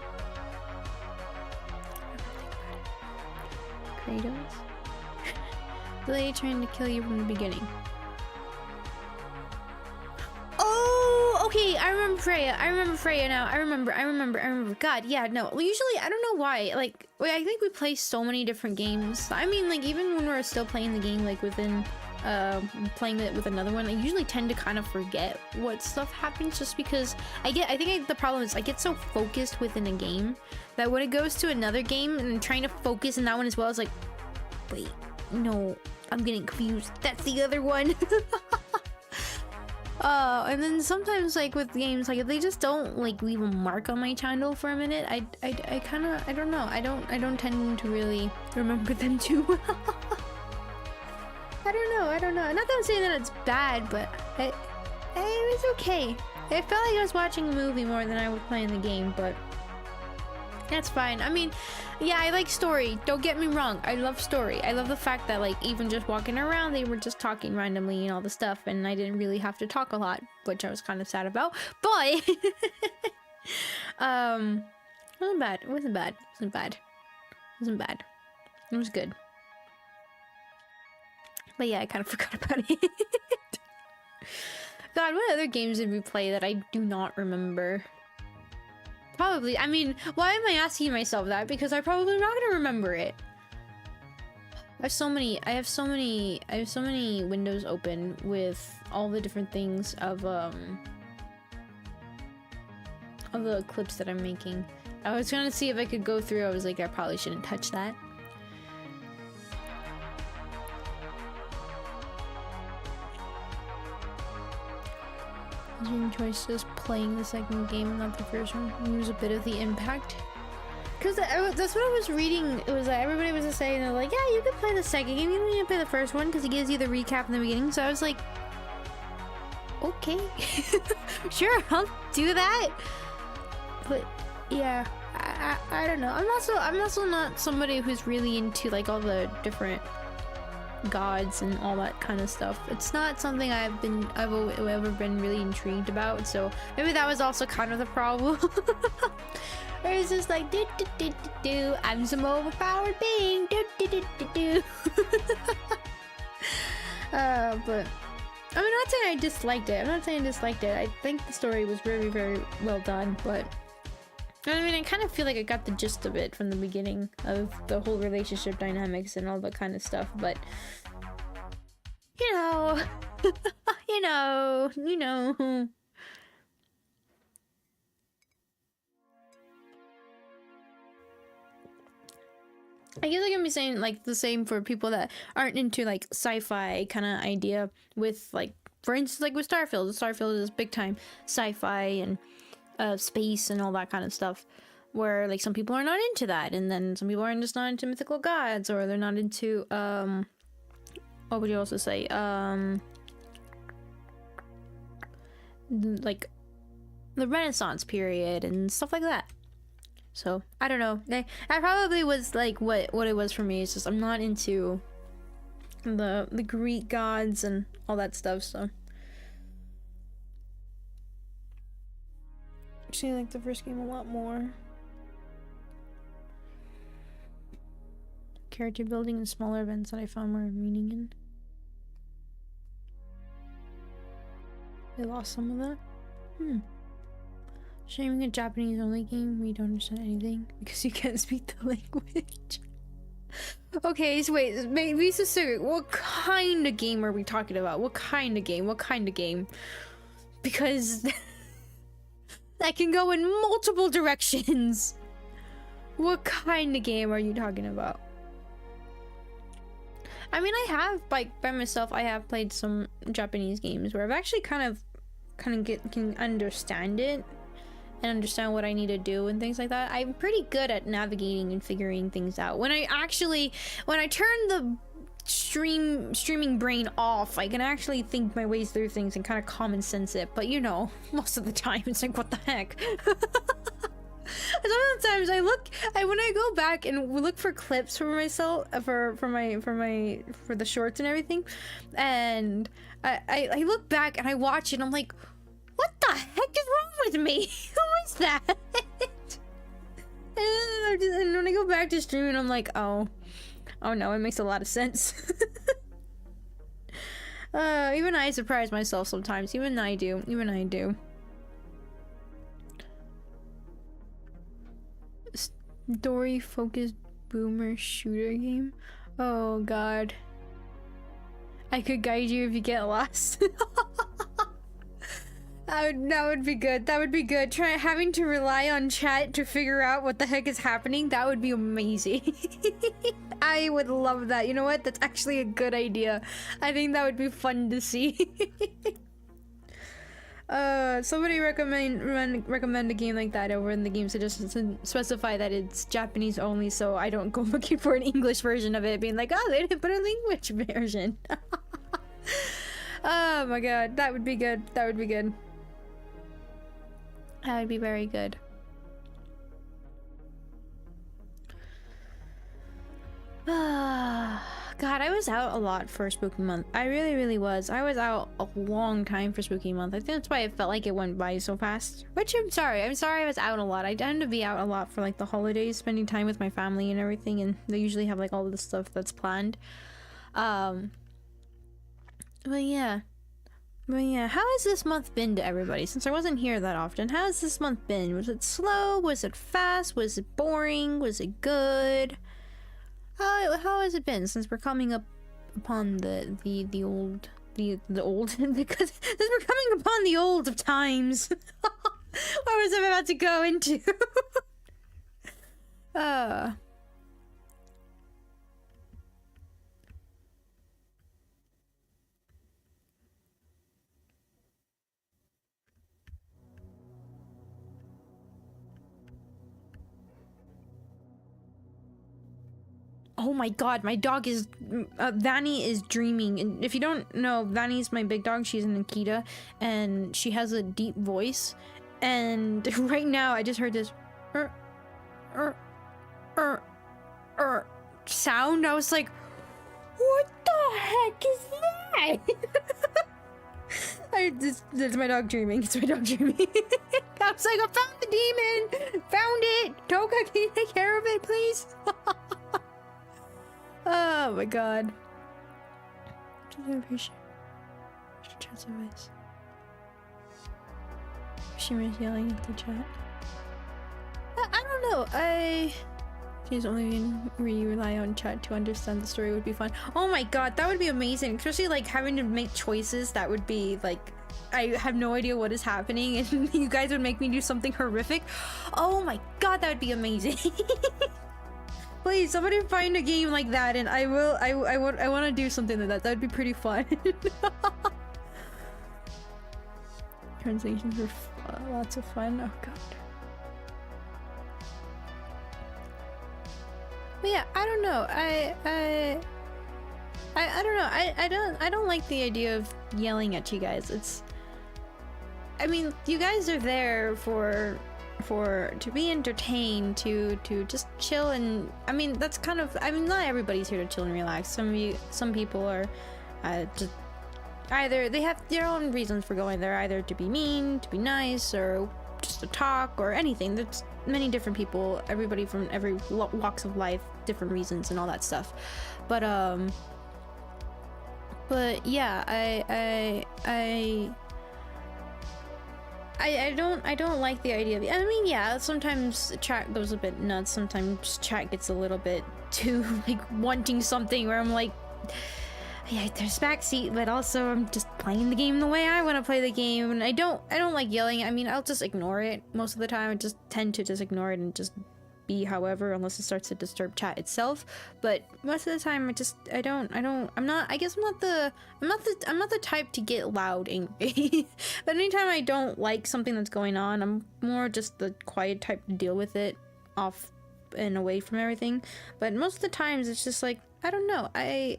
Kratos. They trying to kill you from the beginning. Oh, okay. I remember Freya now. I remember. God, yeah, no. Well, usually, I don't know why. Like, I think we play so many different games. I mean, like, even when we're still playing the game, like, within, playing it with another one, I usually tend to kind of forget what stuff happens just because the problem is I get so focused within a game that when it goes to another game and trying to focus in that one as well, it's like, wait, no, I'm getting confused. That's the other one. And then sometimes, like, with games, like, if they just don't, like, leave a mark on my channel for a minute, I kind of, I don't know, I don't tend to really remember them too well. I don't know. Not that I'm saying that it's bad, but it was okay. It felt like I was watching a movie more than I was playing the game, but that's fine. I mean, yeah, I like story. Don't get me wrong. I love story. I love the fact that, like, even just walking around, they were just talking randomly and all the stuff, and I didn't really have to talk a lot, which I was kind of sad about. But it wasn't bad. It was good. But yeah, I kind of forgot about it. God, what other games did we play that I do not remember? Probably, I mean, why am I asking myself that? Because I'm probably not gonna remember it. I have so many windows open with all the different things of the clips that I'm making. I was gonna see if I could go through. I was like, I probably shouldn't touch that. Your choice is playing the second game, not the first one. Use a bit of the impact. Because that's what I was reading. It was like everybody was just saying, they're like, yeah, you can play the second game. You don't need to play the first one because it gives you the recap in the beginning. So I was like, okay, sure, I'll do that. But yeah, I don't know. I'm also not somebody who's really into like all the different gods and all that kind of stuff. It's not something I've ever been really intrigued about. So maybe that was also kind of the problem. Or it's just like do I'm some overpowered being do. But I'm not saying I disliked it. I think the story was very, very well done, but I mean, I kind of feel like I got the gist of it from the beginning of the whole relationship dynamics and all that kind of stuff, but you know, you know. I guess I can be saying like the same for people that aren't into like sci-fi kind of idea with like, for instance, like with Starfield. Starfield is big time sci-fi and space and all that kind of stuff, where like some people are not into that, and then some people are just not into mythical gods, or they're not into what would you also say, like the Renaissance period and stuff like that. So I don't know. I probably was like what it was for me. It's just I'm not into the Greek gods and all that stuff. So actually, I like the first game a lot more. Character building and smaller events that I found more meaning in. I lost some of that. Shaming a Japanese only game where you don't understand anything because you can't speak the language. Okay, so wait, maybe specific. What kind of game are we talking about? What kind of game? Because that can go in multiple directions. What kind of game are you talking about? I mean, I have, like, by myself, I have played some Japanese games where I've actually kind of can understand it and understand what I need to do and things like that. I'm pretty good at navigating and figuring things out. When I turn the streaming brain off, I can actually think my ways through things and kind of common sense it. But you know, most of the time it's like, what the heck? Sometimes when I go back and look for clips for myself for the shorts and everything, and I look back and I watch it and I'm like, what the heck is wrong with me? Who is that? And when I go back to streaming, I'm like, oh no, it makes a lot of sense. Even I surprise myself sometimes. Even I do. Story focused boomer shooter game. Oh god. I could guide you if you get lost. That would be good. Having to rely on chat to figure out what the heck is happening, that would be amazing. I would love that. You know what? That's actually a good idea. I think that would be fun to see. Somebody recommend a game like that over in the game suggestions, specify that it's Japanese only, so I don't go looking for an English version of it, being like, oh, they didn't put a language version. Oh my god, that would be good. That would be very good. God, I was out a lot for Spooky Month. I really was. I was out a long time for Spooky Month. I think that's why it felt like it went by so fast. Which I'm sorry I was out a lot. I tend to be out a lot for like the holidays, spending time with my family and everything, and they usually have like all the stuff that's planned. But yeah, how has this month been to everybody? Since I wasn't here that often, how has this month been? Was it slow? Was it fast? Was it boring? Was it good? How has it been since we're coming up upon the old because since we're coming upon the old of times? What was I about to go into? Uh. Oh my god, my dog is Vanny is dreaming. And if you don't know, Vanny's my big dog. She's an Akita and she has a deep voice. And right now I just heard this sound. I was like, what the heck is that? That's my dog dreaming. It's my dog dreaming. I was like, I found the demon. Found it. Toga, can you take care of it, please? Oh my god. I appreciate chat's advice. She was yelling at the chat. I don't know. She's only where you rely on chat to understand the story would be fun. Oh my god, that would be amazing. Especially like having to make choices that would be like, I have no idea what is happening and you guys would make me do something horrific. Oh my god, that would be amazing. Please, somebody find a game like that, and I want to do something like that. That would be pretty fun. Translations are lots of fun. Oh god. But yeah, I don't know. I don't know. I don't like the idea of yelling at you guys. I mean, you guys are there to be entertained, to just chill, and I mean that's kind of, I mean not everybody's here to chill and relax. Some people are just either they have their own reasons for going there, either to be mean, to be nice, or just to talk, or anything. There's many different people, everybody from every walks of life, different reasons and all that stuff. But yeah, I don't like the idea of it. I mean, yeah, sometimes chat goes a bit nuts. Sometimes chat gets a little bit too like wanting something where I'm like, yeah, there's backseat, but also I'm just playing the game the way I want to play the game, and I don't like yelling. I mean, I'll just ignore it most of the time. I just tend to just ignore it and just be however, unless it starts to disturb chat itself. But most of the time I'm not the type to get loud angry. But anytime I don't like something that's going on, I'm more just the quiet type to deal with it off and away from everything. But most of the times it's just like, I don't know, I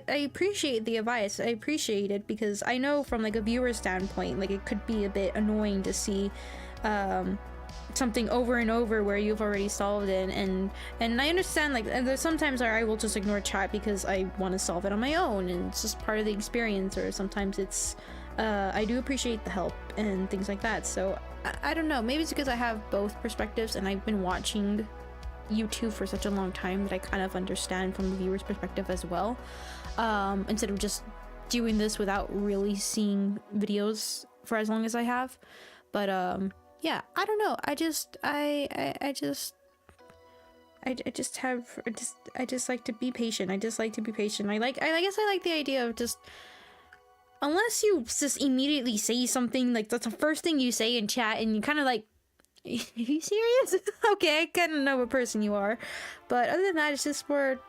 appreciate the advice. I appreciate it because I know from like a viewer standpoint, like it could be a bit annoying to see something over and over where you've already solved it, and I understand, like there's sometimes I will just ignore chat because I want to solve it on my own, and it's just part of the experience, or sometimes it's I do appreciate the help and things like that. So I don't know, maybe it's because I have both perspectives and I've been watching YouTube for such a long time that I kind of understand from the viewer's perspective as well, instead of just doing this without really seeing videos for as long as I have. But yeah, I don't know, I just like to be patient. I guess I like the idea of just, unless you just immediately say something like that's the first thing you say in chat and you kind of like, are you serious? Okay, I kind of know what person you are. But other than that, it's just more,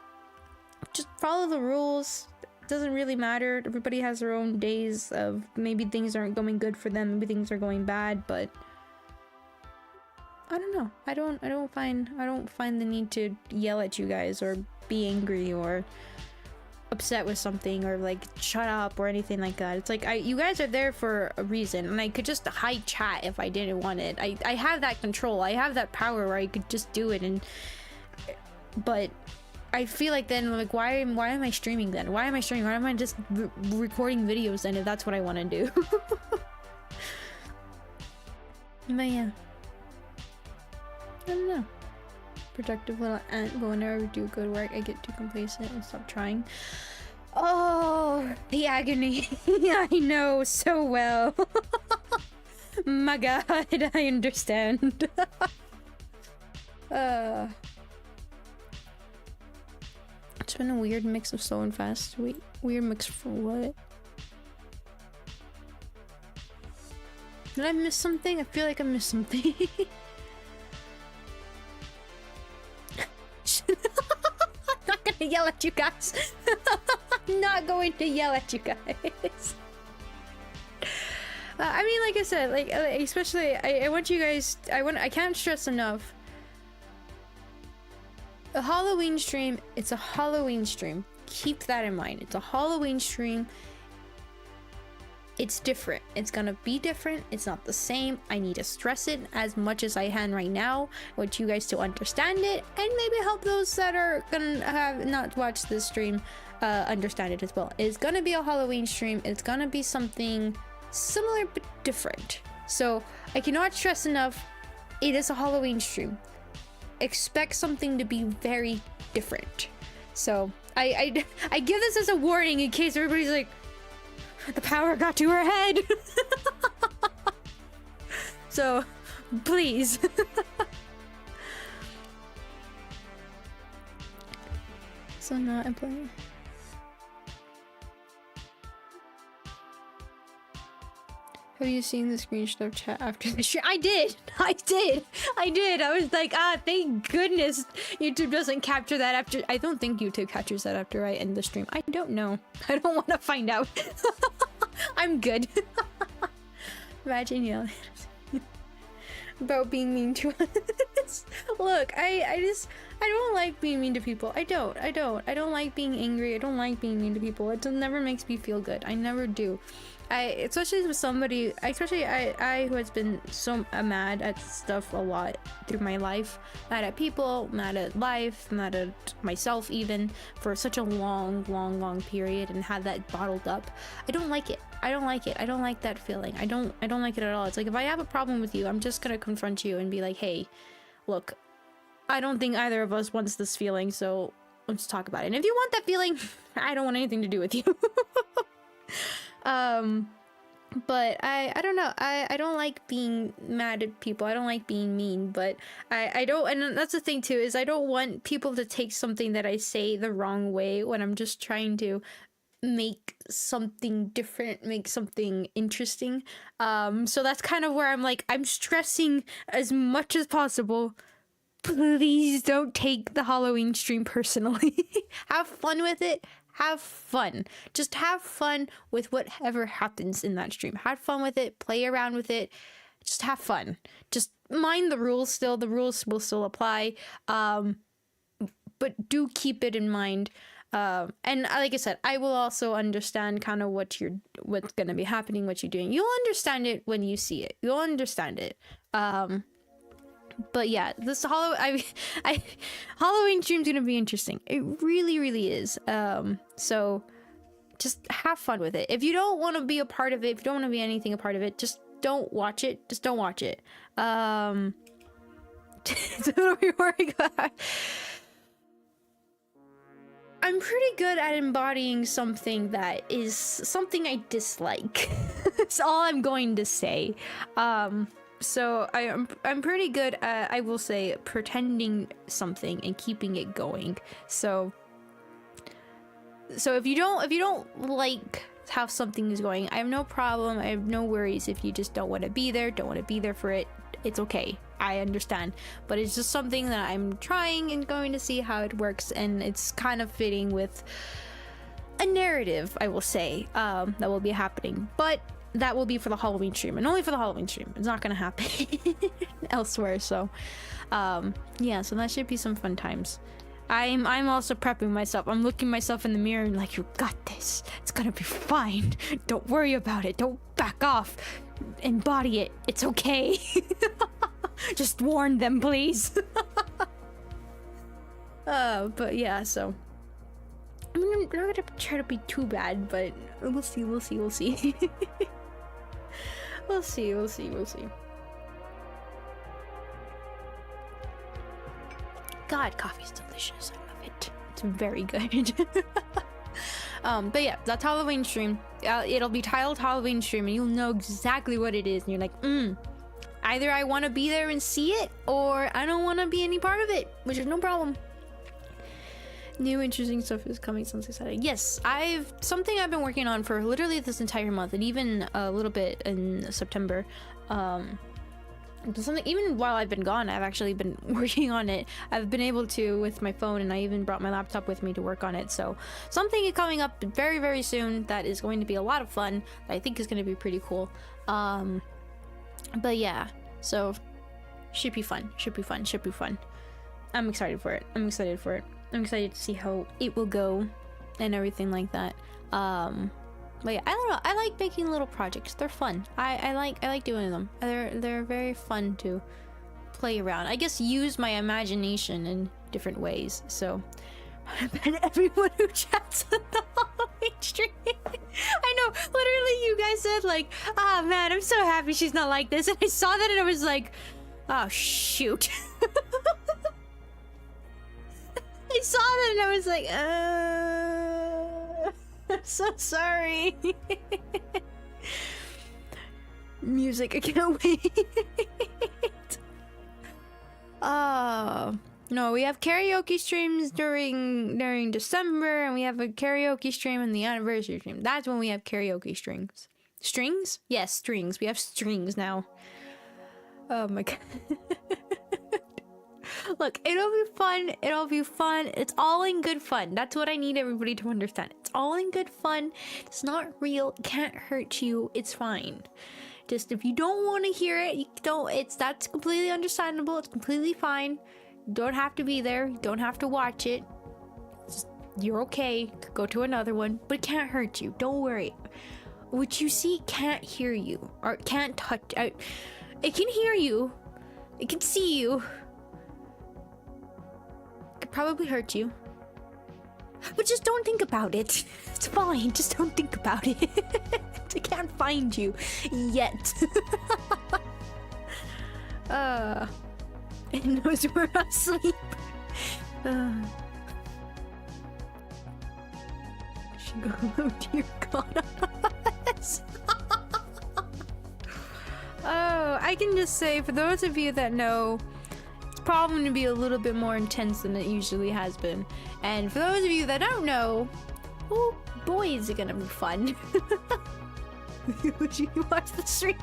just follow the rules. It doesn't really matter. Everybody has their own days of maybe things aren't going good for them, maybe things are going bad, but I don't know. I don't find the need to yell at you guys or be angry or upset with something or like shut up or anything like that. It's like, you guys are there for a reason, and I could just hide chat if I didn't want it. I have that control, I have that power where I could just do it, but I feel like then, like, why am I streaming then? Why am I streaming? Why am I just recording videos then if that's what I want to do? But yeah, I don't know. Productive little ant, but whenever I do good work, I get too complacent and stop trying. Oh, the agony. I know so well. My god, I understand. It's been a weird mix of slow and fast. Weird mix for what? Did I miss something? I feel like I missed something. yell at you guys. I'm not going to yell at you guys. I mean, like I said, like especially, I want you guys. I can't stress enough. A Halloween stream. It's a Halloween stream. Keep that in mind. It's a Halloween stream. It's different. It's gonna be different. It's not the same. I need to stress it as much as I can right now. I want you guys to understand it, and maybe help those that are gonna have not watched this stream understand it as well. It's gonna be a Halloween stream. It's gonna be something similar but different. So I cannot stress enough. It is a Halloween stream. Expect something to be very different. So I give this as a warning in case everybody's like, the power got to her head. So please. So now I'm playing. Have you seen the screenshot of chat after the stream? I did. I was like, thank goodness YouTube doesn't capture that after. I don't think YouTube captures that after I end the stream. I don't know. I don't want to find out. I'm good. Imagine yelling about being mean to us. Look, I don't like being mean to people. I don't like being angry. I don't like being mean to people. It never makes me feel good. I never do. Especially with somebody, especially I who has been so mad at stuff a lot through my life, mad at people, mad at life, mad at myself even, for such a long period, and had that bottled up. I don't like it. I don't like that feeling. I don't like it at all. It's like, if I have a problem with you, I'm just gonna confront you and be like, hey, look, I don't think either of us wants this feeling, so let's talk about it. And if you want that feeling, I don't want anything to do with you. But I don't know. I don't like being mad at people. I don't like being mean, but I don't, and that's the thing too, is I don't want people to take something that I say the wrong way when I'm just trying to make something different, make something interesting. So that's kind of where I'm like, I'm stressing as much as possible. Please don't take the Halloween stream personally. Have fun with it. Have fun. Just have fun with whatever happens in that stream. Have fun with it. Play around with it. Just have fun. Just mind the rules still. The rules will still apply. But do keep it in mind. And like I said, I will also understand kind of what's going to be happening, what you're doing. You'll understand it when you see it. You'll understand it. But yeah, this Halloween stream's gonna be interesting. It really is. So just have fun with it. If you don't want to be a part of it, if you don't want to be anything a part of it, just don't watch it. Just don't watch it. So don't be worried about. I'm pretty good at embodying something that is something I dislike. That's all I'm going to say. So I'm pretty good at, I will say, pretending something and keeping it going. So if you don't like how something is going, I have no problem. I have no worries if you just don't want to be there, for it. It's okay. I understand. But it's just something that I'm trying and going to see how it works, and it's kind of fitting with a narrative, I will say, that will be happening. But that will be for the Halloween stream, and only for the Halloween stream. It's not gonna happen elsewhere. So yeah, so that should be some fun times. I'm also prepping myself. I'm looking myself in the mirror and like, you got this. It's gonna be fine. Don't worry about it. Don't back off. Embody it. It's okay. Just warn them, please. But yeah, so I'm not gonna try to be too bad, but we'll see. We'll see. God, coffee's delicious. I love it. It's very good. But yeah, that's Halloween stream. It'll be titled Halloween stream, and you'll know exactly what it is. And you're like, either I want to be there and see it, or I don't want to be any part of it, which is no problem. New interesting stuff is coming since I said it. Yes, something I've been working on for literally this entire month, and even a little bit in September. something, even while I've been gone, I've actually been working on it. I've been able to with my phone, and I even brought my laptop with me to work on it. So something is coming up very, very soon that is going to be a lot of fun, that I think is going to be pretty cool. But yeah, so should be fun. I'm excited for it. I'm excited to see how it will go and everything like that. But yeah, I don't know. I like making little projects. They're fun. I like doing them. They're very fun to play around. I guess use my imagination in different ways. So I bet everyone who chats on the Halloween stream. I know, literally you guys said like, "Ah, man, I'm so happy she's not like this." And I saw that and I was like, "Oh shoot." I saw that and I was like, I'm so sorry. Music, I can't wait. No, we have karaoke streams during December, and we have a karaoke stream in the anniversary stream. That's when we have karaoke strings. Strings? Yes, strings. We have strings now. Oh my god. Look, it'll be fun. It's all in good fun. That's what I need everybody to understand. It's all in good fun. It's not real. It can't hurt you. It's fine. Just if you don't want to hear it, that's completely understandable. It's completely fine. You don't have to be there. You don't have to watch it. You're okay. Go to another one, but it can't hurt you. Don't worry. What you see can't hear you or can't touch. It can hear you. It can see you. Could probably hurt you, but just don't think about it. It's fine. Just don't think about it. It can't find you yet. It knows we're asleep. Should go low to your god. Oh, I can just say, for those of you that know, probably going to be a little bit more intense than it usually has been. And for those of you that don't know, oh boy, is it gonna be fun. Would you watch the stream?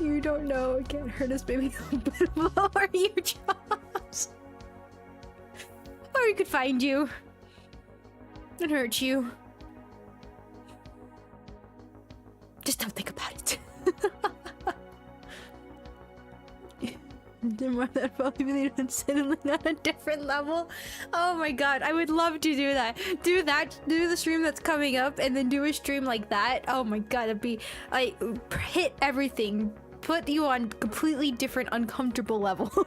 You don't know, it can't hurt us, maybe a bit lower your jobs. Or we could find you and hurt you. Just don't think about it. That probably really unsettling on a different level. Oh my god, I would love to do that. Do the stream that's coming up, and then do a stream like that. Oh my god, it'd be like hit everything, put you on completely different uncomfortable levels.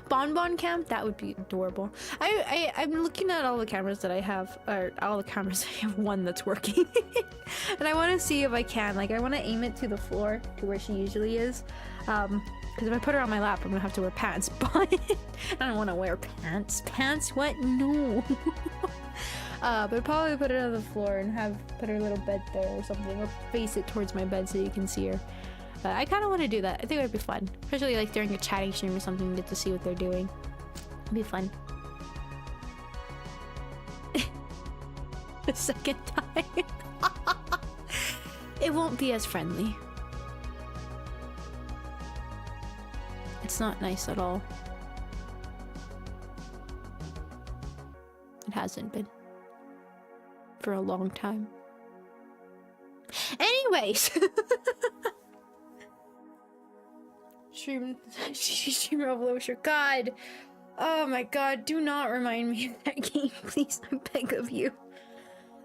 Bonbon cam, that would be adorable. I'm looking at all the cameras that I have, or all the cameras. I have one that's working. And I want to see if I can, like, I want to aim it to the floor, to where she usually is. Because if I put her on my lap, I'm gonna have to wear pants. But I don't want to wear pants. Pants? What? No. But probably put it on the floor and put her little bed there or something, or face it towards my bed so you can see her. I kind of want to do that. I think it would be fun, especially like during a chatting stream or something, to get to see what they're doing. It'd be fun. The second time. It won't be as friendly. It's not nice at all. It hasn't been. For a long time. Anyways. Stream Revolution. God. Oh my god. Do not remind me of that game, please. I beg of you.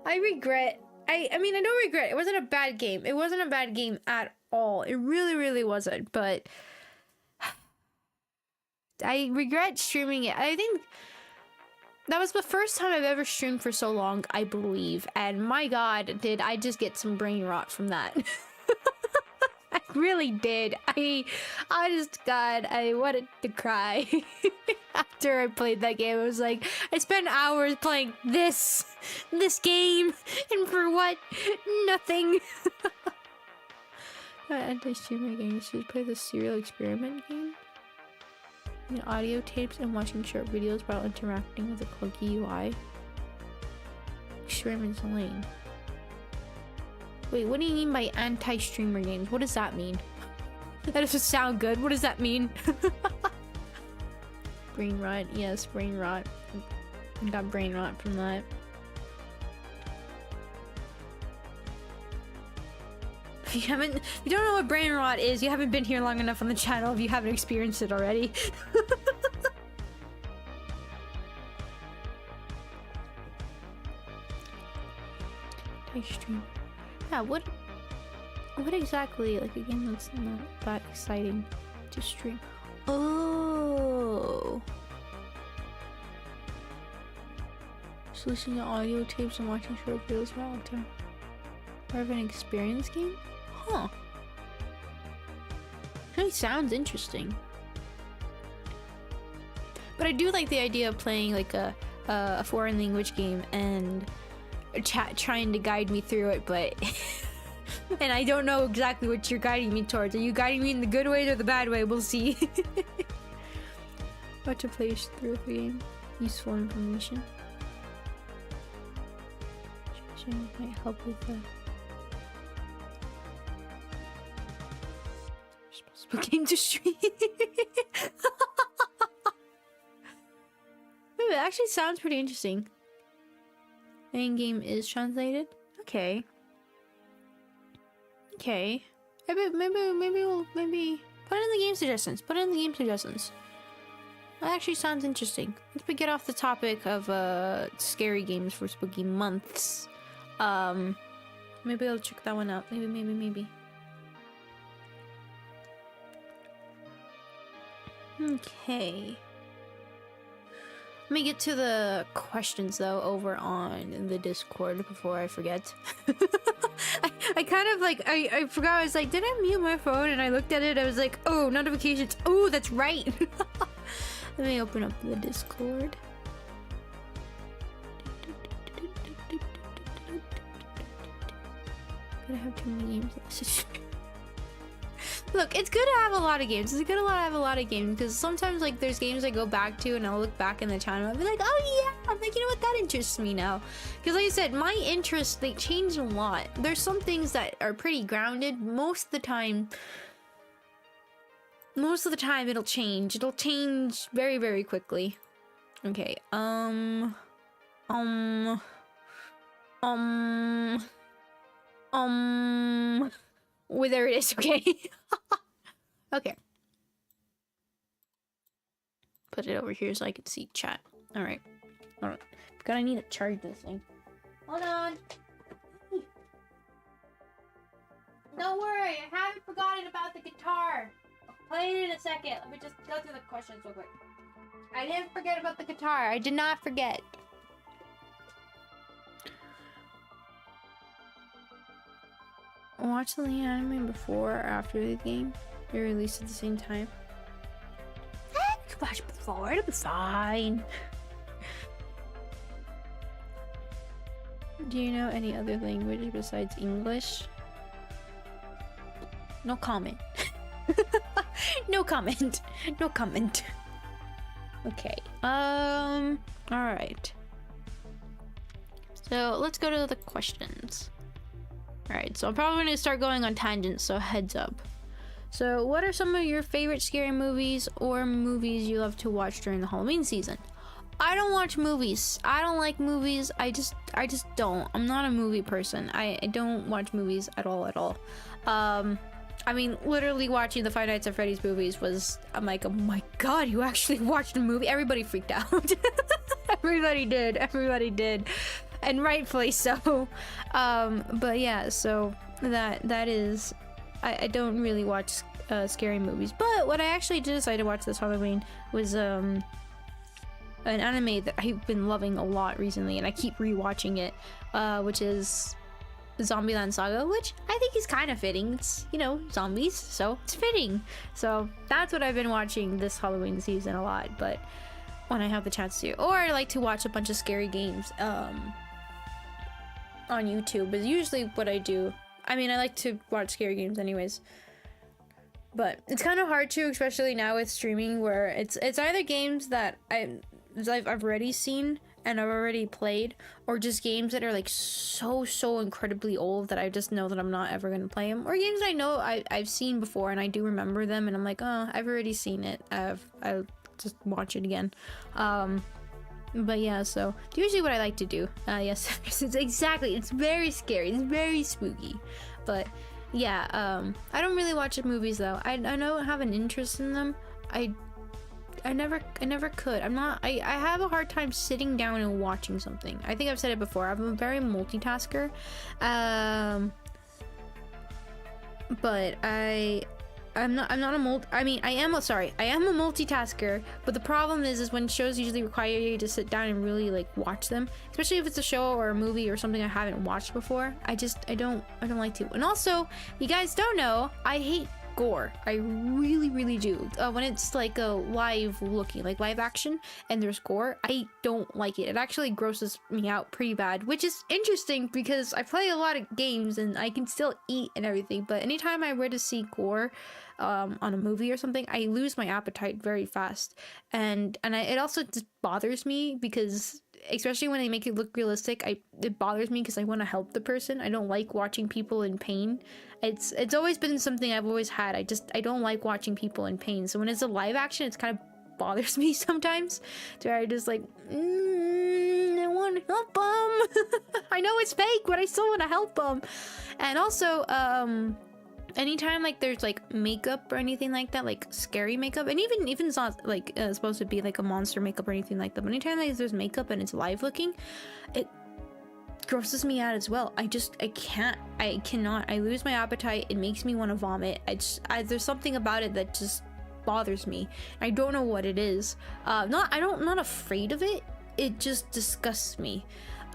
I regret. I mean, I don't regret. It wasn't a bad game. It wasn't a bad game at all. It really, really wasn't. But I regret streaming it. I think that was the first time I've ever streamed for so long, I believe. And my god, did I just get some brain rot from that. I really did. I wanted to cry. After I played that game, I was like, I spent hours playing this game, and for what? Nothing. Anti-streamer game, you should play the serial experiment game. Audio tapes and watching short videos while interacting with a clunky UI. Experiments lane. Wait, what do you mean by anti-streamer games? What does that mean? That doesn't sound good. What does that mean? Brain rot. Yes, brain rot. I got brain rot from that. If you don't know what brain rot is, you haven't been here long enough on the channel if you haven't experienced it already. Stream. Yeah, what exactly, like a game that's not that exciting to stream? Oh. Just listening to audio tapes and watching short videos for all time. More of an experience game? Huh. Really sounds interesting. But I do like the idea of playing like a foreign language game and chat trying to guide me through it, but and I don't know exactly what you're guiding me towards. Are you guiding me in the good way or the bad way? We'll see. What to play through the game. Useful information. Might help with the responsible game to stream. It actually sounds pretty interesting. Main game is translated. Okay. Okay. Maybe we'll put it in the game suggestions. Put it in the game suggestions. That actually sounds interesting. Let's get off the topic of scary games for spooky months. Maybe I'll check that one out. Maybe. Okay. Let me get to the questions though over on the Discord before I forget. I kind of like I forgot. I was like, did I mute my phone? And I looked at it. I was like, oh, notifications. Oh, that's right. Let me open up the Discord. I have too many games. Look, it's good to have a lot of games. It's good to have a lot of games because sometimes like there's games I go back to and I'll look back in the channel and I'll be like, oh yeah, I'm like, you know what, that interests me now. Because like I said, my interests, they change a lot. There's some things that are pretty grounded. Most of the time it'll change. It'll change very, very quickly. Okay, well, there it is, okay. Okay. Put it over here so I can see chat. Alright. Hold on. I need to charge this thing. Hold on. Don't worry, I haven't forgotten about the guitar. I'll play it in a second. Let me just go through the questions real quick. I didn't forget about the guitar. I did not forget. Watch the anime before or after the game. They're released at the same time. Watch before, it'll be fine. Do you know any other language besides English? No comment. No comment. No comment. Okay. Alright. So let's go to the questions. Alright, so I'm probably going to start going on tangents, so heads up. So, what are some of your favorite scary movies or movies you love to watch during the Halloween season? I don't watch movies. I don't like movies. I just don't. I'm not a movie person. I don't watch movies at all. I mean, literally watching the Five Nights at Freddy's movies was, I'm like, oh my god, you actually watched a movie? Everybody freaked out. Everybody did. And rightfully so. But yeah, so that is, I don't really watch scary movies. But what I actually did decide to watch this Halloween was an anime that I've been loving a lot recently, and I keep rewatching it, which is Zombieland Saga, which I think is kind of fitting. It's, you know, zombies, so it's fitting. So that's what I've been watching this Halloween season a lot, but when I have the chance to. Or I like to watch a bunch of scary games on YouTube is usually what I do. I mean, I like to watch scary games anyways, but it's kind of hard to, especially now with streaming, where it's either games that I've already seen and I've already played, or just games that are like so incredibly old that I just know that I'm not ever gonna play them, or games I know I've seen before and I do remember them and I'm like, oh, I've already seen it, I'll just watch it again. But yeah, so usually what I like to do, yes, it's exactly, it's very scary, it's very spooky, but yeah, I don't really watch movies though. I don't have an interest in them. I never could. I have a hard time sitting down and watching something. I think I've said it before. I'm a very multitasker. But I'm not a I am a multitasker, but the problem is when shows usually require you to sit down and really like watch them, especially if it's a show or a movie or something I haven't watched before. I don't like to. And also, you guys don't know, I hate gore. I really do. When it's like a live action and there's gore, I don't like it. It actually grosses me out pretty bad, which is interesting because I play a lot of games and I can still eat and everything, but anytime I were to see gore on a movie or something, I lose my appetite very fast, and it also just bothers me because, especially when they make it look realistic, it bothers me because I want to help the person. I don't like watching people in pain. It's always been something I've always had. I don't like watching people in pain. So when it's a live action, it's kind of bothers me sometimes. To where I just like, I want to help them. I know it's fake, but I still want to help them. And also, anytime like there's like makeup or anything like that, like scary makeup, and even it's not like supposed to be like a monster makeup or anything like that, but anytime like there's makeup and it's live looking, it grosses me out as well. I cannot. I lose my appetite. It makes me want to vomit. There's something about it that just bothers me. I don't know what it is. I'm not afraid of it. It just disgusts me.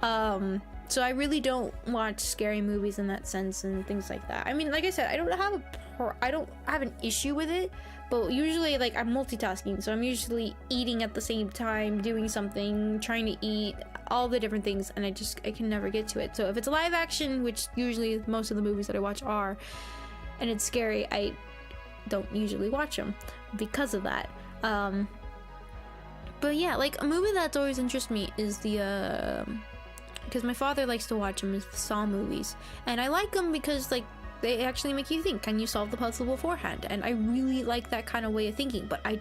So I really don't watch scary movies in that sense and things like that. I mean, like I said, I don't have an issue with it, but usually like I'm multitasking, so I'm usually eating at the same time, doing something, trying to eat, all the different things, and I can never get to it. So if it's a live action, which usually most of the movies that I watch are, and it's scary, I don't usually watch them because of that. But yeah, like a movie that's always interested me is because my father likes to watch them, is the Saw movies, and I like them because like they actually make you think, can you solve the puzzle beforehand? And I really like that kind of way of thinking, but I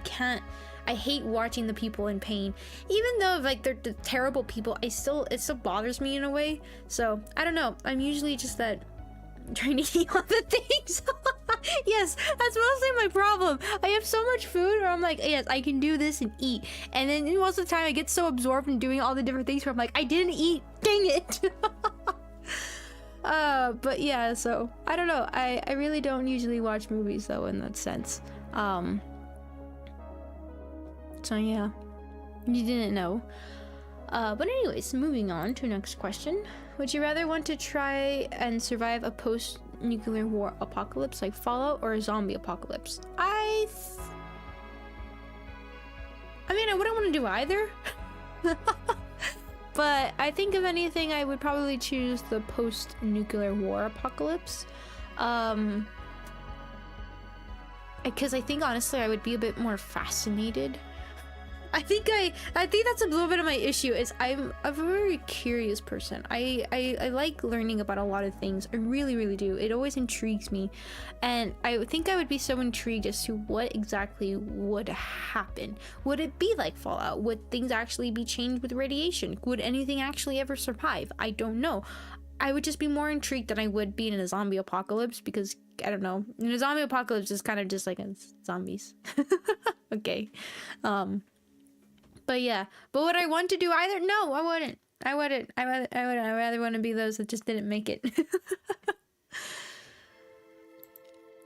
can't. I hate watching the people in pain, even though like they're terrible people. It still bothers me in a way. So I don't know, I'm usually just that trying to eat all the things. Yes, that's mostly my problem. I have so much food where I'm like, yes, I can do this and eat, and then most of the time I get so absorbed in doing all the different things where I'm like, I didn't eat, dang it. But yeah, so I don't know, I really don't usually watch movies though in that sense. So yeah, you didn't know. But anyways, moving on to the next question. Would you rather want to try and survive a post-nuclear war apocalypse like Fallout or a zombie apocalypse? I mean, I wouldn't want to do either. But I think if anything, I would probably choose the post-nuclear war apocalypse. Because I think honestly I would be a bit more fascinated. I think that's a little bit of my issue, is I'm a very curious person. I like learning about a lot of things. I really do. It always intrigues me, and I think I would be so intrigued as to what exactly would happen. Would it be like Fallout? Would things actually be changed with radiation? Would anything actually ever survive? I don't know. I would just be more intrigued than I would be in a zombie apocalypse, because I don't know. In a zombie apocalypse, it's kind of just like zombies. Okay. But yeah, but would I want to do either? No, I wouldn't. I wouldn't. I'd rather want to be those that just didn't make it.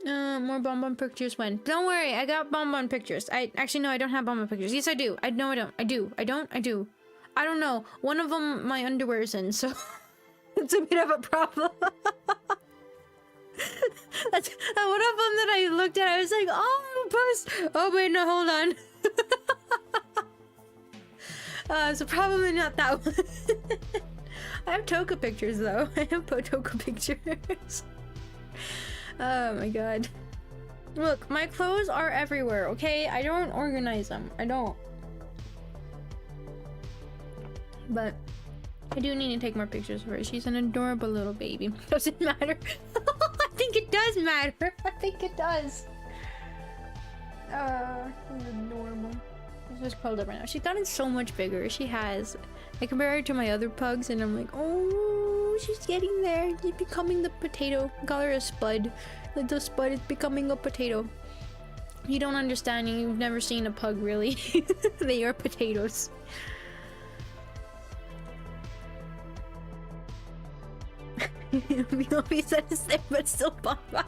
More bonbon pictures when? Don't worry, I got bonbon pictures. I don't have bonbon pictures. Yes, I do. I don't. I do. I do. I don't know. One of them my underwear's in, so it's a bit of a problem. That's one of them that I looked at. I was like, oh, post. Oh wait, no, hold on. So probably not that one. I have Toka pictures though. I have Toka pictures. Oh my god. Look, my clothes are everywhere, okay? I don't organize them. I don't. But I do need to take more pictures of her. She's an adorable little baby. Does it matter? I think it does matter. I think it does. She's adorable. She's just curled up right now. She's gotten so much bigger. She has. I compare her to my other pugs and I'm like, oh, she's getting there. She's becoming the potato. I call her a spud. Little spud is becoming a potato. You don't understand. You've never seen a pug, really. They are potatoes. We said the same, but still pop out.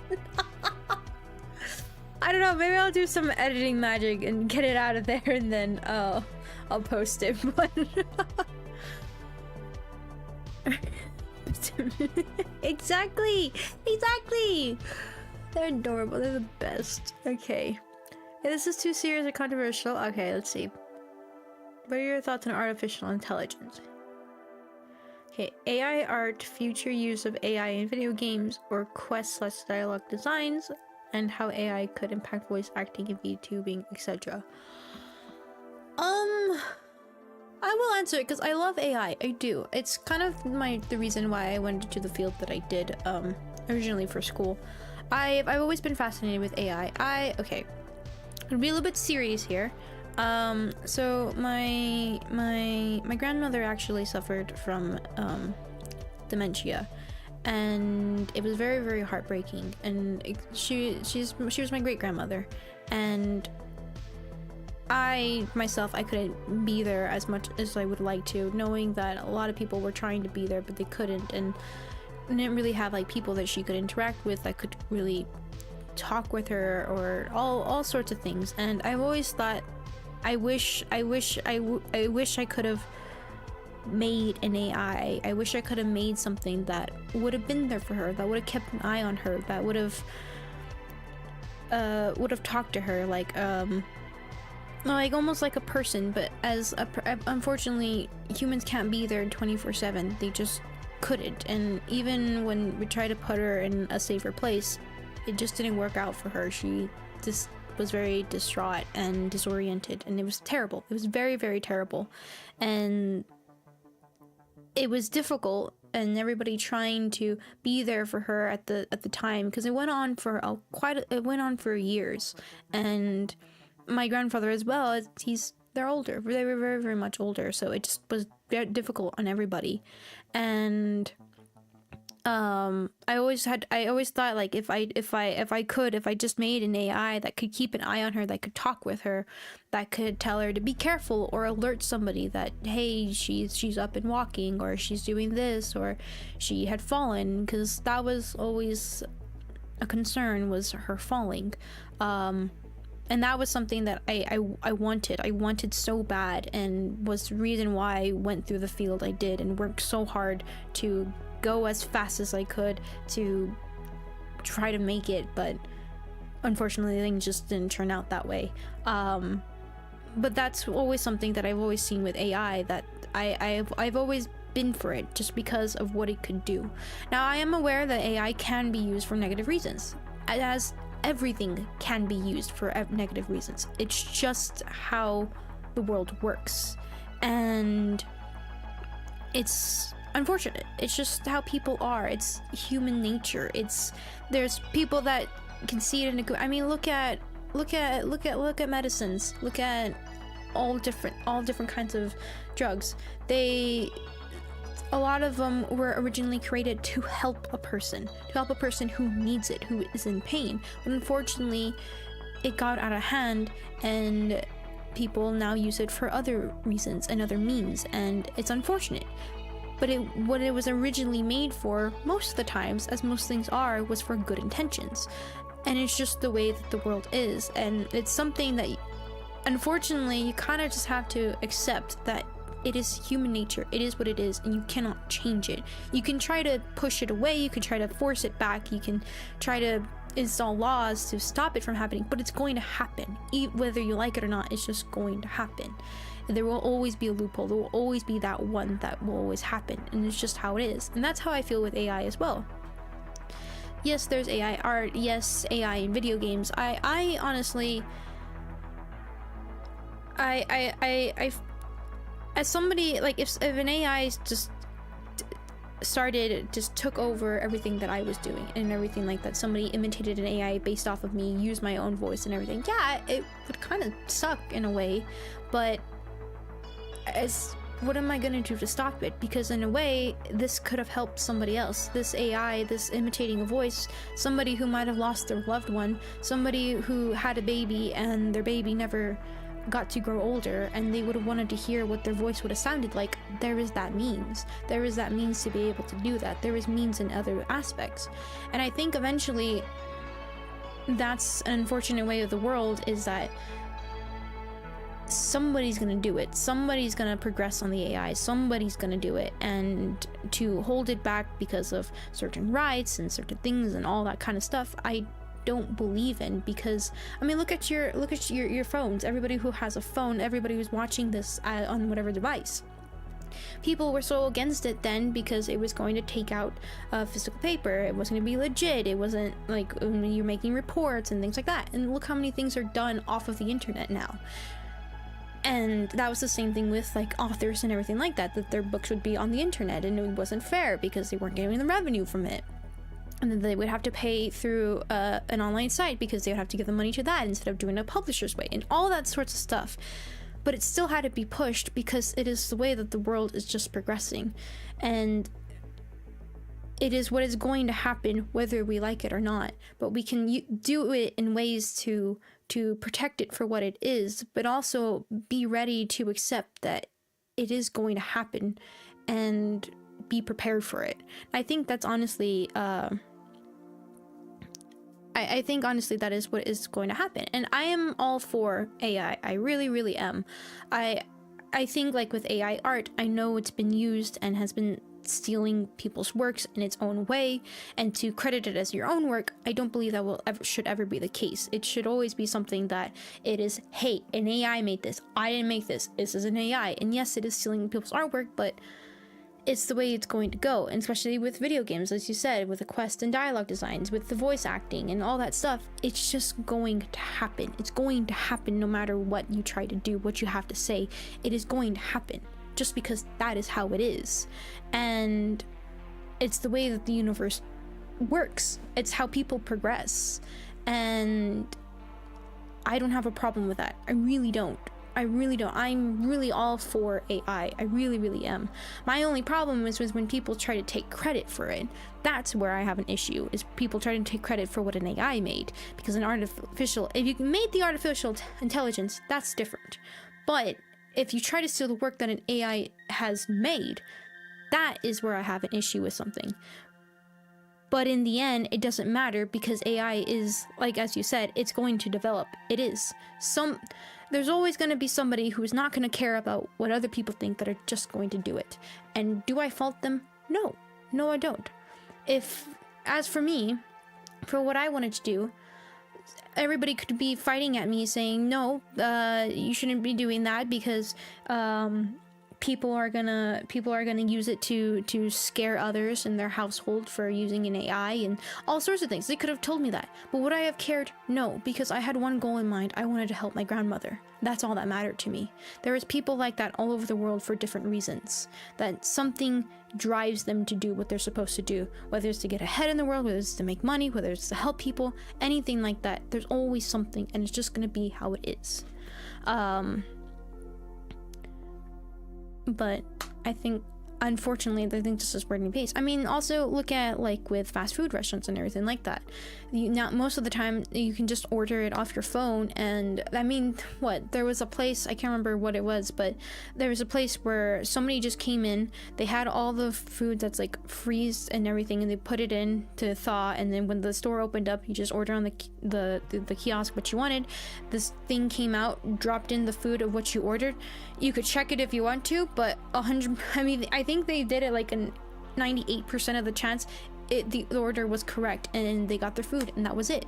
I don't know. Maybe I'll do some editing magic and get it out of there, and then I'll post it. But exactly. They're adorable. They're the best. Okay. Hey, this is too serious or controversial. Okay, let's see. What are your thoughts on artificial intelligence? Okay, AI art, future use of AI in video games or quest/dialogue designs, and how AI could impact voice acting and VTubing, etc. I will answer it because I love AI. I do. It's kind of the reason why I went into the field that I did originally for school. I've always been fascinated with AI. Okay, I'll be a little bit serious here. So my grandmother actually suffered from dementia, and it was very, very heartbreaking. And she was my great grandmother, and I couldn't be there as much as I would like to, knowing that a lot of people were trying to be there but they couldn't, and didn't really have like people that she could interact with that could really talk with her, or all sorts of things. And I've always thought, I wish I could have made an AI. I wish I could have made something that would have been there for her, that would have kept an eye on her, that would have talked to her like almost like a person. But unfortunately, humans can't be there 24/7. They just couldn't. And even when we tried to put her in a safer place, it just didn't work out for her. She just was very distraught and disoriented, and it was terrible. It was very, very terrible, and it was difficult, and everybody trying to be there for her at the time, because it went on for years. And my grandfather as well, they're older. They were very, very much older, so it just was very difficult on everybody. And I always thought, like, if I just made an AI that could keep an eye on her, that could talk with her, that could tell her to be careful, or alert somebody that, hey, she's up and walking, or she's doing this, or she had fallen, because that was always a concern, was her falling. And that was something that I wanted so bad, and was the reason why I went through the field I did and worked so hard to go as fast as I could to try to make it. But unfortunately, things just didn't turn out that way. But that's always something that I've always seen with AI, that I've always been for it, just because of what it could do. Now, I am aware that AI can be used for negative reasons, as everything can be used for negative reasons. It's just how the world works, and it's unfortunate. It's just how people are. It's human nature. There's people that can see it in a. I mean, look at medicines. Look at all different kinds of drugs. A lot of them were originally created to help a person who needs it, who is in pain. But unfortunately, it got out of hand, and people now use it for other reasons and other means, and it's unfortunate. But what it was originally made for, most of the times, as most things are, was for good intentions. And it's just the way that the world is, and it's something that, unfortunately, you kind of just have to accept that it is human nature. It is what it is, and you cannot change it. You can try to push it away, you can try to force it back, you can try to install laws to stop it from happening, but it's going to happen. Whether you like it or not, it's just going to happen. There will always be a loophole. There will always be that one that will always happen, and it's just how it is. And that's how I feel with AI as well. Yes, there's AI art. Yes, AI in video games. I honestly, as somebody, like, if an AI just took over everything that I was doing and everything like that, somebody imitated an AI based off of me, used my own voice and everything, yeah, it would kind of suck in a way, but what am I gonna do to stop it? Because in a way, this could have helped somebody else. This AI, this imitating a voice, somebody who might have lost their loved one, somebody who had a baby and their baby never got to grow older, and they would have wanted to hear what their voice would have sounded like. There is that means. There is that means to be able to do that. There is means in other aspects. And I think eventually that's an unfortunate way of the world, is that somebody's gonna do it. Somebody's gonna progress on the AI. Somebody's gonna do it, and to hold it back because of certain rights and certain things and all that kind of stuff, I don't believe in. Because I mean, look at your phones. Everybody who has a phone, everybody who's watching this on whatever device, people were so against it then because it was going to take out physical paper. It wasn't going to be legit. It wasn't like you're making reports and things like that. And look how many things are done off of the internet now. And that was the same thing with like authors and everything like that their books would be on the internet, and it wasn't fair because they weren't getting the revenue from it. And then they would have to pay through an online site because they would have to give the money to that instead of doing it a publisher's way and all that sorts of stuff. But it still had to be pushed because it is the way that the world is just progressing. And it is what is going to happen whether we like it or not. But we can do it in ways to protect it for what it is, but also be ready to accept that it is going to happen and be prepared for it. I think that's honestly I think honestly that is what is going to happen, and I am all for AI. I really, really am. I think like with AI art, I know it's been used and has been stealing people's works in its own way, and to credit it as your own work, I don't believe that should ever be the case. It should always be something that it is, hey, an AI made this, I didn't make this is an AI. And yes, it is stealing people's artwork, but it's the way it's going to go. And especially with video games, as you said, with the quest and dialogue designs, with the voice acting and all that stuff, it's just going to happen. It's going to happen no matter what you try to do, what you have to say. It is going to happen just because that is how it is. And it's the way that the universe works. It's how people progress. And I don't have a problem with that. I really don't. I'm really all for AI. I really, really am. My only problem is when people try to take credit for it. That's where I have an issue, is people trying to take credit for what an AI made. Because if you made the artificial intelligence, that's different. But if you try to steal the work that an AI has made, that is where I have an issue with something. But in the end, it doesn't matter, because AI is, like, as you said, it's going to develop. It is. There's always going to be somebody who's not going to care about what other people think, that are just going to do it. And do I fault them? No. No, I don't. As for me, for what I wanted to do, everybody could be fighting at me saying, no, you shouldn't be doing that because people are gonna use it to scare others in their household for using an AI and all sorts of things. They could have told me that. But would I have cared? No, because I had one goal in mind. I wanted to help my grandmother. That's all that mattered to me. There is people like that all over the world for different reasons. That something drives them to do what they're supposed to do. Whether it's to get ahead in the world, whether it's to make money, whether it's to help people, anything like that. There's always something, and it's just gonna be how it is. But I think, unfortunately, this is where it pays. I mean, also look at like with fast food restaurants and everything like that. Now, most of the time, you can just order it off your phone. And I mean, there was a place, I can't remember what it was, but there was a place where somebody just came in. They had all the food that's like freezed and everything, and they put it in to thaw. And then when the store opened up, you just order on the kiosk what you wanted. This thing came out, dropped in the food of what you ordered. You could check it if you want to, but I think they did it like a 98% of the chance the order was correct, and they got their food, and that was it.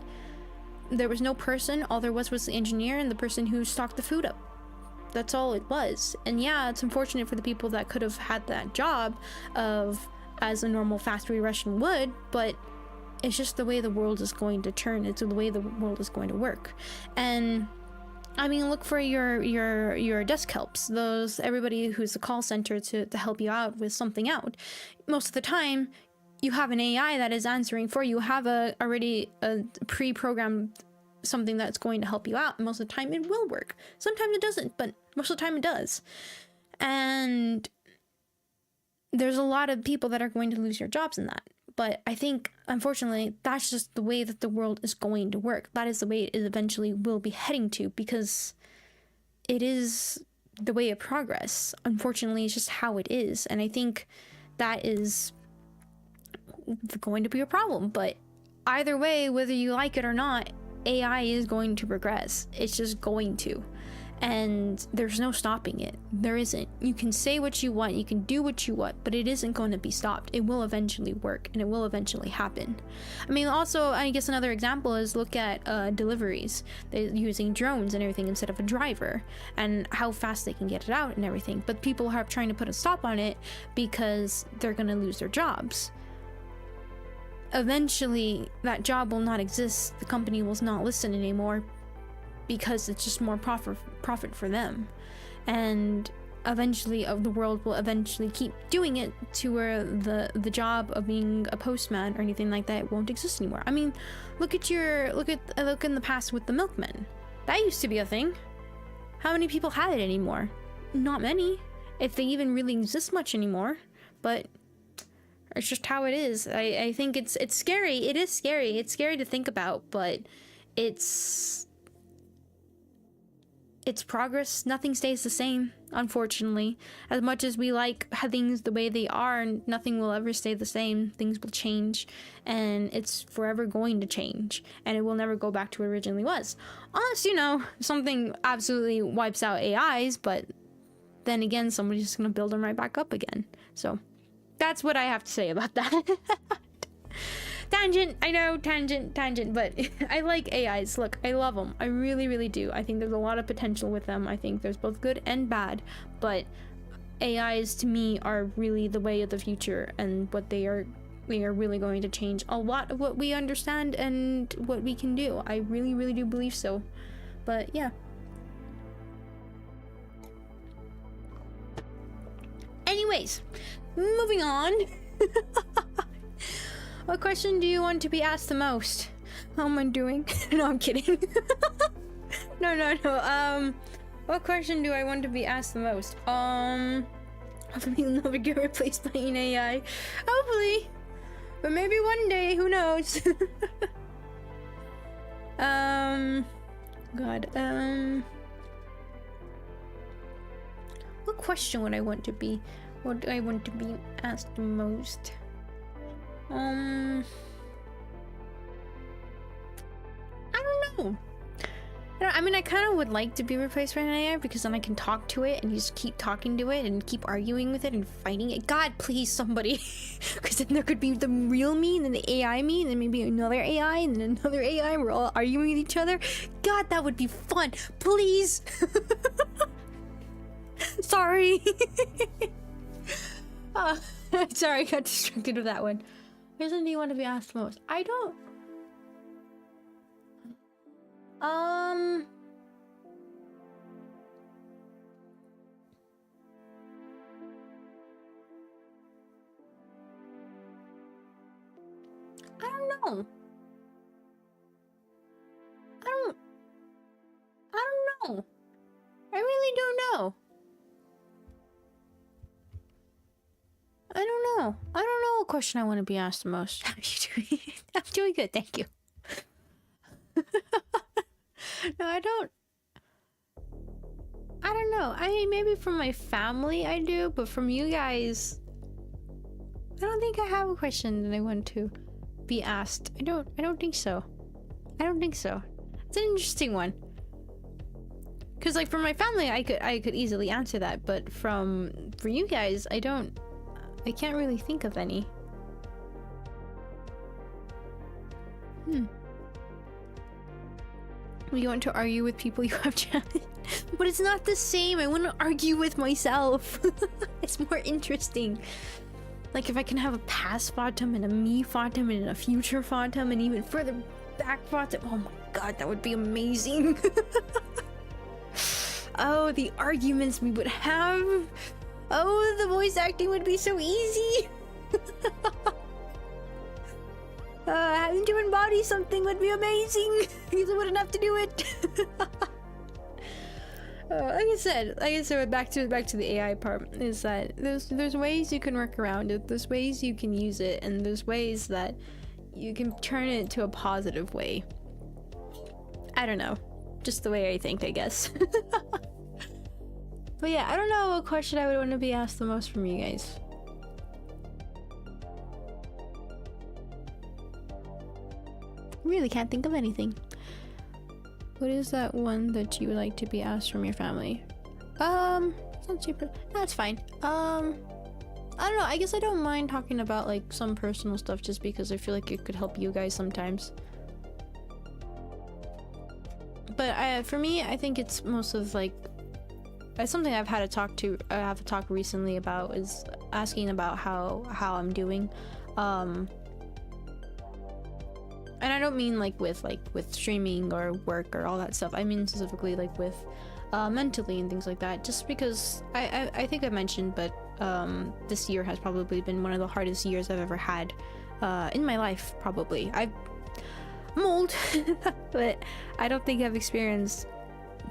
There was no person. All there was the engineer and the person who stocked the food up. That's all it was. And yeah, it's unfortunate for the people that could have had that job as a normal fast food restaurant would, but it's just the way the world is going to turn. It's the way the world is going to work. And I mean, look for your desk helps. Those everybody who's a call center to help you out with something out. Most of the time, you have an AI that is answering for you. You have already a pre-programmed something that's going to help you out. Most of the time, it will work. Sometimes it doesn't, but most of the time it does. And there's a lot of people that are going to lose their jobs in that. But I think, unfortunately, that's just the way that the world is going to work. That is the way it eventually will be heading to, because it is the way of progress. Unfortunately, it's just how it is. And I think that is going to be a problem. But either way, whether you like it or not, AI is going to progress. It's just going to. And there's no stopping it. There isn't. You can say what you want, you can do what you want, but it isn't going to be stopped. It will eventually work, and it will eventually happen. I mean, also, I guess another example is look at deliveries. They're using drones and everything instead of a driver, and how fast they can get it out and everything. But people are trying to put a stop on it because they're going to lose their jobs. Eventually, that job will not exist. The company will not listen anymore, because it's just more profit for them. And eventually the world will eventually keep doing it to where the job of being a postman or anything like that won't exist anymore. I mean, look in the past with the milkmen. That used to be a thing. How many people have it anymore? Not many, if they even really exist much anymore. But it's just how it is. I think it's scary. It is scary. It's scary to think about, but it's progress. Nothing stays the same, unfortunately. As much as we like things the way they are, nothing will ever stay the same. Things will change, and it's forever going to change, and it will never go back to what it originally was. Unless, you know, something absolutely wipes out AIs, but then again, somebody's just gonna build them right back up again. So that's what I have to say about that. Tangent, I know, tangent, but I like AIs. Look, I love them. I really, really do. I think there's a lot of potential with them. I think there's both good and bad, but AIs to me are really the way of the future, and what they are really going to change a lot of what we understand and what we can do. I really, really do believe so. But yeah. Anyways, moving on. What question do you want to be asked the most? How am I doing? No, I'm kidding. No. What question do I want to be asked the most? Hopefully you'll never get replaced by an AI. Hopefully. But maybe one day, who knows? What question would I want to be? What do I want to be asked the most? I don't know. I mean, I kind of would like to be replaced by an AI, because then I can talk to it and just keep talking to it and keep arguing with it and fighting it. God, please, somebody. Because then there could be the real me and then the AI me and then maybe another AI and then another AI. We're all arguing with each other. God, that would be fun. Please. Sorry. Sorry, I got distracted with that one. Which one do you want to be asked most? I don't. I don't know. I don't know. I really don't know. I don't know. I don't know what question I want to be asked the most. How are you doing? I'm doing good, thank you. No, I don't know. I mean, maybe from my family I do, but from you guys, I don't think I have a question that I want to be asked. I don't think so. It's an interesting one. Cause like from my family, I could easily answer that, but for you guys, I can't really think of any. You want to argue with people you have chatted? But it's not the same. I want to argue with myself. It's more interesting. Like if I can have a past Fatum and a me Fatum and a future Fatum and even further back Fatum. Oh my god, that would be amazing. Oh, the arguments we would have. Oh, the voice acting would be so easy. Having to embody something would be amazing because I wouldn't have to do it. Like I said, back to the AI part is that there's ways you can work around it. There's ways you can use it, and there's ways that you can turn it to a positive way. I don't know, just the way I think, I guess. But yeah, I don't know what question I would want to be asked the most from you guys. Really can't think of anything. What is that one that you would like to be asked from your family? It's not super. That's fine. I don't know. I guess I don't mind talking about like some personal stuff just because I feel like it could help you guys sometimes. But for me, I think it's most of like something I've had to have a talk recently about is asking about how I'm doing. And I don't mean like with streaming or work or all that stuff. I mean specifically like with mentally and things like that. Just because I think I mentioned, but this year has probably been one of the hardest years I've ever had in my life. Probably I'm old, but I don't think I've experienced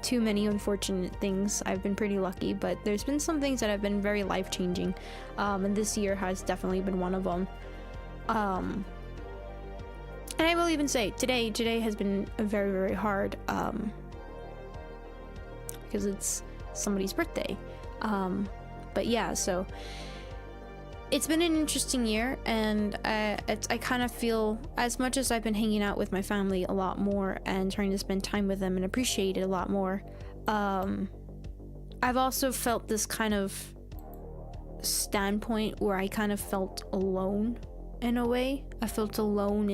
too many unfortunate things. I've been pretty lucky, but there's been some things that have been very life-changing, and this year has definitely been one of them. And I will even say today has been very, very hard, because it's somebody's birthday. But yeah, so it's been an interesting year, and I kind of feel, as much as I've been hanging out with my family a lot more and trying to spend time with them and appreciate it a lot more, I've also felt this kind of standpoint where I kind of felt alone. In a way, I felt alone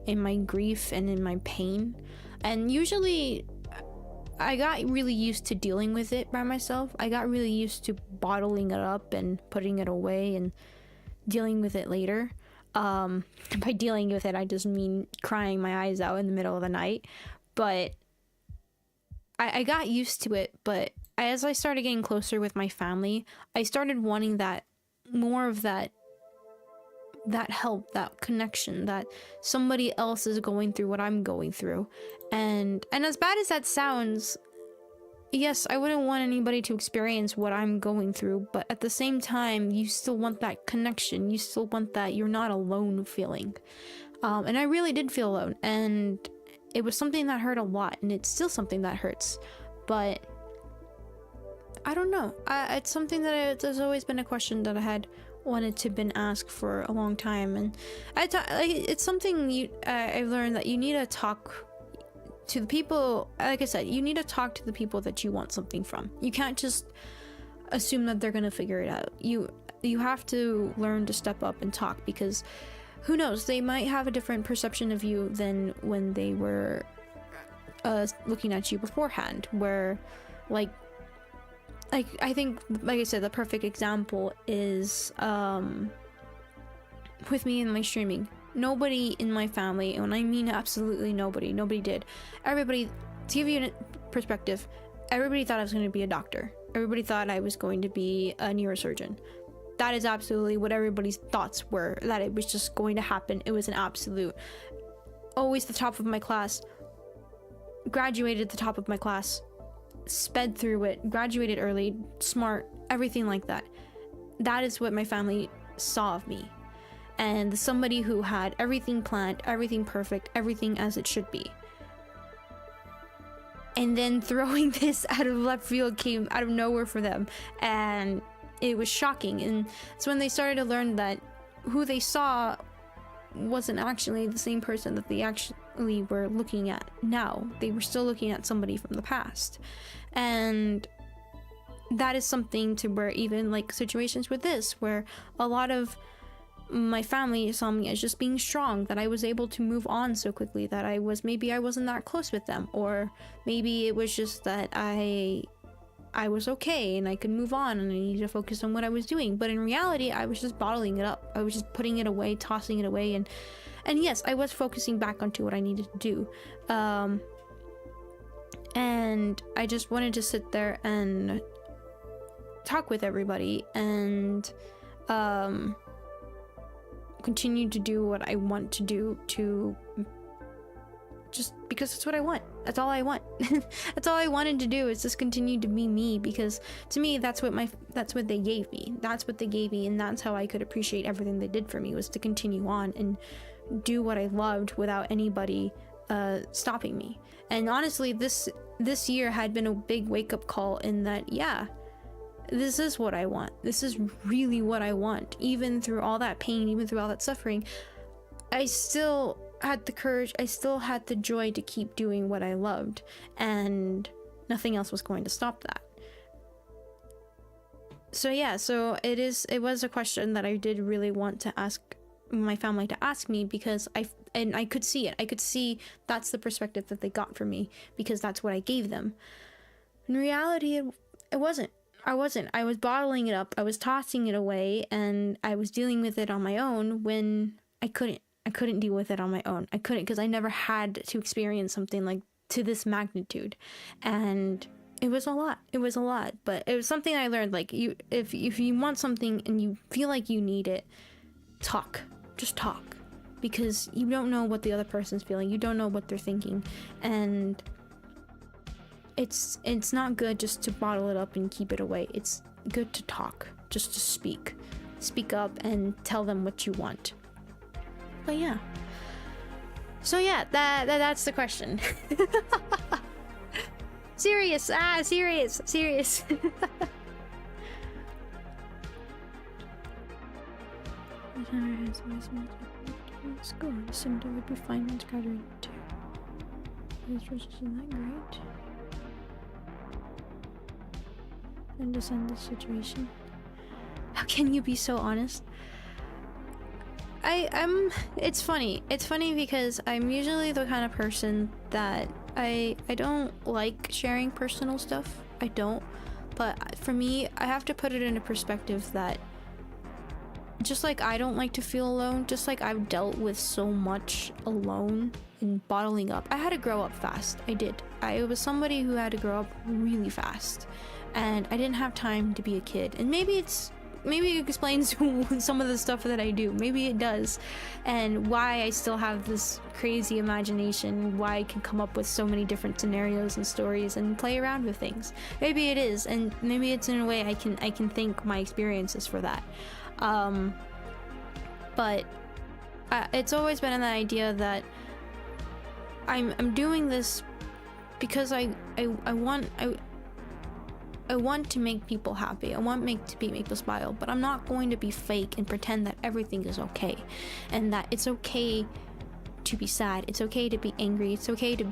in my grief and in my pain, and usually I got really used to dealing with it by myself. I got really used to bottling it up and putting it away and dealing with it later. By dealing with it, I just mean crying my eyes out in the middle of the night. But I got used to it, but as I started getting closer with my family, I started wanting that more of that help, that connection, that somebody else is going through what I'm going through. And as bad as that sounds, yes, I wouldn't want anybody to experience what I'm going through, but at the same time, you still want that connection. You still want that you're not alone feeling. And I really did feel alone, and it was something that hurt a lot, and it's still something that hurts. But I don't know. It's something that there's always been a question that I had wanted to been asked for a long time, and it's something I've learned that you need to talk to the people. Like I said, you need to talk to the people that you want something from. You can't just assume that they're gonna figure it out. You have to learn to step up and talk, because who knows, they might have a different perception of you than when they were looking at you beforehand, where like I think, like I said, the perfect example is with me and my streaming. Nobody in my family, and I mean absolutely nobody did. Everybody, to give you a perspective, everybody thought I was going to be a doctor. Everybody thought I was going to be a neurosurgeon. That is absolutely what everybody's thoughts were, that it was just going to happen. It was an absolute, always the top of my class, graduated at the top of my class, sped through it, graduated early, smart, everything like that. That is what my family saw of me. And somebody who had everything planned, everything perfect, everything as it should be. And then throwing this out of left field came out of nowhere for them. And it was shocking. And it's when they started to learn that who they saw wasn't actually the same person that they actually were looking at now. They were still looking at somebody from the past. And that is something to where even like situations with this, where a lot of my family saw me as just being strong, that I was able to move on so quickly, that maybe I wasn't that close with them, or maybe it was just that I was okay and I could move on and I needed to focus on what I was doing. But in reality, I was just bottling it up. I was just putting it away, tossing it away, and yes, I was focusing back onto what I needed to do. And I just wanted to sit there and talk with everybody and continue to do what I want to do, to just because it's what I want. That's all I want. That's all I wanted to do, is just continue to be me, because to me that's what they gave me. That's what they gave me, and that's how I could appreciate everything they did for me, was to continue on and do what I loved without anybody stopping me. And honestly, this year had been a big wake-up call in that, yeah, this is what I want. This is really what I want. Even through all that pain, even through all that suffering, I still had the courage, I still had the joy to keep doing what I loved, and nothing else was going to stop that. So yeah, it was a question that I did really want to ask my family to ask me, because I could see it. I could see that's the perspective that they got from me, because that's what I gave them. In reality, it wasn't. I wasn't. I was bottling it up. I was tossing it away, and I was dealing with it on my own when I couldn't. I couldn't deal with it on my own. I couldn't, because I never had to experience something like to this magnitude. And it was a lot. It was a lot. But it was something I learned, like, if you want something and you feel like you need it, talk. Just talk. Because you don't know what the other person's feeling. You don't know what they're thinking. And it's not good just to bottle it up and keep it away. It's good to talk. Just to speak. Speak up and tell them what you want. But yeah. So yeah, that's the question. Serious. Serious. School. I assumed I would be fine once graduated too. This isn't that great. And just end this situation. How can you be so honest? It's funny because I'm usually the kind of person that I don't like sharing personal stuff. I don't. But for me, I have to put it in a perspective that just like I don't like to feel alone, just like I've dealt with so much alone and bottling up. I had to grow up fast. I did. I was somebody who had to grow up really fast, and I didn't have time to be a kid. And maybe it explains some of the stuff that I do. Maybe it does. And why I still have this crazy imagination, why I can come up with so many different scenarios and stories and play around with things. Maybe it is, and maybe it's in a way I can thank my experiences for that. But it's always been an idea that I'm doing this because I want to make people happy. I want to make people smile, but I'm not going to be fake and pretend that everything is okay, and that it's okay to be sad. It's okay to be angry. It's okay to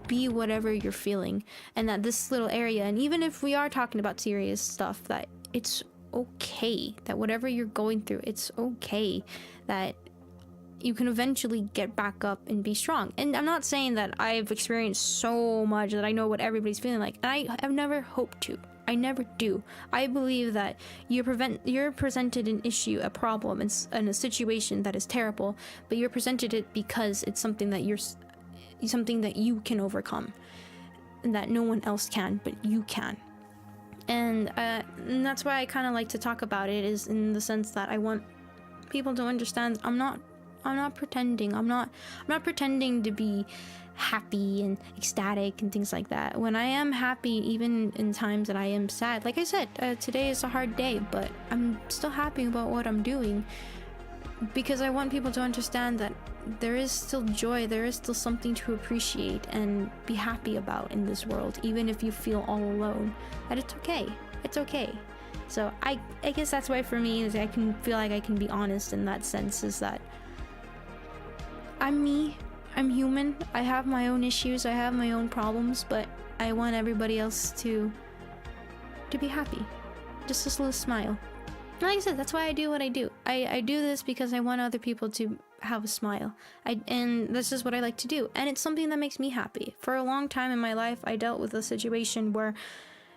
be whatever you're feeling, and that this little area, and even if we are talking about serious stuff, that it's okay, that whatever you're going through, it's okay, that you can eventually get back up and be strong. And I'm not saying that I've experienced so much that I know what everybody's feeling like. And I've never hoped to. I never do. I believe that you're presented an issue, a problem, and a situation that is terrible, but you're presented it because it's something that you can overcome, and that no one else can, but you can. And that's why I kind of like to talk about it, is in the sense that I want people to understand I'm not pretending. I'm not pretending to be happy and ecstatic and things like that. When I am happy, even in times that I am sad, like I said, today is a hard day, but I'm still happy about what I'm doing, because I want people to understand that there is still joy, there is still something to appreciate and be happy about in this world, even if you feel all alone, that it's okay. So I guess that's why for me is I can feel like I can be honest in that sense, is that I'm me, I'm human, I have my own issues, I have my own problems, but I want everybody else to be happy. Just this little smile. And like I said, that's why I do what I do. I do this because I want other people to have a smile. And this is what I like to do. And it's something that makes me happy. For a long time in my life, I dealt with a situation where,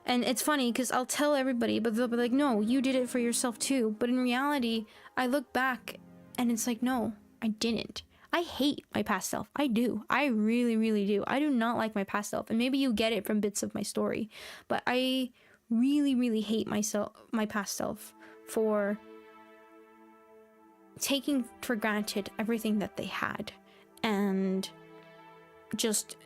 and it's funny because I'll tell everybody, but they'll be like, no, you did it for yourself too. But in reality, I look back and it's like, no, I didn't. I hate my past self. I do. I really, really do. I do not like my past self. And maybe you get it from bits of my story, but I really, really hate my past self for taking for granted everything that they had and just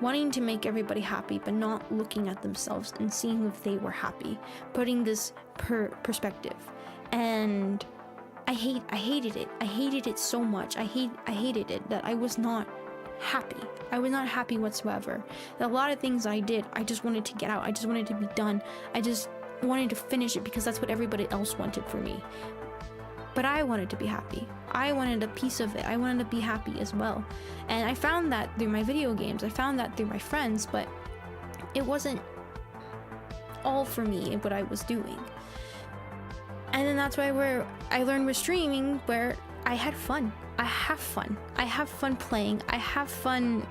wanting to make everybody happy, but not looking at themselves and seeing if they were happy, putting this perspective. And I hated it. I hated it so much. I hated it that I was not happy. I was not happy whatsoever. A lot of things I did, I just wanted to get out. I just wanted to be done. I just wanted to finish it because that's what everybody else wanted for me. But I wanted to be happy. I wanted a piece of it. I wanted to be happy as well. And I found that through my video games. I found that through my friends, but it wasn't all for me what I was doing. And then that's where I learned with streaming, where I had fun. I have fun. I have fun playing. I have fun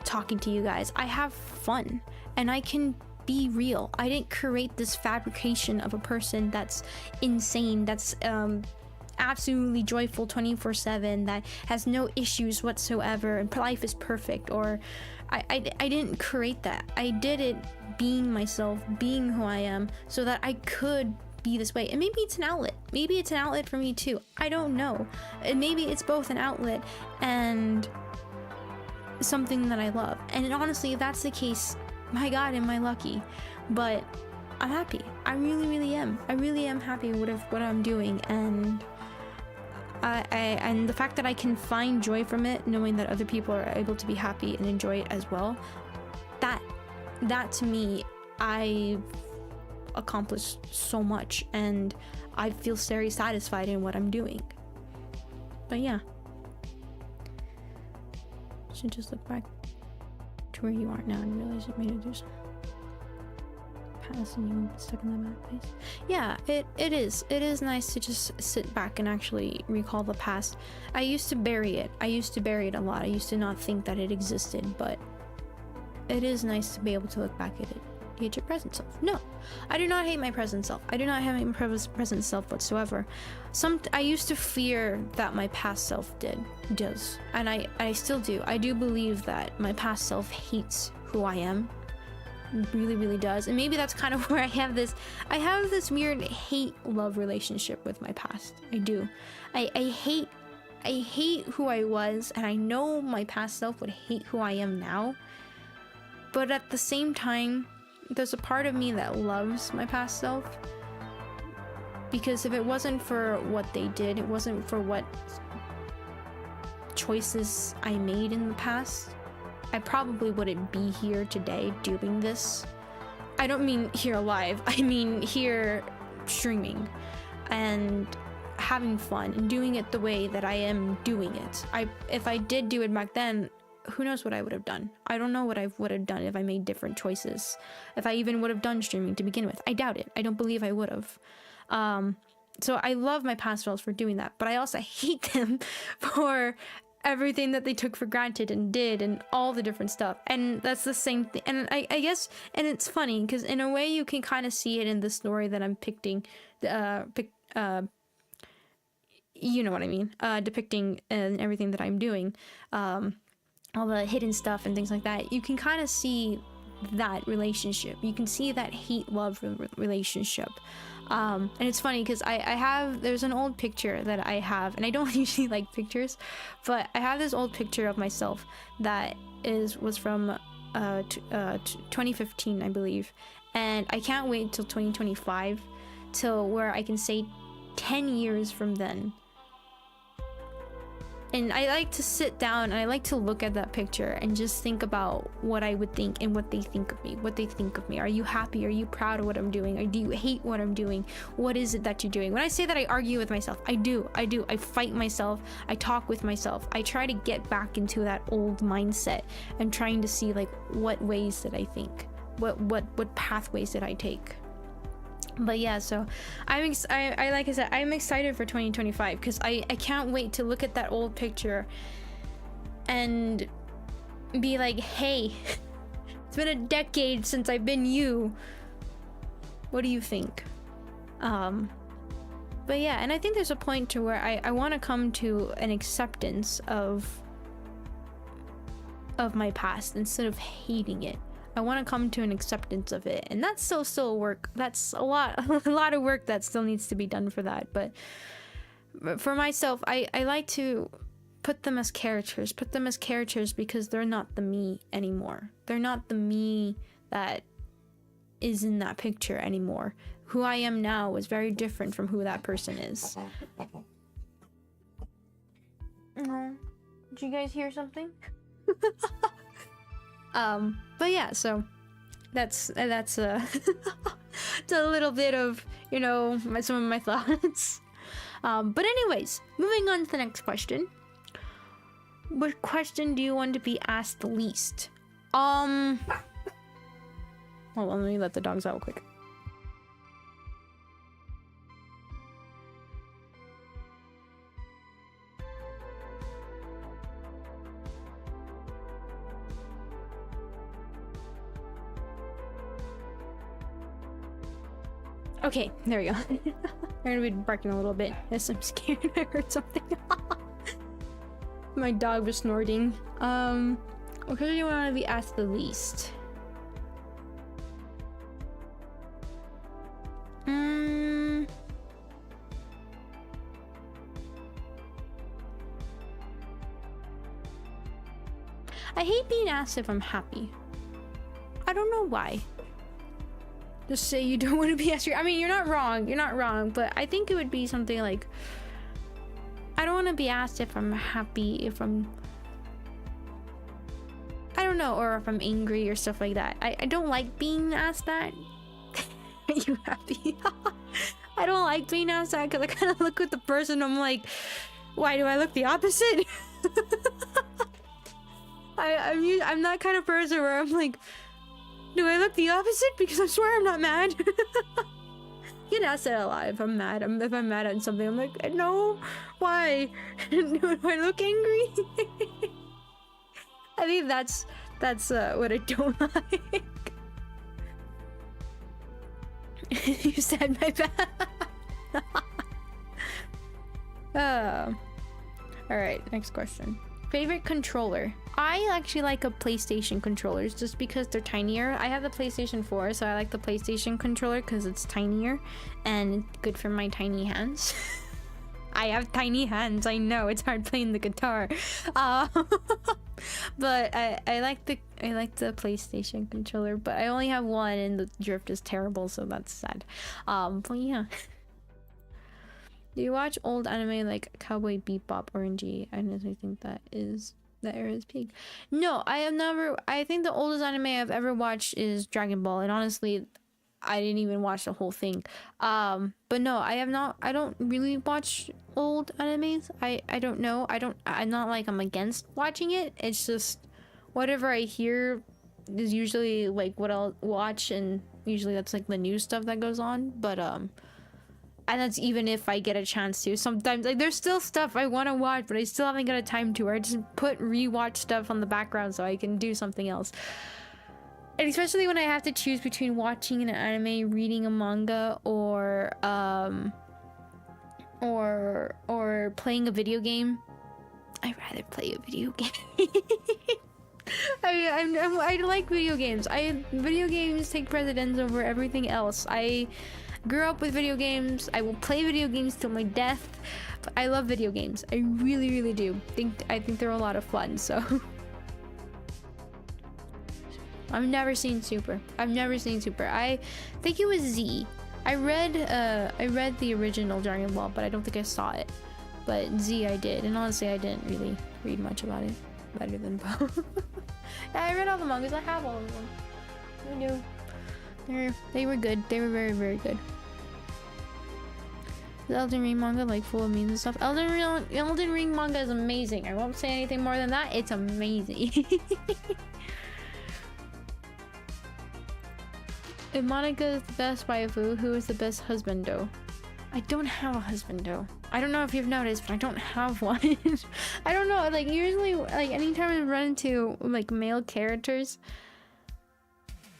talking to you guys. I have fun. And I can be real. I didn't create this fabrication of a person that's insane, that's absolutely joyful 24/7, that has no issues whatsoever and life is perfect. Or I didn't create that. I did it being myself, being who I am, so that I could be this way. And maybe it's an outlet. Maybe it's an outlet for me too. I don't know. And maybe it's both an outlet and something that I love. And honestly, if that's the case, my God, am I lucky. But I'm happy. I really, really am. I really am happy with what I'm doing. And and the fact that I can find joy from it, knowing that other people are able to be happy and enjoy it as well, that to me, I've accomplished so much, and I feel very satisfied in what I'm doing. But yeah, should just look back to where you are now and realize you made it through some past and you won't be stuck in that bad place. Yeah, it is nice to just sit back and actually recall the past. I used to bury it a lot. I used to not think that it existed, but it is nice to be able to look back at it. Hate your present self. No, I do not hate my present self. I do not hate my present self whatsoever. I used to fear that my past self does, and I still do. I do believe that my past self hates who I am. Really, really does. And maybe that's kind of where I have this weird hate-love relationship with my past. I do. I hate who I was, and I know my past self would hate who I am now. But at the same time, there's a part of me that loves my past self, because if it wasn't for what they did, it wasn't for what choices I made in the past, I probably wouldn't be here today doing this. I don't mean here alive, I mean here streaming and having fun and doing it the way that I am doing it. If I did do it back then, who knows what I would have done. I don't know what I would have done if I made different choices. If I even would have done streaming to begin with. I doubt it. I don't believe I would have. So I love my past selves for doing that, but I also hate them for everything that they took for granted and did and all the different stuff. And that's the same thing. And I guess, and it's funny because in a way you can kind of see it in the story that I'm depicting, you know what I mean, depicting and everything that I'm doing, all the hidden stuff and things like that. You can kind of see that relationship. You can see that hate-love relationship. And it's funny because there's an old picture that I have, and I don't usually like pictures, but I have this old picture of myself that was from 2015, I believe, and I can't wait till 2025 till where I can say 10 years from then. And I like to sit down and I like to look at that picture and just think about what I would think and what they think of me. Are you happy? Are you proud of what I'm doing? Or do you hate what I'm doing? What is it that you're doing? When I say that I argue with myself, I do. I fight myself. I talk with myself. I try to get back into that old mindset and trying to see like what ways did I think? What pathways did I take? But yeah, so like I said, I'm excited for 2025 because I can't wait to look at that old picture and be like, hey, it's been a decade since I've been you. What do you think? But yeah, and I think there's a point to where I want to come to an acceptance of my past instead of hating it. I want to come to an acceptance of it, and that's still work. That's a lot of work that still needs to be done for that. But for myself, I like to put them as characters because they're not the me anymore. They're not the me that is in that picture anymore. Who I am now is very different from who that person is. Oh, did you guys hear something? But yeah, so that's it's a little bit of, you know, some of my thoughts. But anyways, moving on to the next question. What question do you want to be asked the least? Hold on, let me let the dogs out quick. Okay, there we go. They're gonna be barking a little bit. Yes, I'm scared. I heard something. My dog was snorting. What do you want to be asked the least? I hate being asked if I'm happy. I don't know why. Just say you don't want to be asked. I mean, you're not wrong, but I think it would be something like, I don't want to be asked if I'm happy, if I'm, I don't know, or if I'm angry or stuff like that. I don't like being asked that. Are you happy? I don't like being asked that because I kind of look at the person, I'm like, why do I look the opposite? I'm that kind of person where I'm like, do I look the opposite? Because I swear I'm not mad. You know, I say a lot. If I'm mad, if I'm mad at something, I'm like, no, why? Do I look angry? I think that's what I don't like. You said my bad. All right, next question. Favorite controller? I actually like a PlayStation controllers just because they're tinier. I have the PlayStation 4, so I like the PlayStation controller because it's tinier and good for my tiny hands. I have tiny hands. I know it's hard playing the guitar, but I like the PlayStation controller. But I only have one, and the drift is terrible, so that's sad. But yeah. Do you watch old anime like Cowboy Bebop or NG? I honestly think that era is peak. No, I have never. I think the oldest anime I've ever watched is Dragon Ball, and honestly, I didn't even watch the whole thing. But no, I have not. I don't really watch old animes. I don't know. I'm not like I'm against watching it. It's just whatever I hear is usually like what I'll watch, and usually that's like the new stuff that goes on. But and that's even if I get a chance to. Sometimes, like, there's still stuff I want to watch, but I still haven't got a time to. Or I just put rewatch stuff on the background so I can do something else. And especially when I have to choose between watching an anime, reading a manga, or playing a video game. I'd rather play a video game. I like video games. Video games take precedence over everything else. I grew up with video games. I will play video games till my death. But I love video games. I really, really do. I think they're a lot of fun. So I've never seen Super. I think it was Z. I read the original Dragon Ball, but I don't think I saw it. But Z I did, and honestly, I didn't really read much about it. Better than Bo. Yeah, I read all the mangas. I have all of them. I do. They were good. They were very, very good. The Elden Ring manga, like, full of memes and stuff. Elden Ring manga is amazing. I won't say anything more than that. It's amazing. If Monica is the best waifu, who is the best husbando? I don't have a husbando. I don't know if you've noticed, but I don't have one. I don't know. Like, usually, like, anytime I run into, like, male characters,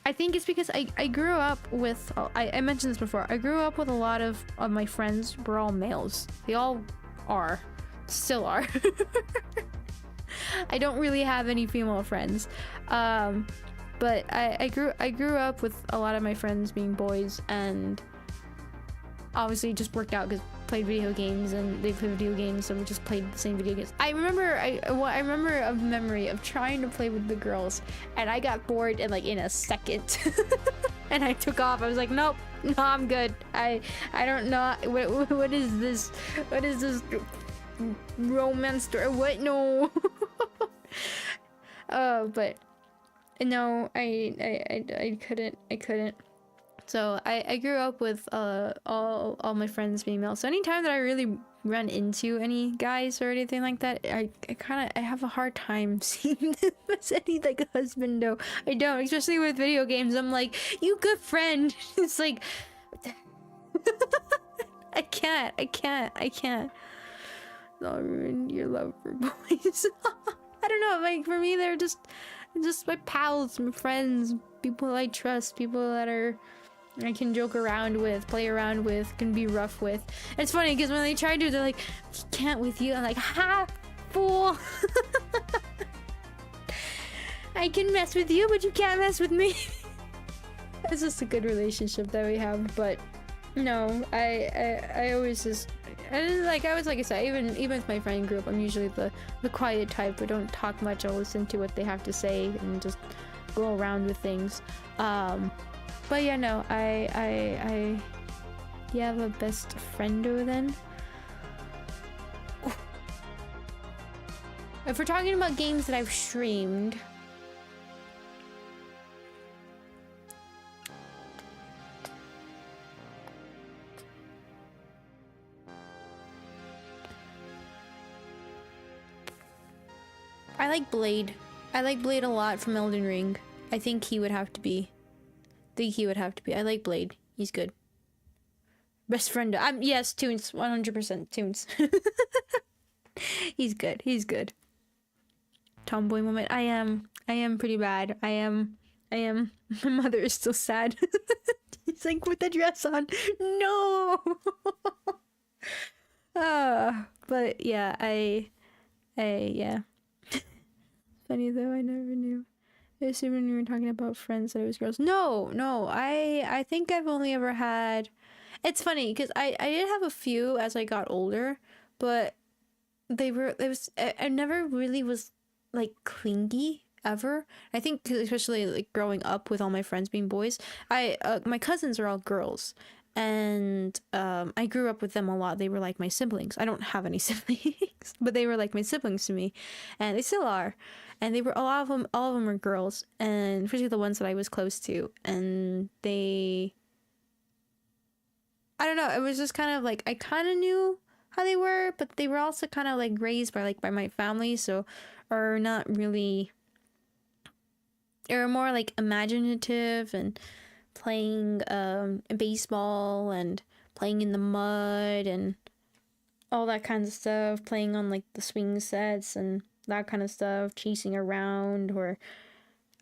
I think it's because I grew up with, I mentioned this before, I grew up with a lot of my friends were all males. They all are, still are. I don't really have any female friends, but I grew up with a lot of my friends being boys, and obviously it just worked out because played video games and they play video games, so we just played the same video games. I remember a memory of trying to play with the girls, and I got bored in a second. And I took off. I was like, nope, no, I'm good. I don't know what is this romance story? What? No. But no, I couldn't. So I grew up with all my friends being male. So anytime that I really run into any guys or anything like that, I have a hard time seeing them as any like husband. No, I don't. Especially with video games, I'm like, you good friend. It's like I can't. I'll ruin your love for boys. I don't know. Like for me, they're just my pals, my friends, people I trust, people that I can joke around with, play around with, can be rough with. And it's funny because when they try to, they're like, can't with you. I'm like, ha, fool. I can mess with you, but you can't mess with me. It's just a good relationship that we have. But no, I always just, and like I said, even with my friend group, I'm usually the quiet type. I don't talk much. I'll listen to what they have to say and just go around with things. But yeah, no, you have a best friendo then? If we're talking about games that I've streamed, I like Blade. I like Blade a lot from Elden Ring. I think he would have to be. I like Blade. He's good. Best friend. Yes, Toons. 100% Toons. He's good. Tomboy moment. I am pretty bad. I am. My mother is still sad. He's like, with the dress on. No. But yeah, yeah. Funny though, I never knew. I assumed when you were talking about friends that it was girls. No. I think I've only ever had. It's funny because I did have a few as I got older, but I never really was like clingy ever. I think especially like growing up with all my friends being boys, my cousins are all girls, and I grew up with them a lot. They were like my siblings. I don't have any siblings, but they were like my siblings to me, and they still are. And they were all of them were girls, and especially the ones that I was close to. And I don't know, it was just kind of like I kind of knew how they were, but they were also kind of like raised by my family, so are not really. They were more like imaginative and playing baseball and playing in the mud and all that kind of stuff, playing on like the swing sets and that kind of stuff, chasing around, or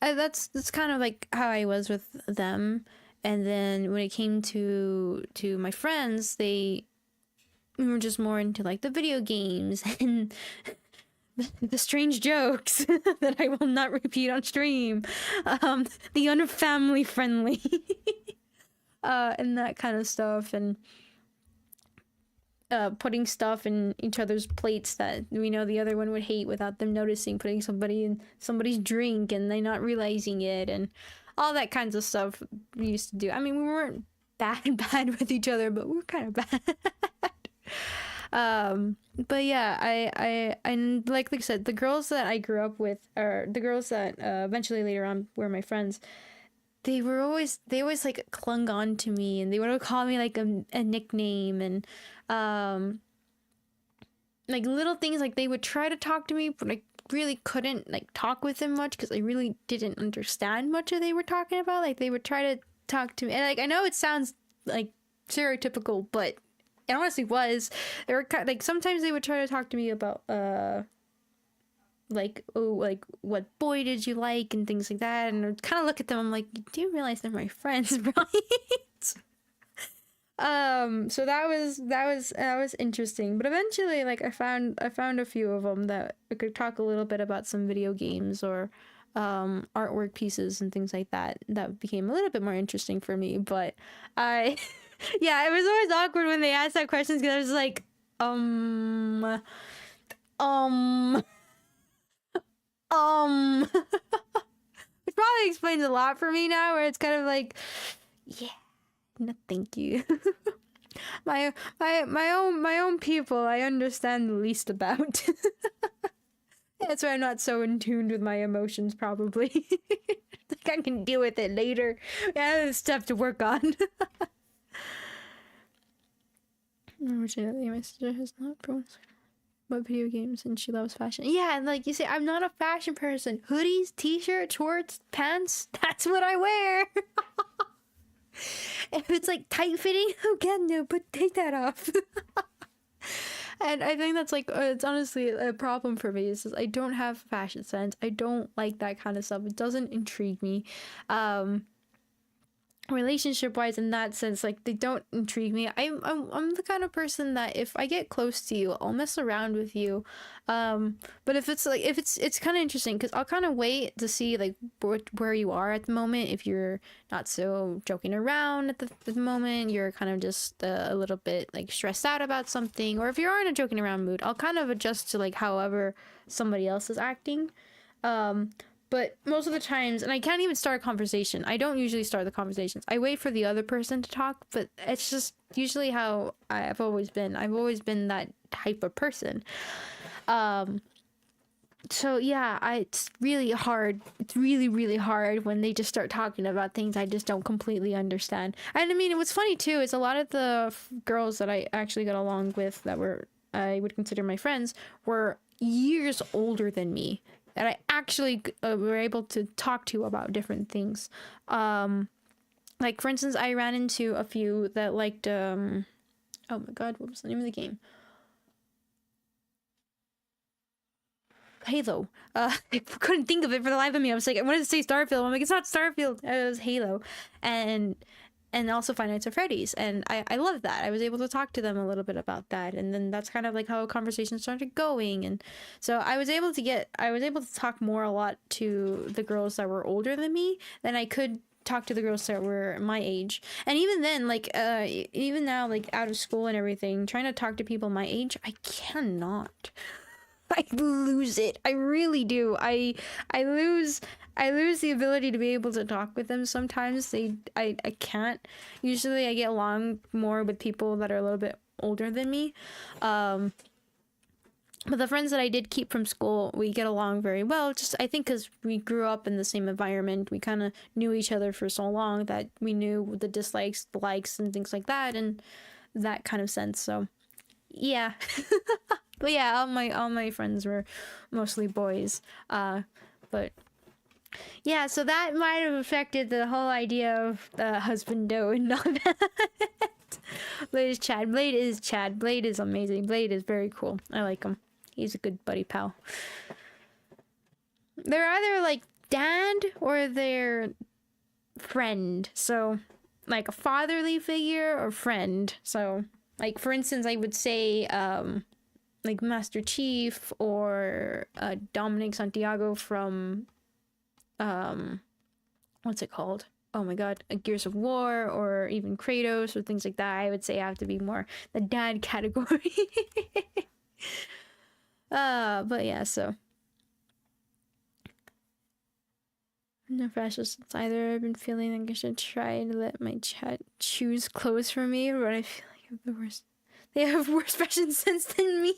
that's kind of like how I was with them. And then when it came to my friends, we were just more into like the video games and the strange jokes that I will not repeat on stream, the unfamily friendly, and that kind of stuff, and putting stuff in each other's plates that we know the other one would hate without them noticing, putting somebody in somebody's drink and they not realizing it, and all that kinds of stuff we used to do. I mean, we weren't bad with each other, but we were kind of bad. But yeah, I like I said, the girls that I grew up with, or the girls that eventually later on were my friends, they always like clung on to me, and they would call me like a nickname, and like little things, like they would try to talk to me, but I really couldn't like talk with them much because I really didn't understand much of what they were talking about. Like they would try to talk to me, and like I know it sounds like stereotypical, but it honestly was. They were like sometimes they would try to talk to me about like, oh, like, what boy did you like and things like that, and I kind of look at them, I'm like, do you realize they're my friends, right? So that was interesting, but eventually, like, I found a few of them that I could talk a little bit about some video games or artwork pieces and things like that. That became a little bit more interesting for me, but I yeah, it was always awkward when they asked that questions, because I was like, um it probably explains a lot for me now, where it's kind of like, yeah, no thank you. My own people I understand the least about. That's why I'm not so in tune with my emotions, probably. Like, I can deal with it later. Yeah, there's stuff to work on. Unfortunately, my sister has not grown what video games, and she loves fashion. Yeah, and like you say, I'm not a fashion person. Hoodies, t-shirts, shorts, pants, that's what I wear. If it's like tight fitting, oh god no, but take that off. And I think that's like, it's honestly a problem for me. Is just, I don't have fashion sense. I don't like that kind of stuff. It doesn't intrigue me. Relationship wise, in that sense, like, they don't intrigue me. I'm the kind of person that if I get close to you, I'll mess around with you. But if it's kind of interesting, because I'll kind of wait to see like where you are at the moment. If you're not so joking around at the moment, you're kind of just a little bit like stressed out about something, or if you're in a joking around mood, I'll kind of adjust to like however somebody else is acting. But most of the times, and I can't even start a conversation. I don't usually start the conversations. I wait for the other person to talk, but it's just usually how I've always been. I've always been that type of person. So yeah, it's really hard. It's really, really hard when they just start talking about things I just don't completely understand. And I mean, what's funny too is a lot of the girls that I actually got along with that I would consider my friends were years older than me, that I actually were able to talk to about different things. Like, for instance, I ran into a few that liked, oh my god, what was the name of the game? Halo. I couldn't think of it for the life of me. I was like, I wanted to say Starfield. I'm like, it's not Starfield. It was Halo. And also Five Nights at Freddy's, and I love that. I was able to talk to them a little bit about that, and then that's kind of like how a conversation started going. And so I was able to talk more a lot to the girls that were older than me than I could talk to the girls that were my age. And even then, like, even now, like, out of school and everything, trying to talk to people my age, I cannot. I lose it. I really do. I lose the ability to be able to talk with them sometimes. I can't. Usually I get along more with people that are a little bit older than me. But the friends that I did keep from school, we get along very well. Just, I think, because we grew up in the same environment. We kind of knew each other for so long that we knew the dislikes, the likes, and things like that, and that kind of sense. So, yeah. But yeah, all my friends were mostly boys. But yeah, so that might have affected the whole idea of the husbando and all that. Blade is Chad. Blade is Chad. Blade is amazing. Blade is very cool. I like him. He's a good buddy pal. They're either like dad or they're friend. So, like, a fatherly figure or friend. So, like, for instance, I would say like Master Chief or Dominic Santiago from what's it called? Oh my god, Gears of War, or even Kratos or things like that. I would say I have to be more the dad category. But yeah, so no fashions either. I've been feeling like I should try to let my chat choose clothes for me, but I feel like I have the worst. They have worse fashion sense than me.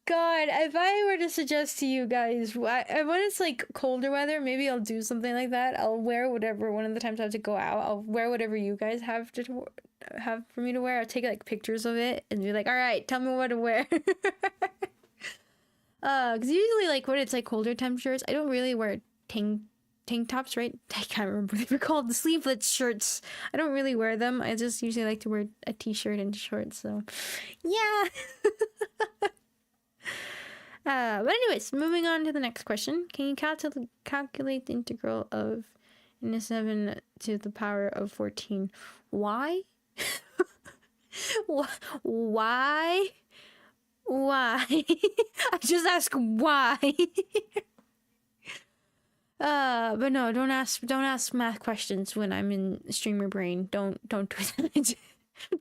God, if I were to suggest to you guys, when it's like colder weather, maybe I'll do something like that. I'll wear whatever. One of the times I have to go out, I'll wear whatever you guys have for me to wear. I'll take like pictures of it and be like, all right, tell me what to wear. Because usually, like, when it's like colder temperatures, I don't really wear tank tops, right? I can't remember what they were called. The sleeveless shirts. I don't really wear them. I just usually like to wear a t-shirt and shorts. So, yeah. But anyways, moving on to the next question. Can you calculate the integral of -7 to the power of 14? Why? Why? Why? I just ask why. But no, don't ask math questions when I'm in streamer brain. Don't do that.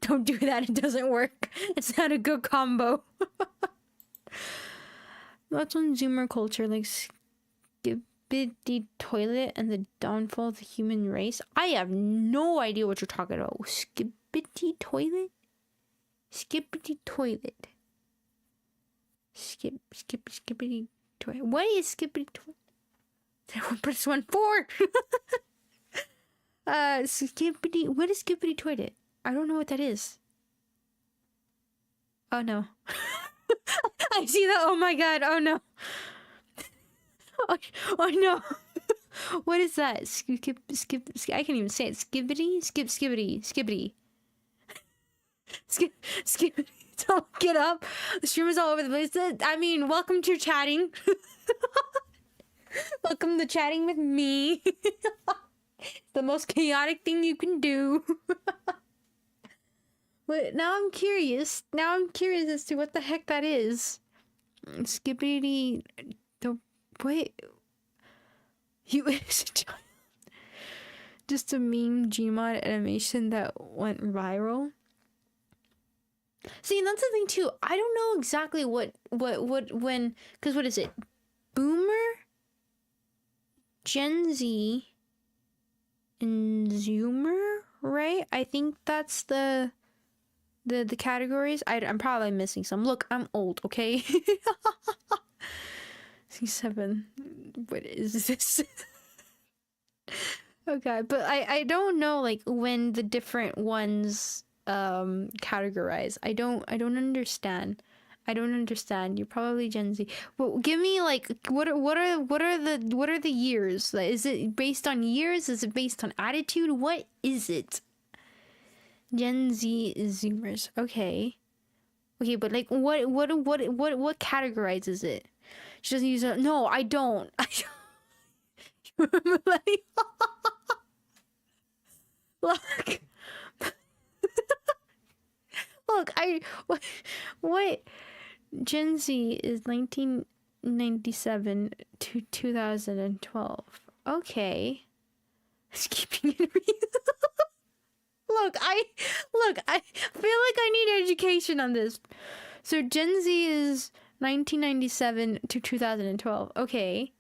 Don't do that. It doesn't work. It's not a good combo. What's on Zoomer culture, like Skibbity Toilet and the downfall of the human race? I have no idea what you're talking about. Skibbity Toilet? Skibbity Toilet. Skibbity Toilet. What is Skibbity Toilet? Press 1 4. Skibbity. What is Skibbity Toilet? I don't know what that is. Oh no. I see that. Oh my god. Oh no. Oh no. What is that? Skip. I can't even say it. Skibbity. Skibbity. Skip. Don't get up. The stream is all over the place. I mean, welcome to chatting. Welcome to chatting with me. The most chaotic thing you can do. But now I'm curious. Now I'm curious as to what the heck that is. Skibbity. Wait. You is a child. Just a meme Gmod animation that went viral. See, that's the thing too. I don't know exactly when, because what is it? Boomer? Gen Z? And Zoomer? Right? I think that's the categories. I'm probably missing some. Look, I'm old, okay? C7. What is this? Okay, but I don't know like when the different ones categorize. I don't understand. I don't understand. You're probably Gen Z. Well, give me like what are the years? Like, is it based on years? Is it based on attitude? What is it? Gen Z Zoomers. Okay, but like what categorizes it? She doesn't use it. No, I don't. Look. Look, what Gen Z is 1997 to 2012. Okay. Keeping it real. Look, I feel like I need education on this. So Gen Z is 1997 to 2012. Okay.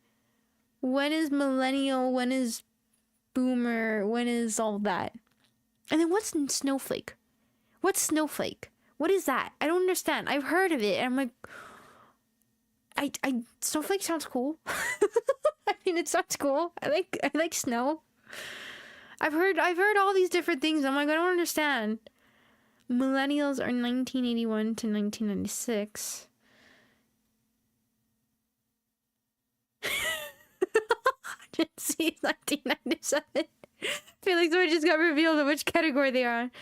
When is millennial? When is boomer? When is all that? And then what's snowflake? What's snowflake? What is that? I don't understand. I've heard of it, and I'm like, snowflake sounds cool. I mean, it sounds cool. I like snow. I've heard all these different things. I'm like, I don't understand. Millennials are 1981 to 1996. Gen Z is 1997. I feel like someone just got revealed of which category they are.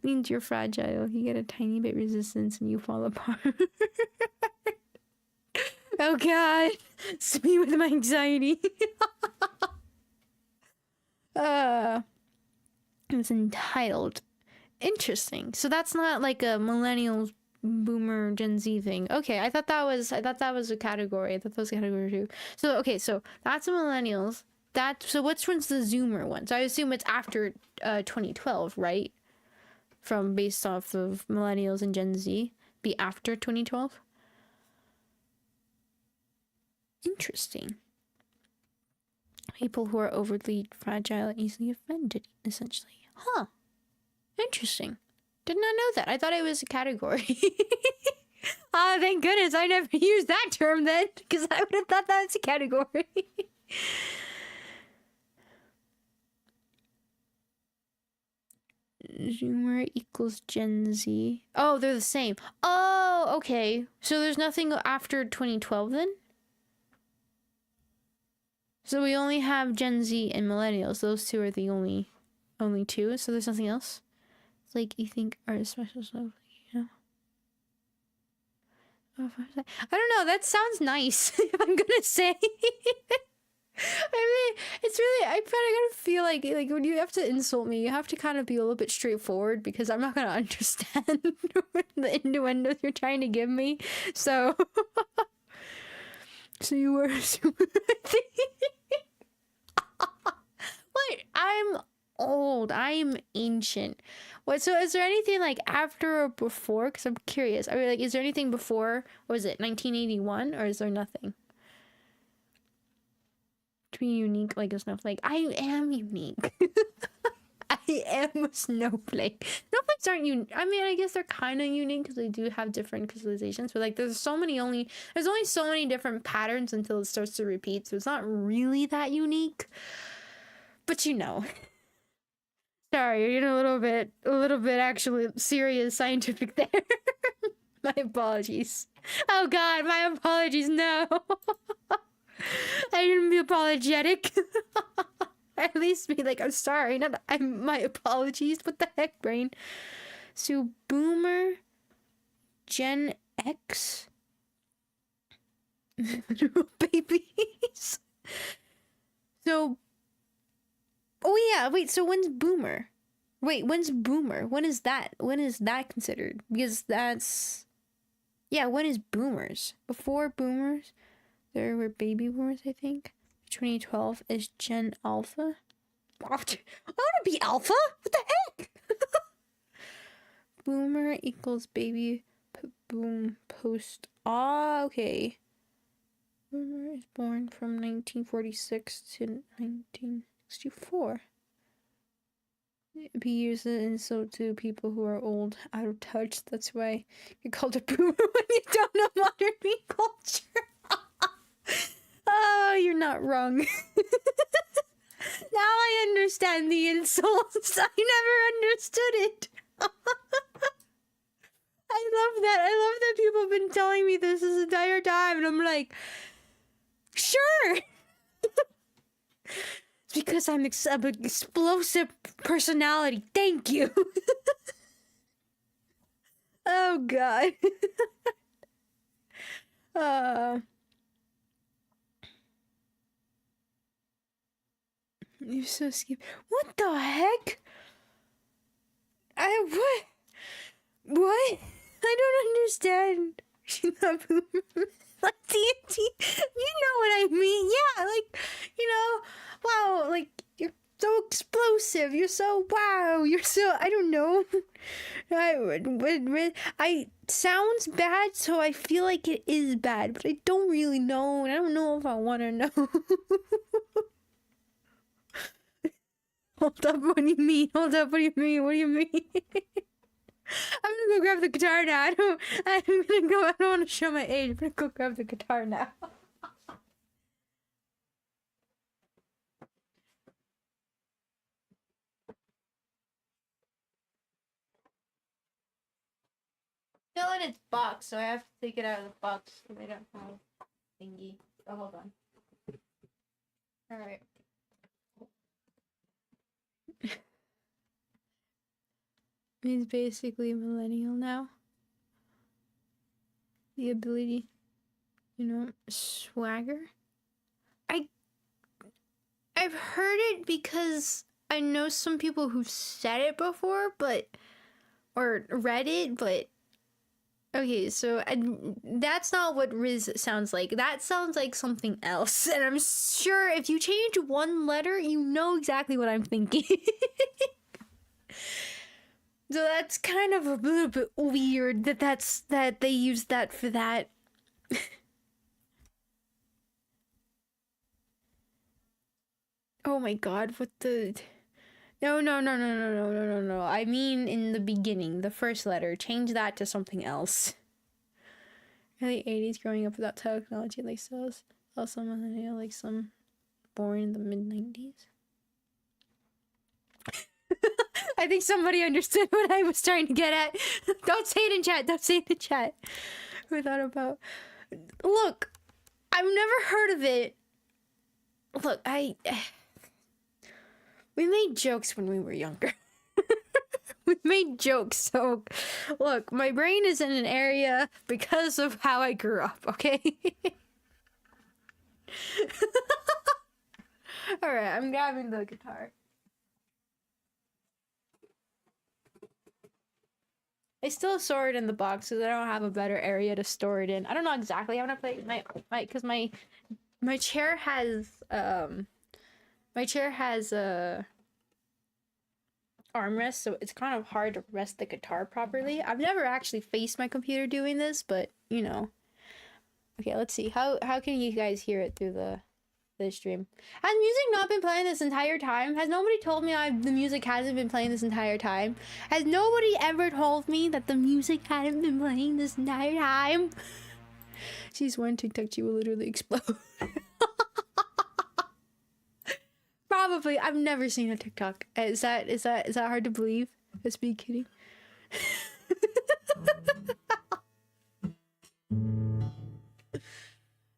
Means you're fragile. You get a tiny bit resistance and you fall apart. Oh god. It's me with my anxiety. It's entitled. Interesting. So that's not like a millennial boomer Gen Z thing. Okay, I thought that was a category. I thought that was category 2. So okay, so that's the millennials. So which one's the Zoomer one? So I assume it's after 2012, right? From based off of millennials and Gen Z, be after 2012. Interesting. People who are overly fragile and easily offended, essentially. Huh. Interesting. Did not know that. I thought it was a category. Ah, thank goodness I never used that term then, because I would have thought that was a category. Zoomer equals Gen Z. Oh, they're the same. Oh, okay. So there's nothing after 2012 then? So we only have Gen Z and millennials. Those two are the only two. So there's nothing else? It's like you think are special stuff, you know? I don't know. That sounds nice. If I'm gonna say. I mean, it's really. I kind of feel like when you have to insult me, you have to kind of be a little bit straightforward because I'm not gonna understand the innuendos you're trying to give me. So, so you were. What? I'm old. I'm ancient. What? So, is there anything like after or before? Because I'm curious. I mean, like, is there anything before? What was it 1981, or is there nothing? To be unique like a snowflake. I am unique. I am a snowflake. Snowflakes aren't unique. I mean, I guess they're kind of unique because they do have different crystallizations, but like there's only so many different patterns until it starts to repeat, so it's not really that unique. But you know. Sorry, you're getting a little bit actually serious scientific there. My apologies. Oh god, my apologies, no. I didn't be apologetic. At least be like, I'm sorry, not my apologies. What the heck, brain? So Boomer, Gen X, babies. So, oh yeah, wait. So when's Boomer? Wait, when's Boomer? When is that? When is that considered? Because that's, yeah. When is Boomers? Before Boomers? There were baby boomers, I think. 2012 is Gen Alpha. I want to be Alpha? What the heck? Boomer equals baby boom post. Ah, okay. Boomer is born from 1946 to 1964. Be used as an insult to people who are old, out of touch. That's why you're called a boomer when you don't know modern meme culture. Oh, you're not wrong. Now I understand the insults. I never understood it. I love that. I love that people have been telling me this entire time, and I'm like, sure. It's because I'm an explosive personality. Thank you. Oh god. You're so skip. What the heck? What? What? I don't understand. Like TNT. You know what I mean? Yeah, like, you know, wow, like, you're so explosive. You're so, wow, you're so, I don't know. I sounds bad, so I feel like it is bad, but I don't really know, and I don't know if I want to know. Hold up, what do you mean? Hold up, what do you mean? What do you mean? I'm gonna go grab the guitar now. I don't want to show my age. I'm gonna go grab the guitar now. Still in its box, so I have to take it out of the box so they don't have thingy. Oh, hold on. Alright. He's basically a millennial now. The ability, you know, swagger. I've heard it because I know some people who've said it before, or read it, but okay, so that's not what Riz sounds like. That sounds like something else, and I'm sure if you change one letter, you know exactly what I'm thinking. So that's kind of a little bit weird that they use that for that. Oh my god, what the... No. I mean in the beginning, the first letter. Change that to something else. Early 80s growing up without technology like cells. Also millennial like some born in the mid-90s. I think somebody understood what I was trying to get at. Don't say it in chat. Don't say it in chat. We thought about... Look, I've never heard of it. Look, we made jokes when we were younger. we made jokes. So, look, my brain is in an area because of how I grew up. Okay. All right, I'm grabbing the guitar. I still store it in the box because I don't have a better area to store it in. I don't know exactly how to play my because my chair has armrest, so it's kind of hard to rest the guitar properly. I've never actually faced my computer doing this, but you know. Okay, let's see. How can you guys hear it through the stream? Has music not been playing this entire time? Has nobody told me the music hasn't been playing this entire time? Has nobody ever told me that the music hadn't been playing this entire time? She's one TikTok, she will literally explode. Probably. I've never seen a TikTok. Is that hard to believe? Let's be kidding.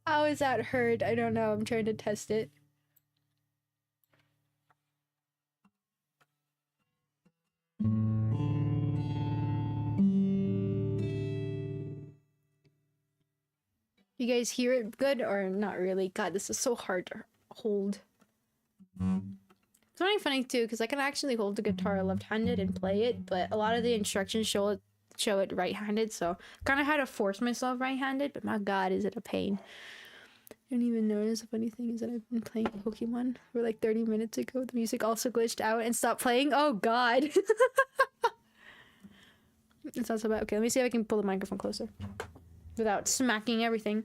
How is that heard? I don't know. I'm trying to test it. You guys hear it good or not really? God, this is so hard to hold. It's really funny too, because I can actually hold the guitar left-handed and play it, but a lot of the instructions show it right-handed, so kind of had to force myself right-handed, but my god, is it a pain. I didn't even notice. The funny thing is that I've been playing Pokemon for like 30 minutes ago. The music also glitched out and stopped playing. Oh god. It's not so bad. Okay, let me see if I can pull the microphone closer without smacking everything.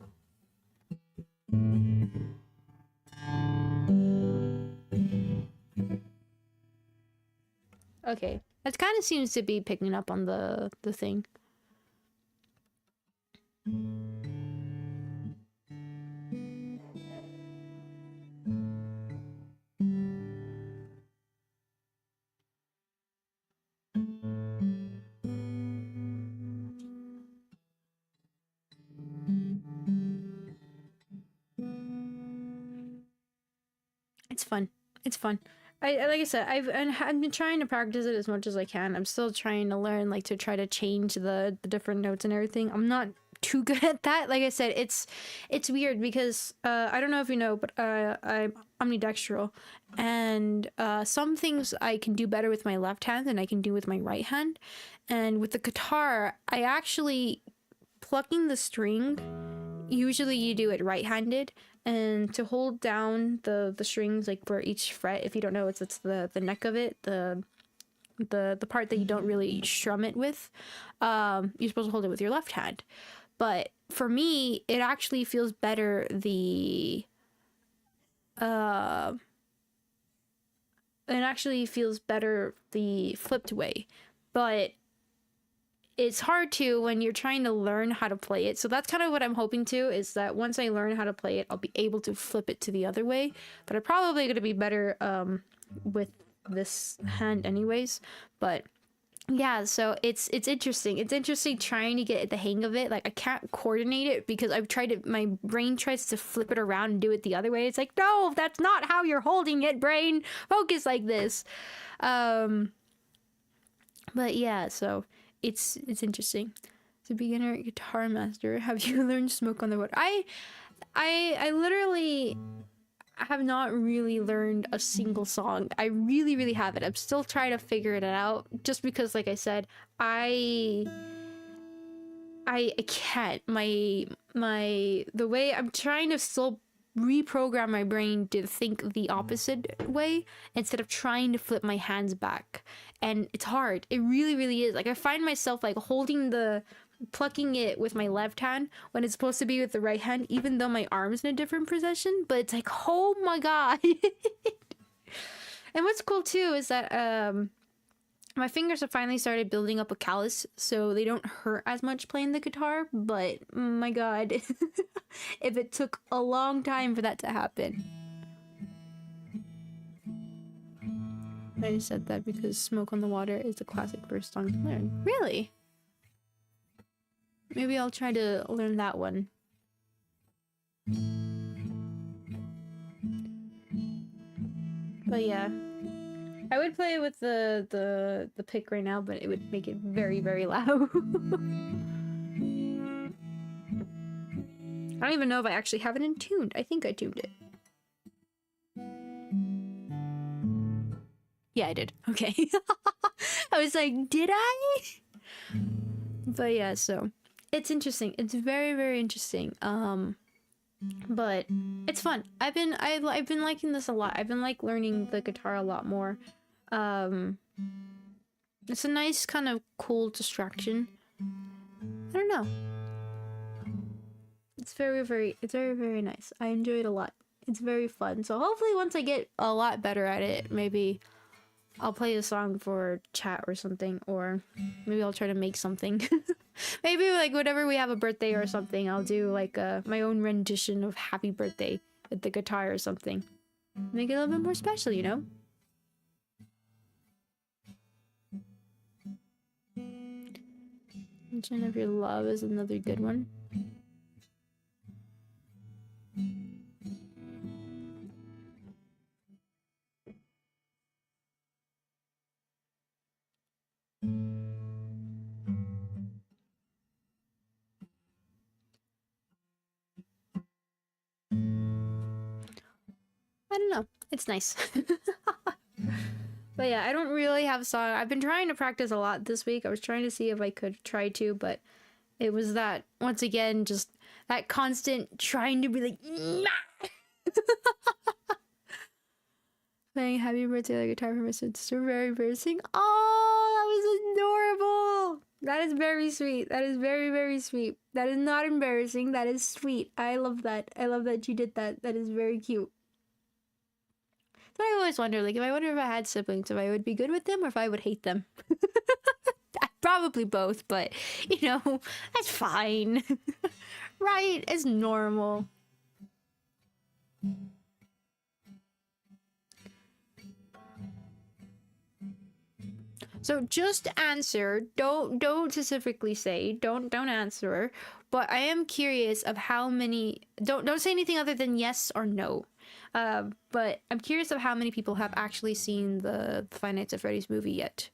Okay, that kind of seems to be picking up on the thing. It's fun. It's fun. I like I said, I've been trying to practice it as much as I can. I'm still trying to learn, like, to try to change the different notes and everything. I'm not too good at that. Like I said, it's weird because I don't know if you know, but I'm ambidextral, and some things I can do better with my left hand than I can do with my right hand. And with the guitar, I actually plucking the string. Usually you do it right-handed, and to hold down the strings, like for each fret, if you don't know, it's the neck of it, the part that you don't really strum it with. You're supposed to hold it with your left hand, but for me it actually feels better the flipped way, but it's hard to when you're trying to learn how to play it. So that's kind of what I'm hoping to, is that once I learn how to play it, I'll be able to flip it to the other way. But I'm probably going to be better with this hand anyways. But yeah, so it's interesting. It's interesting trying to get the hang of it. Like, I can't coordinate it because I've tried it. My brain tries to flip it around and do it the other way. It's like, no, that's not how you're holding it, brain. Focus like this. But yeah, so it's interesting. As a beginner guitar master, have you learned Smoke on the Water? I literally have not really learned a single song. I really haven't. I'm still trying to figure it out, just because, like I said, I can't. The way I'm trying to still reprogram my brain to think the opposite way instead of trying to flip my hands back, and it's hard. It really is. Like, I find myself like plucking it with my left hand when it's supposed to be with the right hand, even though my arm's in a different position. But it's like, oh my god. And what's cool too is that my fingers have finally started building up a callus, so they don't hurt as much playing the guitar. But my god, if it took a long time for that to happen. I just said that because Smoke on the Water is the classic first song to learn. Really? Maybe I'll try to learn that one. But yeah. I would play with the pick right now, but it would make it very, very loud. I don't even know if I actually have it in tuned. I think I tuned it. Yeah, I did. Okay. I was like, did I? But yeah, so it's interesting. It's very, very interesting. But it's fun. I've been liking this a lot. I've been like learning the guitar a lot more. It's a nice kind of cool distraction. I don't know. It's very, very nice. I enjoy it a lot. It's very fun. So hopefully once I get a lot better at it, maybe I'll play a song for chat or something, or maybe I'll try to make something. Maybe like whenever we have a birthday or something, I'll do like my own rendition of Happy Birthday with the guitar or something. Make it a little bit more special, you know? Mention of Your Love is another good one. I don't know. It's nice. But yeah, I don't really have a song. I've been trying to practice a lot this week. I was trying to see if I could try to, but it was that, once again, just that constant trying to be like, playing Happy Birthday on the guitar for my sister, very embarrassing. Oh, that was adorable. That is very sweet. That is very, very sweet. That is not embarrassing. That is sweet. I love that. I love that you did that. That is very cute. So I always wonder, like, if I had siblings, if I would be good with them or if I would hate them. Probably both, but, you know, that's fine. Right? It's normal. So just answer. Don't specifically say. Don't answer. But I am curious of how many. Don't say anything other than yes or no. But I'm curious of how many people have actually seen the Five Nights at Freddy's movie yet.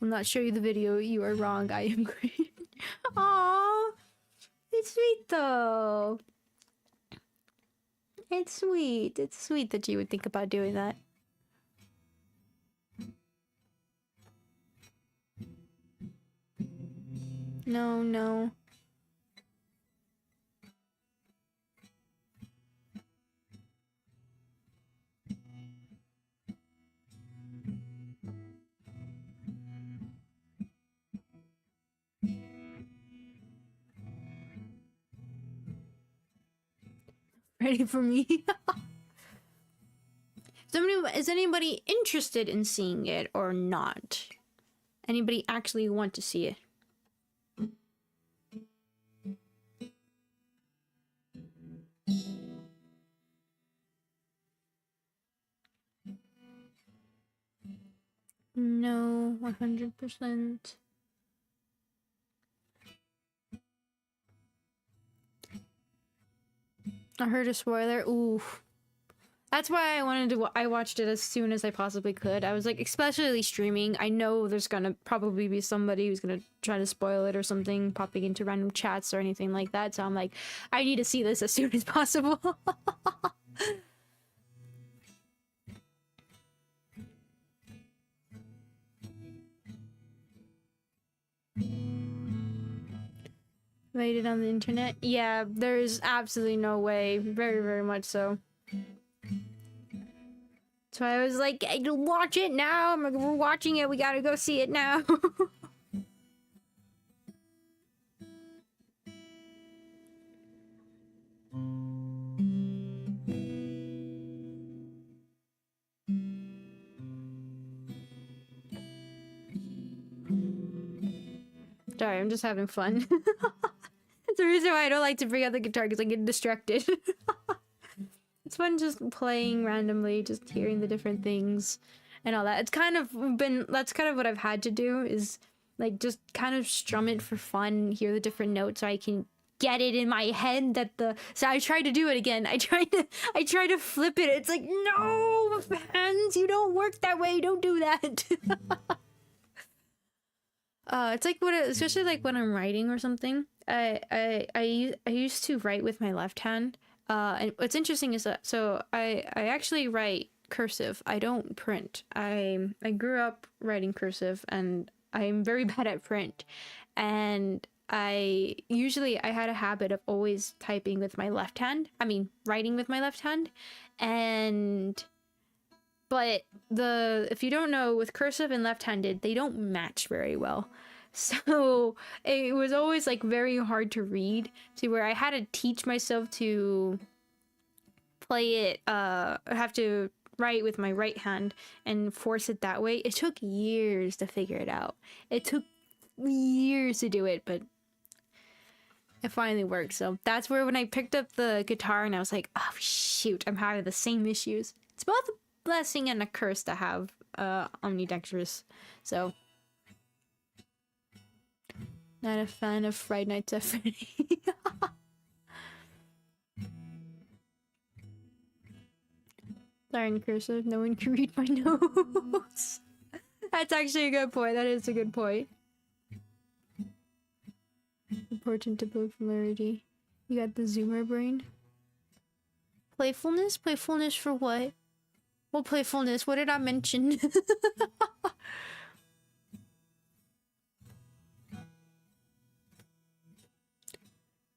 I'll not show you the video. You are wrong. I am great. Aww, it's sweet though. It's sweet. It's sweet that you would think about doing that. No. Ready for me? Is anybody interested in seeing it or not? Anybody actually want to see it? No, 100%. I heard a spoiler. Ooh. That's why I watched it as soon as I possibly could. I was like, especially streaming, I know there's gonna probably be somebody who's gonna try to spoil it or something, popping into random chats or anything like that. So I'm like, I need to see this as soon as possible. Made it on the internet? Yeah, there's absolutely no way. Very, very much so. So I was like, hey, watch it now. I'm like, we're watching it. We gotta go see it now. Sorry, I'm just having fun. It's the reason why I don't like to bring out the guitar, because I get distracted. It's fun just playing randomly, just hearing the different things and all that. It's kind of been, that's kind of what I've had to do, is like just kind of strum it for fun, hear the different notes so I can get it in my head that so I tried to do it again. I tried to flip it. It's like, no, hands. You don't work that way. Don't do that. It's like especially like when I'm writing or something. I used to write with my left hand. And what's interesting is that I actually write cursive. I don't print. I grew up writing cursive, and I'm very bad at print. And I had a habit of always typing with my left hand. I mean, writing with my left hand. But if you don't know, with cursive and left-handed, they don't match very well. So it was always like very hard to read, to where I had to teach myself to play it, have to write with my right hand and force it that way. It took years to figure it out. It took years to do it, but it finally worked. So that's where when I picked up the guitar and I was like, oh shoot, I'm having the same issues. It's both a blessing and a curse to have omnidextrous. So not a fan of Friday Nights at Freddy's. Learn cursive, no one can read my notes. That's actually a good point. That is a good point. Important to build familiarity. You got the zoomer brain. Playfulness? Playfulness for what? What playfulness? What did I mention?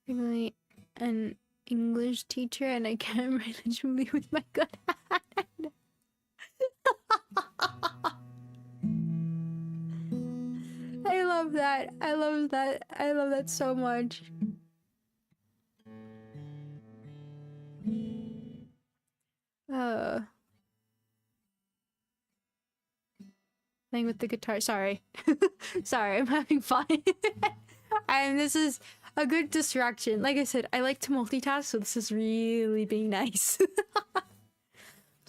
Really, an English teacher, and I can't write legibly with my good hand. I love that. I love that. I love that so much. Playing with the guitar. Sorry. Sorry, I'm having fun. And this is a good distraction. Like I said, I like to multitask, so this is really being nice.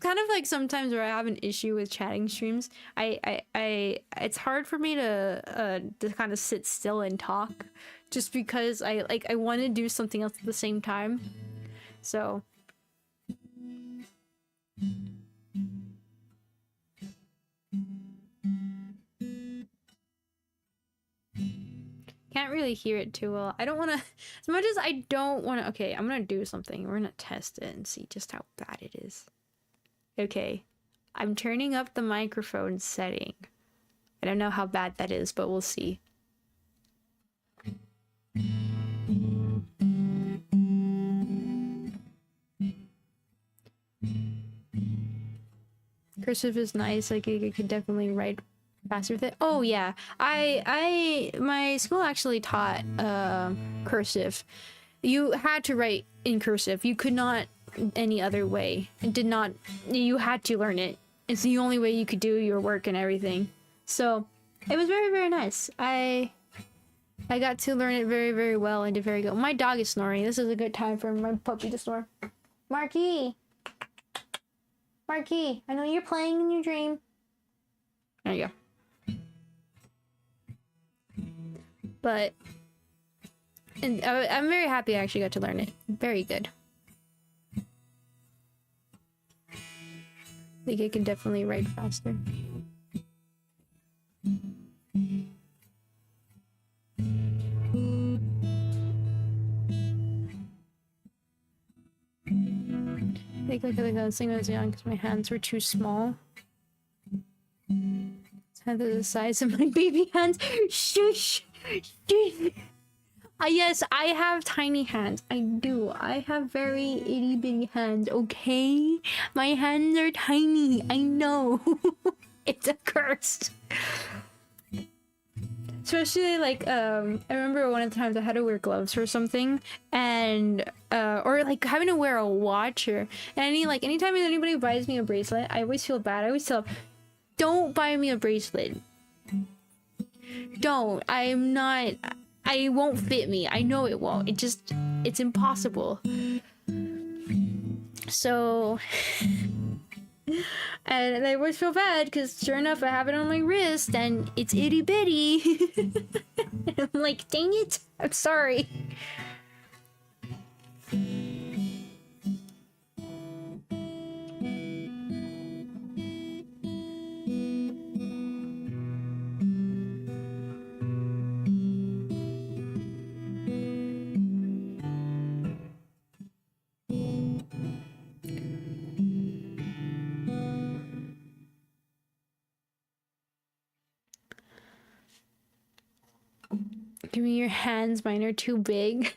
Kind of like sometimes where I have an issue with chatting streams. It's hard for me to kind of sit still and talk, just because I want to do something else at the same time. So can't really hear it too well. I don't want to, as much as I don't want to. Okay, I'm gonna do something. We're gonna test it and see just how bad it is. Okay, I'm turning up the microphone setting. I don't know how bad that is, but we'll see. Cursive is nice. Like, you could definitely write faster with it. Oh yeah, my school actually taught cursive. You had to write in cursive. You could not any other way. It did not. You had to learn it. It's the only way you could do your work and everything. So it was very, very nice. I got to learn it very, very well and did very good. My dog is snoring. This is a good time for my puppy to snore. Marky, Marky, I know you're playing in your dream. There you go. But and I'm very happy I actually got to learn it. Very good. I think I can definitely write faster. I think like I was saying when I was young, because my hands were too small. It's the size of my baby hands. Shush! Shush! Yes, I have tiny hands. I do. I have very itty bitty hands, okay? My hands are tiny. I know. It's a curse. Especially like I remember one of the times I had to wear gloves or something, and or like having to wear a watch, or anytime anybody buys me a bracelet, I always feel bad. I always tell them, don't buy me a bracelet. Don't. I'm not. It won't fit me. I know it won't. It's impossible. So, and I always feel bad because sure enough, I have it on my wrist and it's itty bitty. I'm like, dang it. I'm sorry. Give me your hands, mine are too big.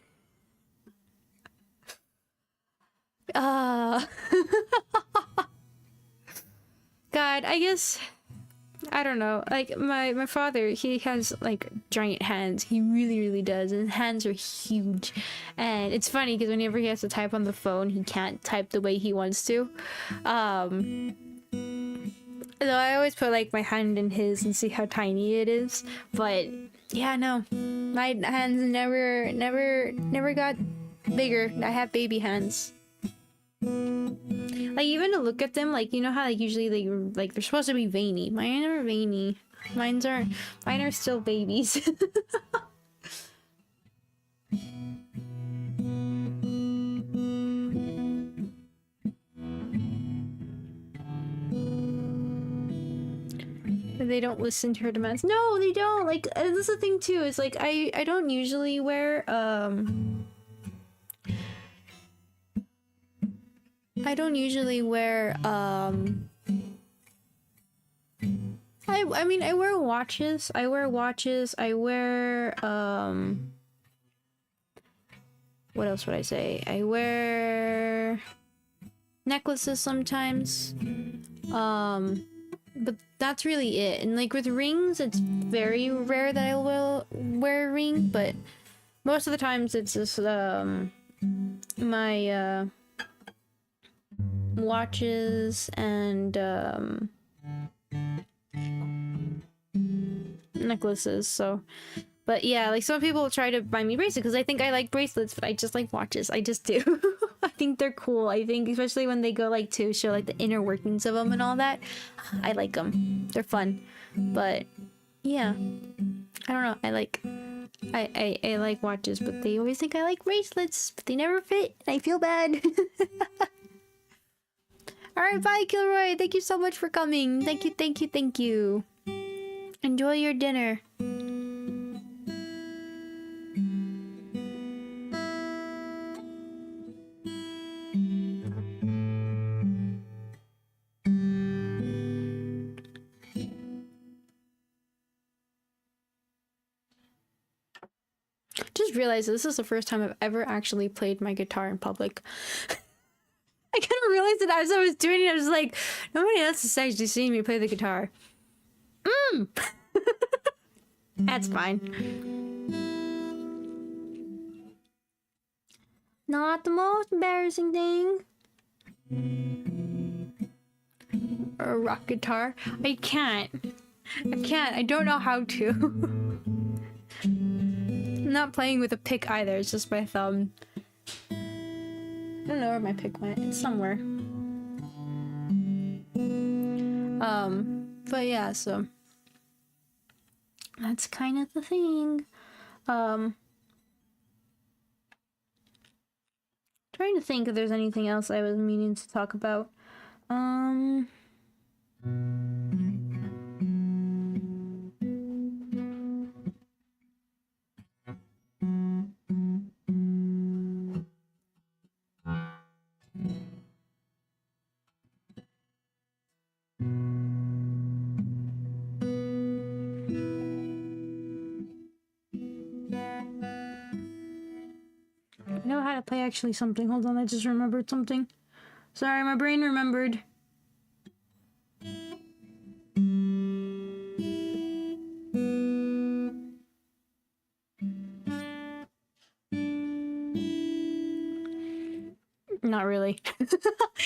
God, I guess, I don't know. Like, my father, he has, like, giant hands. He really does. And his hands are huge. And it's funny, because whenever he has to type on the phone, he can't type the way he wants to. So I always put, like, my hand in his and see how tiny it is. But, yeah, no. My hands never got bigger. I have baby hands. Like, even to look at them, like, you know how, like, usually they're supposed to be veiny. Mine are veiny. Mine are still babies. They don't listen to her demands. No, they don't. Like, this is the thing too. It's like I don't usually wear I don't usually wear I mean, I wear watches. I wear what else would I say? I wear necklaces sometimes. But that's really it. And like with rings, it's very rare that I will wear a ring, but most of the times it's just my watches and necklaces. So, but yeah, like some people try to buy me bracelets because I think I like bracelets, but I just like watches. I just do. I think they're cool. I think especially when they go like to show like the inner workings of them and all that. I like them. They're fun. But yeah, I don't know. I like watches, but they always think I like bracelets, but they never fit. I feel bad. All right, bye, Kilroy. Thank you so much for coming. Thank you. Enjoy your dinner. Just realized this is the first time I've ever actually played my guitar in public. I kind of realized it as I was doing it. I was like, nobody else is actually seeing me play the guitar. That's fine. Not the most embarrassing thing. A rock guitar. I can't. I don't know how to. I'm not playing with a pick either. It's just my thumb. I don't know where my pick went. It's somewhere. But yeah, so that's kind of the thing. Trying to think if there's anything else I was meaning to talk about. I know how to play actually something. Hold on, I just remembered something. Sorry, my brain remembered. Not really.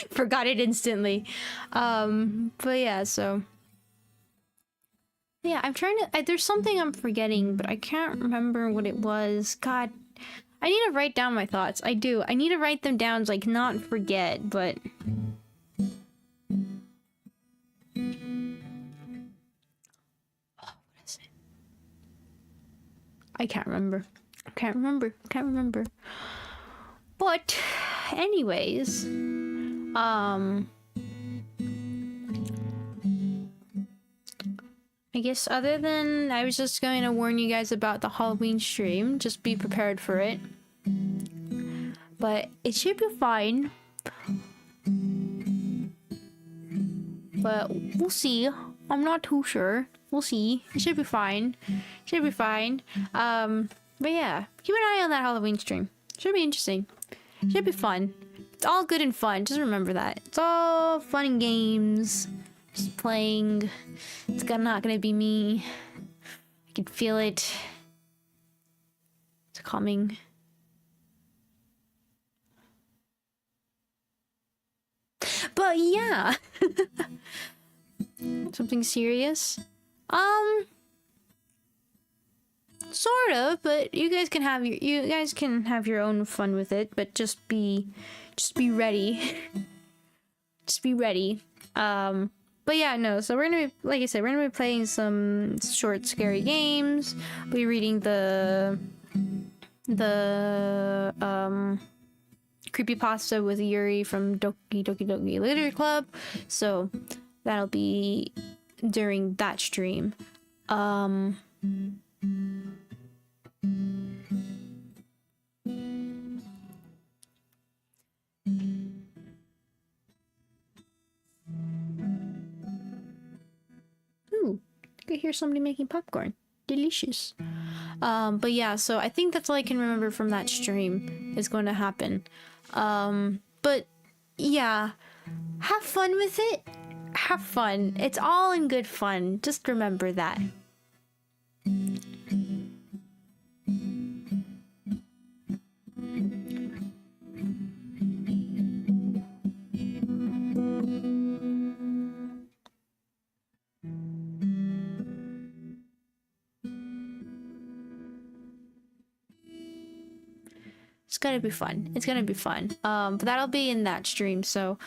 Forgot it instantly. But yeah, so yeah, I'm trying to there's something I'm forgetting, but I can't remember what it was. God, I need to write down my thoughts. I do. I need to write them down, like not forget, but what is it? I can't remember. Can't remember. But anyways, I guess other than I was just going to warn you guys about the Halloween stream, just be prepared for it. But it should be fine. But we'll see. I'm not too sure. We'll see. It should be fine. Should be fine. But yeah, keep an eye on that Halloween stream. Should be interesting. Should be fun. It's all good and fun. Just remember that. It's all fun and games. Just playing. It's not gonna be me. I can feel it. It's coming. But yeah. Something serious? Sort of, but you guys can have your own fun with it, but just be ready. Just be ready. But yeah, no, so we're gonna be, like I said, we're gonna be playing some short scary games. We'll be reading the creepypasta with Yuri from Doki Doki Doki Literature Club. So that'll be during that stream. Ooh, I could hear somebody making popcorn. Delicious. But yeah, so I think that's all I can remember from that stream is going to happen. But yeah, have fun with it. Have fun. It's all in good fun. Just remember that. It's gonna be fun. It's gonna be fun. But that'll be in that stream, so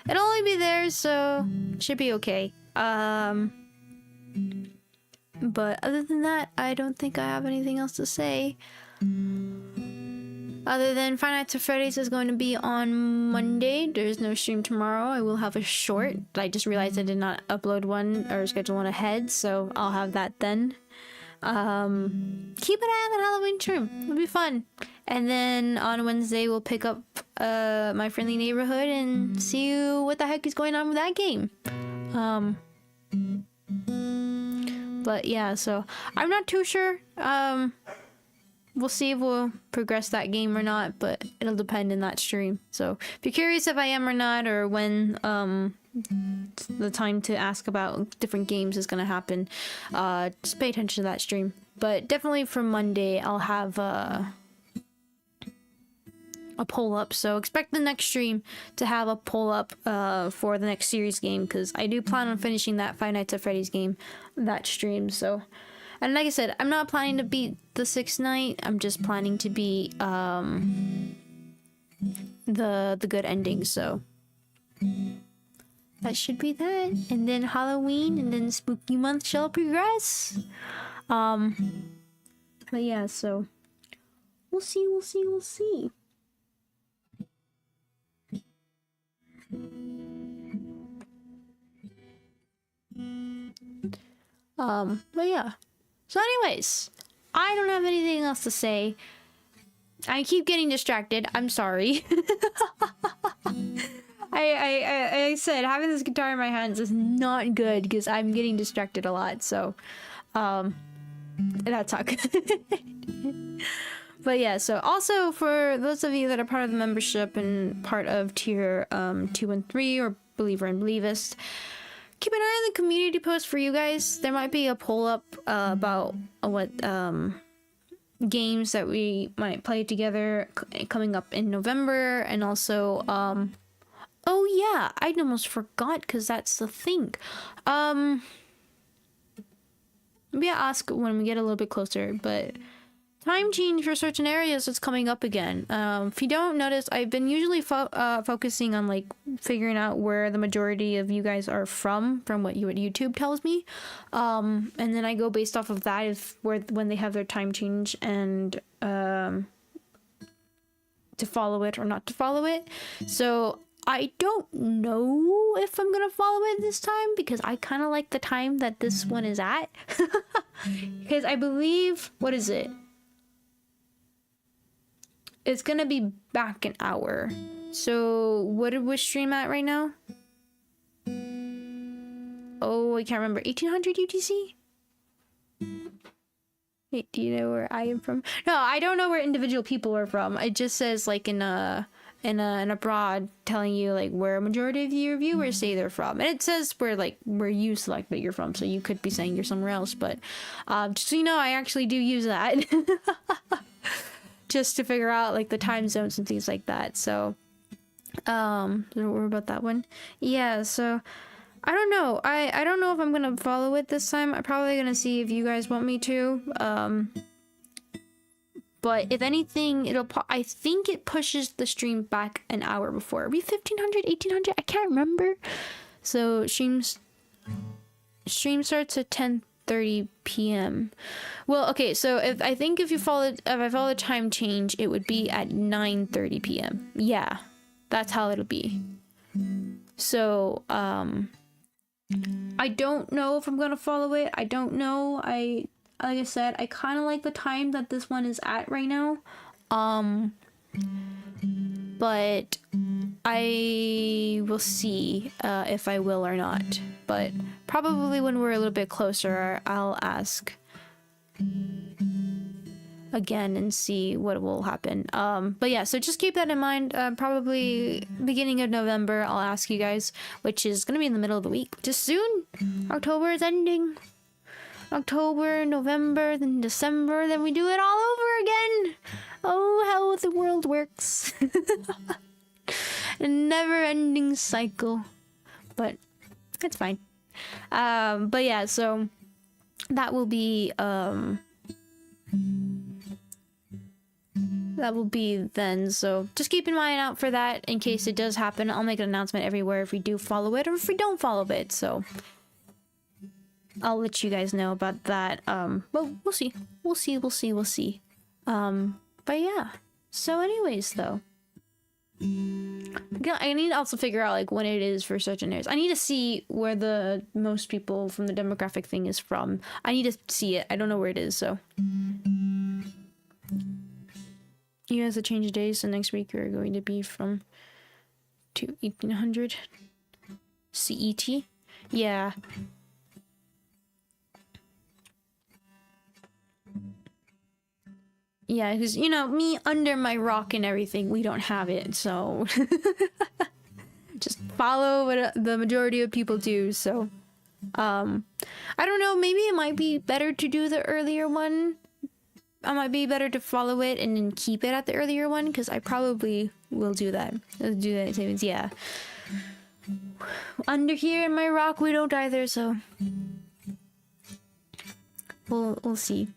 it'll only be there, so it should be okay. But other than that, I don't think I have anything else to say. Other than Five Nights at Freddy's is going to be on Monday. There's no stream tomorrow. I will have a short. I just realized I did not upload one or schedule one ahead, so I'll have that then. Keep an eye on the Halloween stream. It'll be fun. And then on Wednesday, we'll pick up My Friendly Neighborhood and see what the heck is going on with that game. But yeah, so I'm not too sure. We'll see if we'll progress that game or not, but it'll depend in that stream. So if you're curious if I am or not, or when the time to ask about different games is gonna happen, just pay attention to that stream. But definitely for Monday, I'll have a poll up, so expect the next stream to have a poll up for the next series game, because I do plan on finishing that Five Nights at Freddy's game that stream. So, and like I said, I'm not planning to beat the 6th night. I'm just planning to beat the good ending. So that should be that. And then Halloween and then spooky month shall progress. But yeah, so we'll see. But yeah. So anyways, I don't have anything else to say. I keep getting distracted. I'm sorry. I said having this guitar in my hands is not good because I'm getting distracted a lot. So, that's not good. But yeah, so also for those of you that are part of the membership and part of tier 2 and 3 or believer and believist, keep an eye on the community post for you guys. There might be a poll up about what games that we might play together coming up in November, and also oh yeah, I almost forgot because that's the thing. Maybe I'll ask when we get a little bit closer, but time change for certain areas is coming up again. If you don't notice, I've been usually focusing on like figuring out where the majority of you guys are from what YouTube tells me, and then I go based off of that if when they have their time change and to follow it or not to follow it. So I don't know if I'm gonna follow it this time because I kind of like the time that this one is at. Because I believe, what is it? It's gonna be back an hour. So what did we stream at right now? Oh, I can't remember. 1800 UTC? Wait, do you know where I am from? No, I don't know where individual people are from. It just says like in a broad telling you like where a majority of your viewers say they're from, and it says where you select that you're from. So you could be saying you're somewhere else, but just so you know, I actually do use that just to figure out like the time zones and things like that. So don't worry about that one. Yeah, so I don't know. I don't know if I'm gonna follow it this time. I'm probably gonna see if you guys want me to. But if anything, I think it pushes the stream back an hour before. Are we 1500, 1800? I can't remember. So stream starts at 10:30 p.m. Well, okay. So if I follow the time change, it would be at 9:30 p.m. Yeah, that's how it'll be. So I don't know if I'm gonna follow it. I don't know. Like I said, I kind of like the time that this one is at right now. But I will see if I will or not. But probably when we're a little bit closer, I'll ask again and see what will happen. But yeah, so just keep that in mind. Probably beginning of November, I'll ask you guys, which is gonna be in the middle of the week, just soon. October is ending. October, November, then December, then we do it all over again. Oh, how the world works. A never-ending cycle. But it's fine. But yeah, so that will be then. So just keep an eye out for that in case it does happen. I'll make an announcement everywhere if we do follow it or if we don't follow it. So I'll let you guys know about that. Well, we'll see. We'll see. But yeah. So anyways, though, I need to also figure out like when it is for certain areas. I need to see where the most people from the demographic thing is from. I need to see it. I don't know where it is, so. You guys have changed the days, so next week you're going to be from to 1800 CET. Yeah. Yeah, because, you know, me under my rock and everything, we don't have it, so just follow what the majority of people do. So I don't know, maybe it might be better to do the earlier one. I might be better to follow it and then keep it at the earlier one, because I probably will do that. Yeah. Under here in my rock, we don't either, so we'll see.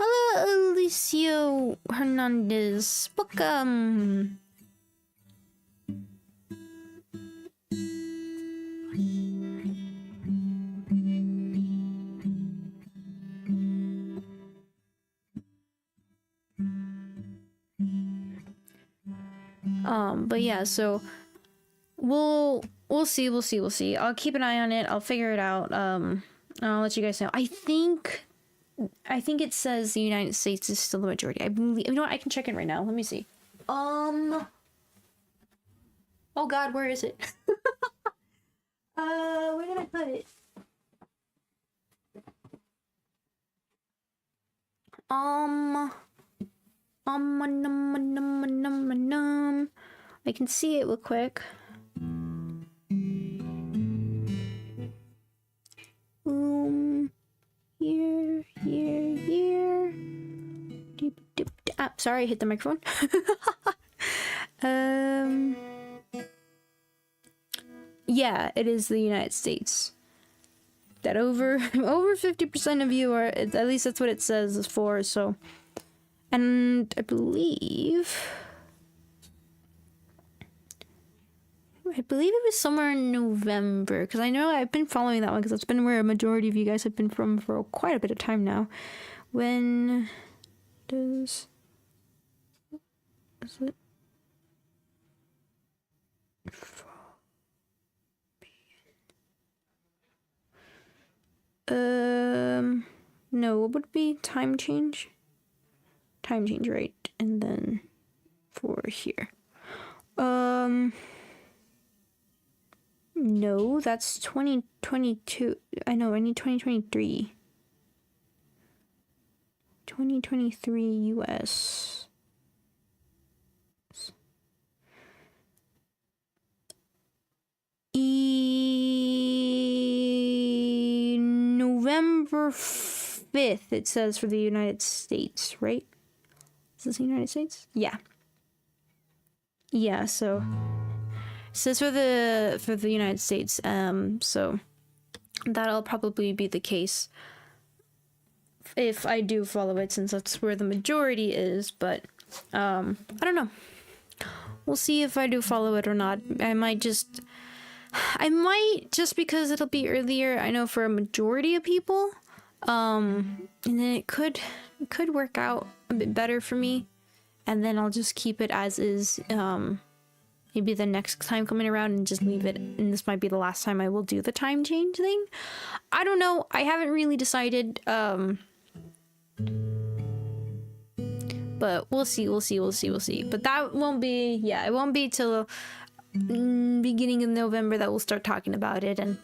Hello, Alicio Hernandez. Welcome. But yeah, so we'll see. I'll keep an eye on it. I'll figure it out. I'll let you guys know. I think it says the United States is still the majority. I believe. You know what? I can check it right now. Let me see. Oh God, where is it? Where did I put it? I can see it real quick. Here. Sorry, I hit the microphone. Yeah, it is the United States. That over 50% of you are, at least that's what it says for, so. And I believe it was somewhere in November, because I know I've been following that one, because that's been where a majority of you guys have been from for quite a bit of time now. When is it? No, what would be time change? Time change, right? And then for here. No, that's 2022. I know, I need 2023. 2023 US. November 5th, it says, for the United States, right? Is this the United States? Yeah. Yeah, so it says for the United States, so that'll probably be the case if I do follow it, since that's where the majority is, but I don't know. We'll see if I do follow it or not. I might just because it'll be earlier, I know, for a majority of people, and then it could work out a bit better for me, and then I'll just keep it as is, maybe the next time coming around, and just leave it, and this might be the last time I will do the time change thing. I don't know, I haven't really decided, but we'll see. But that won't be, yeah, it won't be till beginning of November that we'll start talking about it, and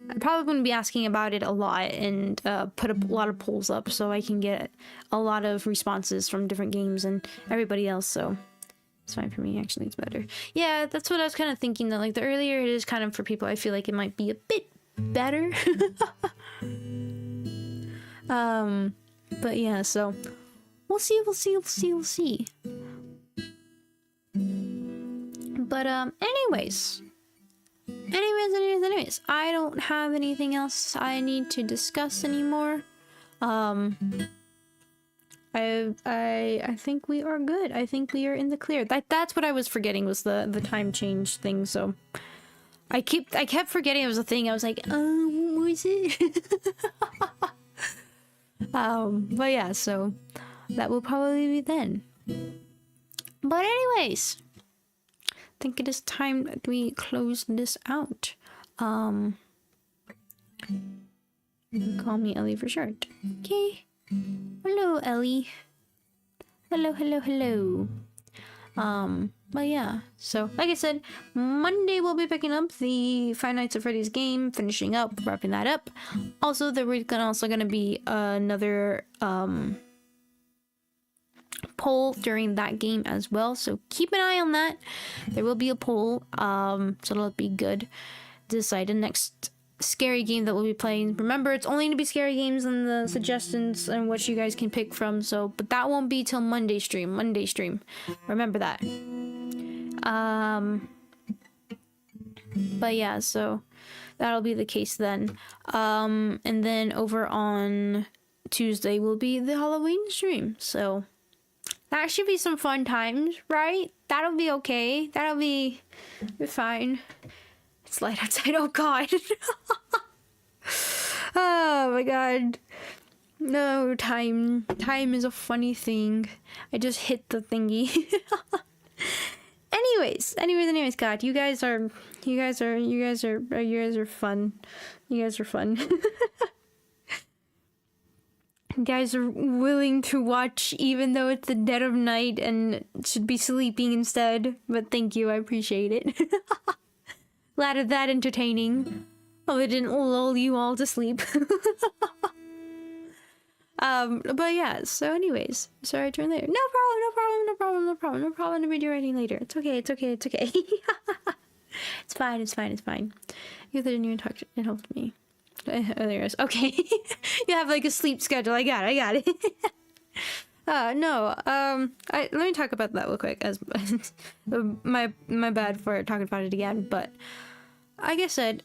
I'm probably going to be asking about it a lot, and put a lot of polls up so I can get a lot of responses from different games and everybody else, so it's fine for me. Actually, it's better. Yeah, that's what I was kind of thinking, though. Like, the earlier it is kind of for people, I feel like it might be a bit better. But yeah, so we'll see. But anyways, I don't have anything else I need to discuss anymore. I think we are good. I think we are in the clear. That's what I was forgetting, was the time change thing. So I kept forgetting it was a thing. I was like, what was it? But yeah, so that will probably be then. But anyways, I think it is time that we close this out. You can call me Ellie for short. Okay. Hello, Ellie. Hello. But yeah, so like I said, Monday we'll be picking up the Five Nights at Freddy's game, finishing up, wrapping that up. Also, there was also gonna be another poll during that game as well, so keep an eye on that. There will be a poll, so it'll be good. Decide the next scary game that we'll be playing. Remember, it's only to be scary games and the suggestions and what you guys can pick from, so but that won't be till Monday stream. Remember that. But yeah, so that'll be the case then. And then over on Tuesday will be the Halloween stream, so that should be some fun times, right? That'll be okay. That'll be fine. It's light outside. Oh god. Oh my god. No, time is a funny thing. I just hit the thingy. Anyways, god, you guys are fun. You guys are fun. You guys are willing to watch even though it's the dead of night and should be sleeping instead. But thank you, I appreciate it. Glad of that entertaining. Oh, it didn't lull you all to sleep. But yeah, so anyways, sorry I turned later. No problem to be doing later. It's okay. It's fine. You didn't even talk, it helped me. Earlier, okay. You have like a sleep schedule. I got it. No. Let me talk about that real quick. As my bad for talking about it again. But like I said,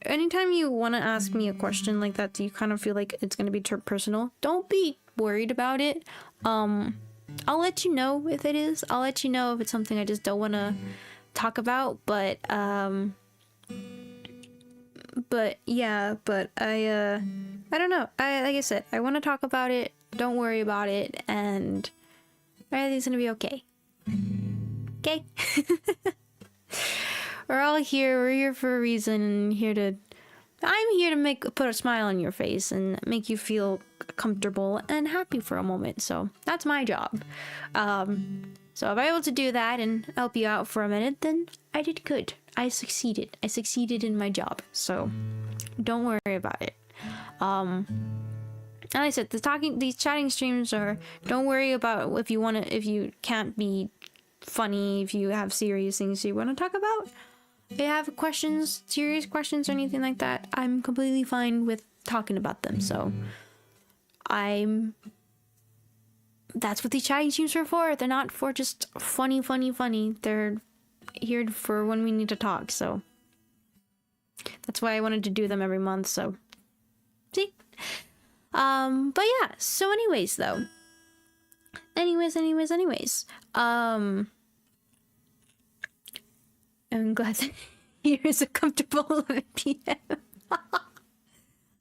anytime you want to ask me a question like that, you kind of feel like it's gonna be personal, don't be worried about it. I'll let you know if it is. I'll let you know if it's something I just don't want to talk about. But yeah, but I don't know. Like I said, I want to talk about it. Don't worry about it, and everything's gonna be okay. Okay. We're all here. We're here for a reason. I'm here to put a smile on your face and make you feel comfortable and happy for a moment. So that's my job. So if I'm able to do that and help you out for a minute, then I did good. I succeeded in my job. So don't worry about it. And like I said, these chatting streams are, don't worry about if you can't be funny, if you have serious things you want to talk about. If you have questions, serious questions or anything like that, I'm completely fine with talking about them. So that's what these chatting streams are for. They're not for just funny. They're here for when we need to talk. So that's why I wanted to do them every month. So see. But yeah, so anyways, though. Anyways. I'm glad that here is a comfortable 11 p.m.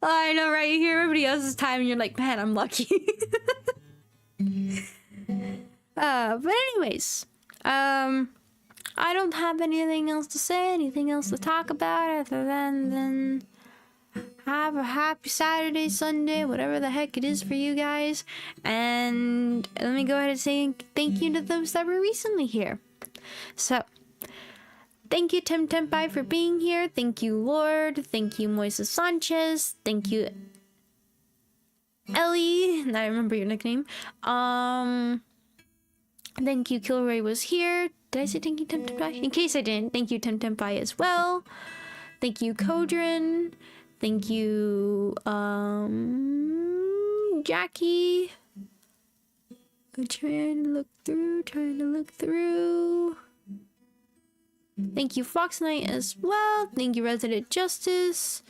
I know, right? You hear everybody else's time and you're like, man, I'm lucky. But anyways, I don't have anything else to say, anything else to talk about other than have a happy Saturday, Sunday, whatever the heck it is for you guys. And let me go ahead and say thank you to those that were recently here. So, thank you, Tim Tempai, for being here. Thank you, Lord. Thank you, Moises Sanchez. Thank you, Ellie. I remember your nickname. Thank you, Kilroy was here. Did I say thank you, Tim Tempai? In case I didn't, thank you, Tim Tempai, as well. Thank you, Kodrin. Thank you, Jackie. I'm trying to look through. Thank you, Fox Knight, as well. Thank you, Resident Justice.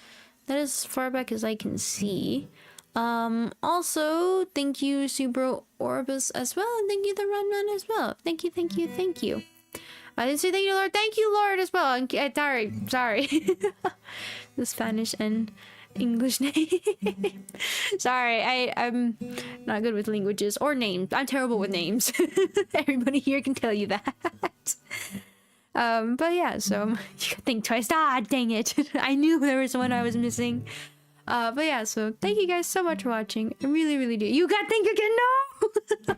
That is as far back as I can see. Also, thank you, Subro Orbis, as well. And thank you, the Run as well. Thank you. I didn't say thank you, Lord. Thank you, Lord, as well. Sorry. The Spanish and English name. Sorry, I'm not good with languages or names. I'm terrible with names. Everybody here can tell you that. But yeah, so you gotta think twice. Dang it. I knew there was one I was missing. But yeah, so thank you guys so much for watching. I really do. You gotta think again, no!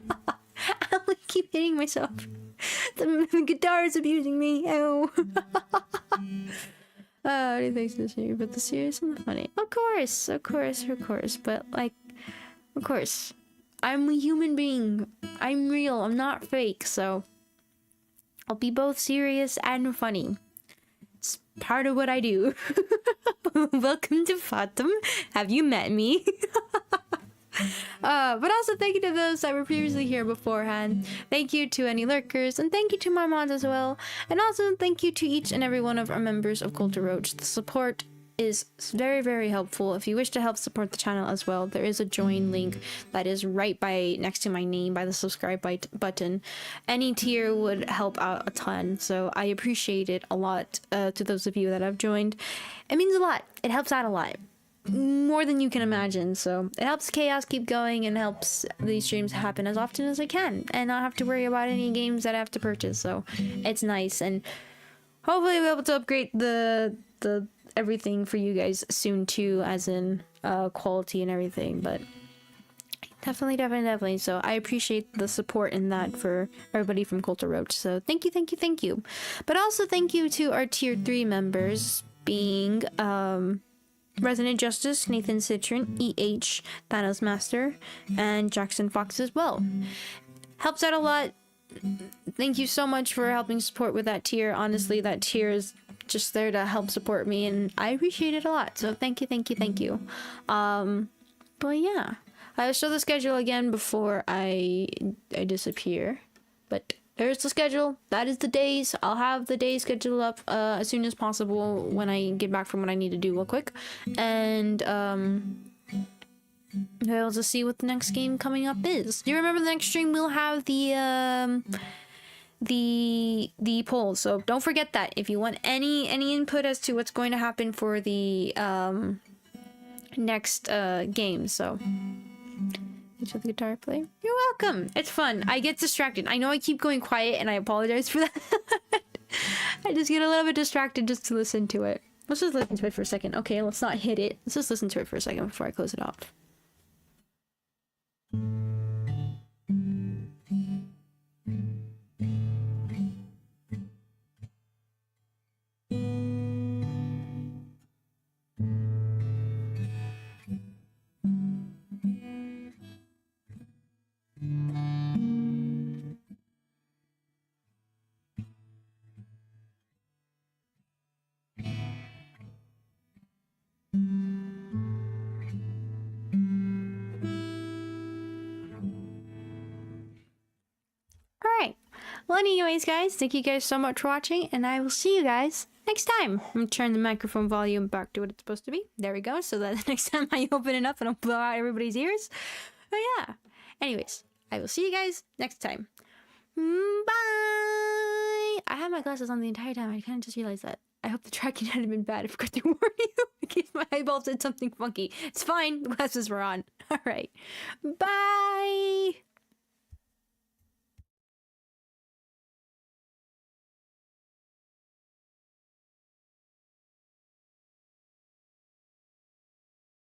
I only keep hitting myself. The guitar is abusing me. Oh. What do you think this year? But the serious and the funny. Of course. But like, of course. I'm a human being. I'm real. I'm not fake, so I'll be both serious and funny. It's part of what I do. Welcome to Fatum. Have you met me? But also thank you to those that were previously here beforehand. Thank you to any lurkers, and thank you to my mods as well. And also thank you to each and every one of our members of Culture Roach. The support is very helpful. If you wish to help support the channel as well, there is a join link that is right next to my name by the subscribe button. Any tier would help out a ton, so I appreciate it a lot. To those of you that have joined, it means a lot. It helps out a lot, more than you can imagine. So it helps Chaos keep going and helps these streams happen as often as I can and not have to worry about any games that I have to purchase. So it's nice, and hopefully we'll be able to upgrade the everything for you guys soon too, as in quality and everything. But definitely, so I appreciate the support in that for everybody from Culture Roach. So thank you. But also thank you to our tier 3 members, being Resident Justice, Nathan Citron, EH, Thanos Master, and Jackson Fox as well. Helps out a lot. Thank you so much for helping support with that tier. Honestly, that tier is just there to help support me, and I appreciate it a lot. So thank you. But yeah, I will show the schedule again before I disappear. But there's the schedule. That is the days. I'll have the days scheduled up as soon as possible when I get back from what I need to do real quick. And we'll just see what the next game coming up is. Do you remember the next stream we'll have the poll? So don't forget that. If you want any input as to what's going to happen for the next game. So each of the guitar player. You're welcome. It's fun. I get distracted. I know I keep going quiet, and I apologize for that. I just get a little bit distracted just to listen to it. Let's just listen to it for a second. Okay, let's not hit it. Let's just listen to it for a second before I close it off. Well, anyways, guys, thank you guys so much for watching, and I will see you guys next time. I'm gonna turn the microphone volume back to what it's supposed to be. There we go. So that the next time I open it up, I don't blow out everybody's ears. But yeah. Anyways, I will see you guys next time. Bye. I had my glasses on the entire time. I kind of just realized that. I hope the tracking hadn't been bad. I forgot to warn you in case my eyeball said something funky. It's fine. The glasses were on. All right. Bye.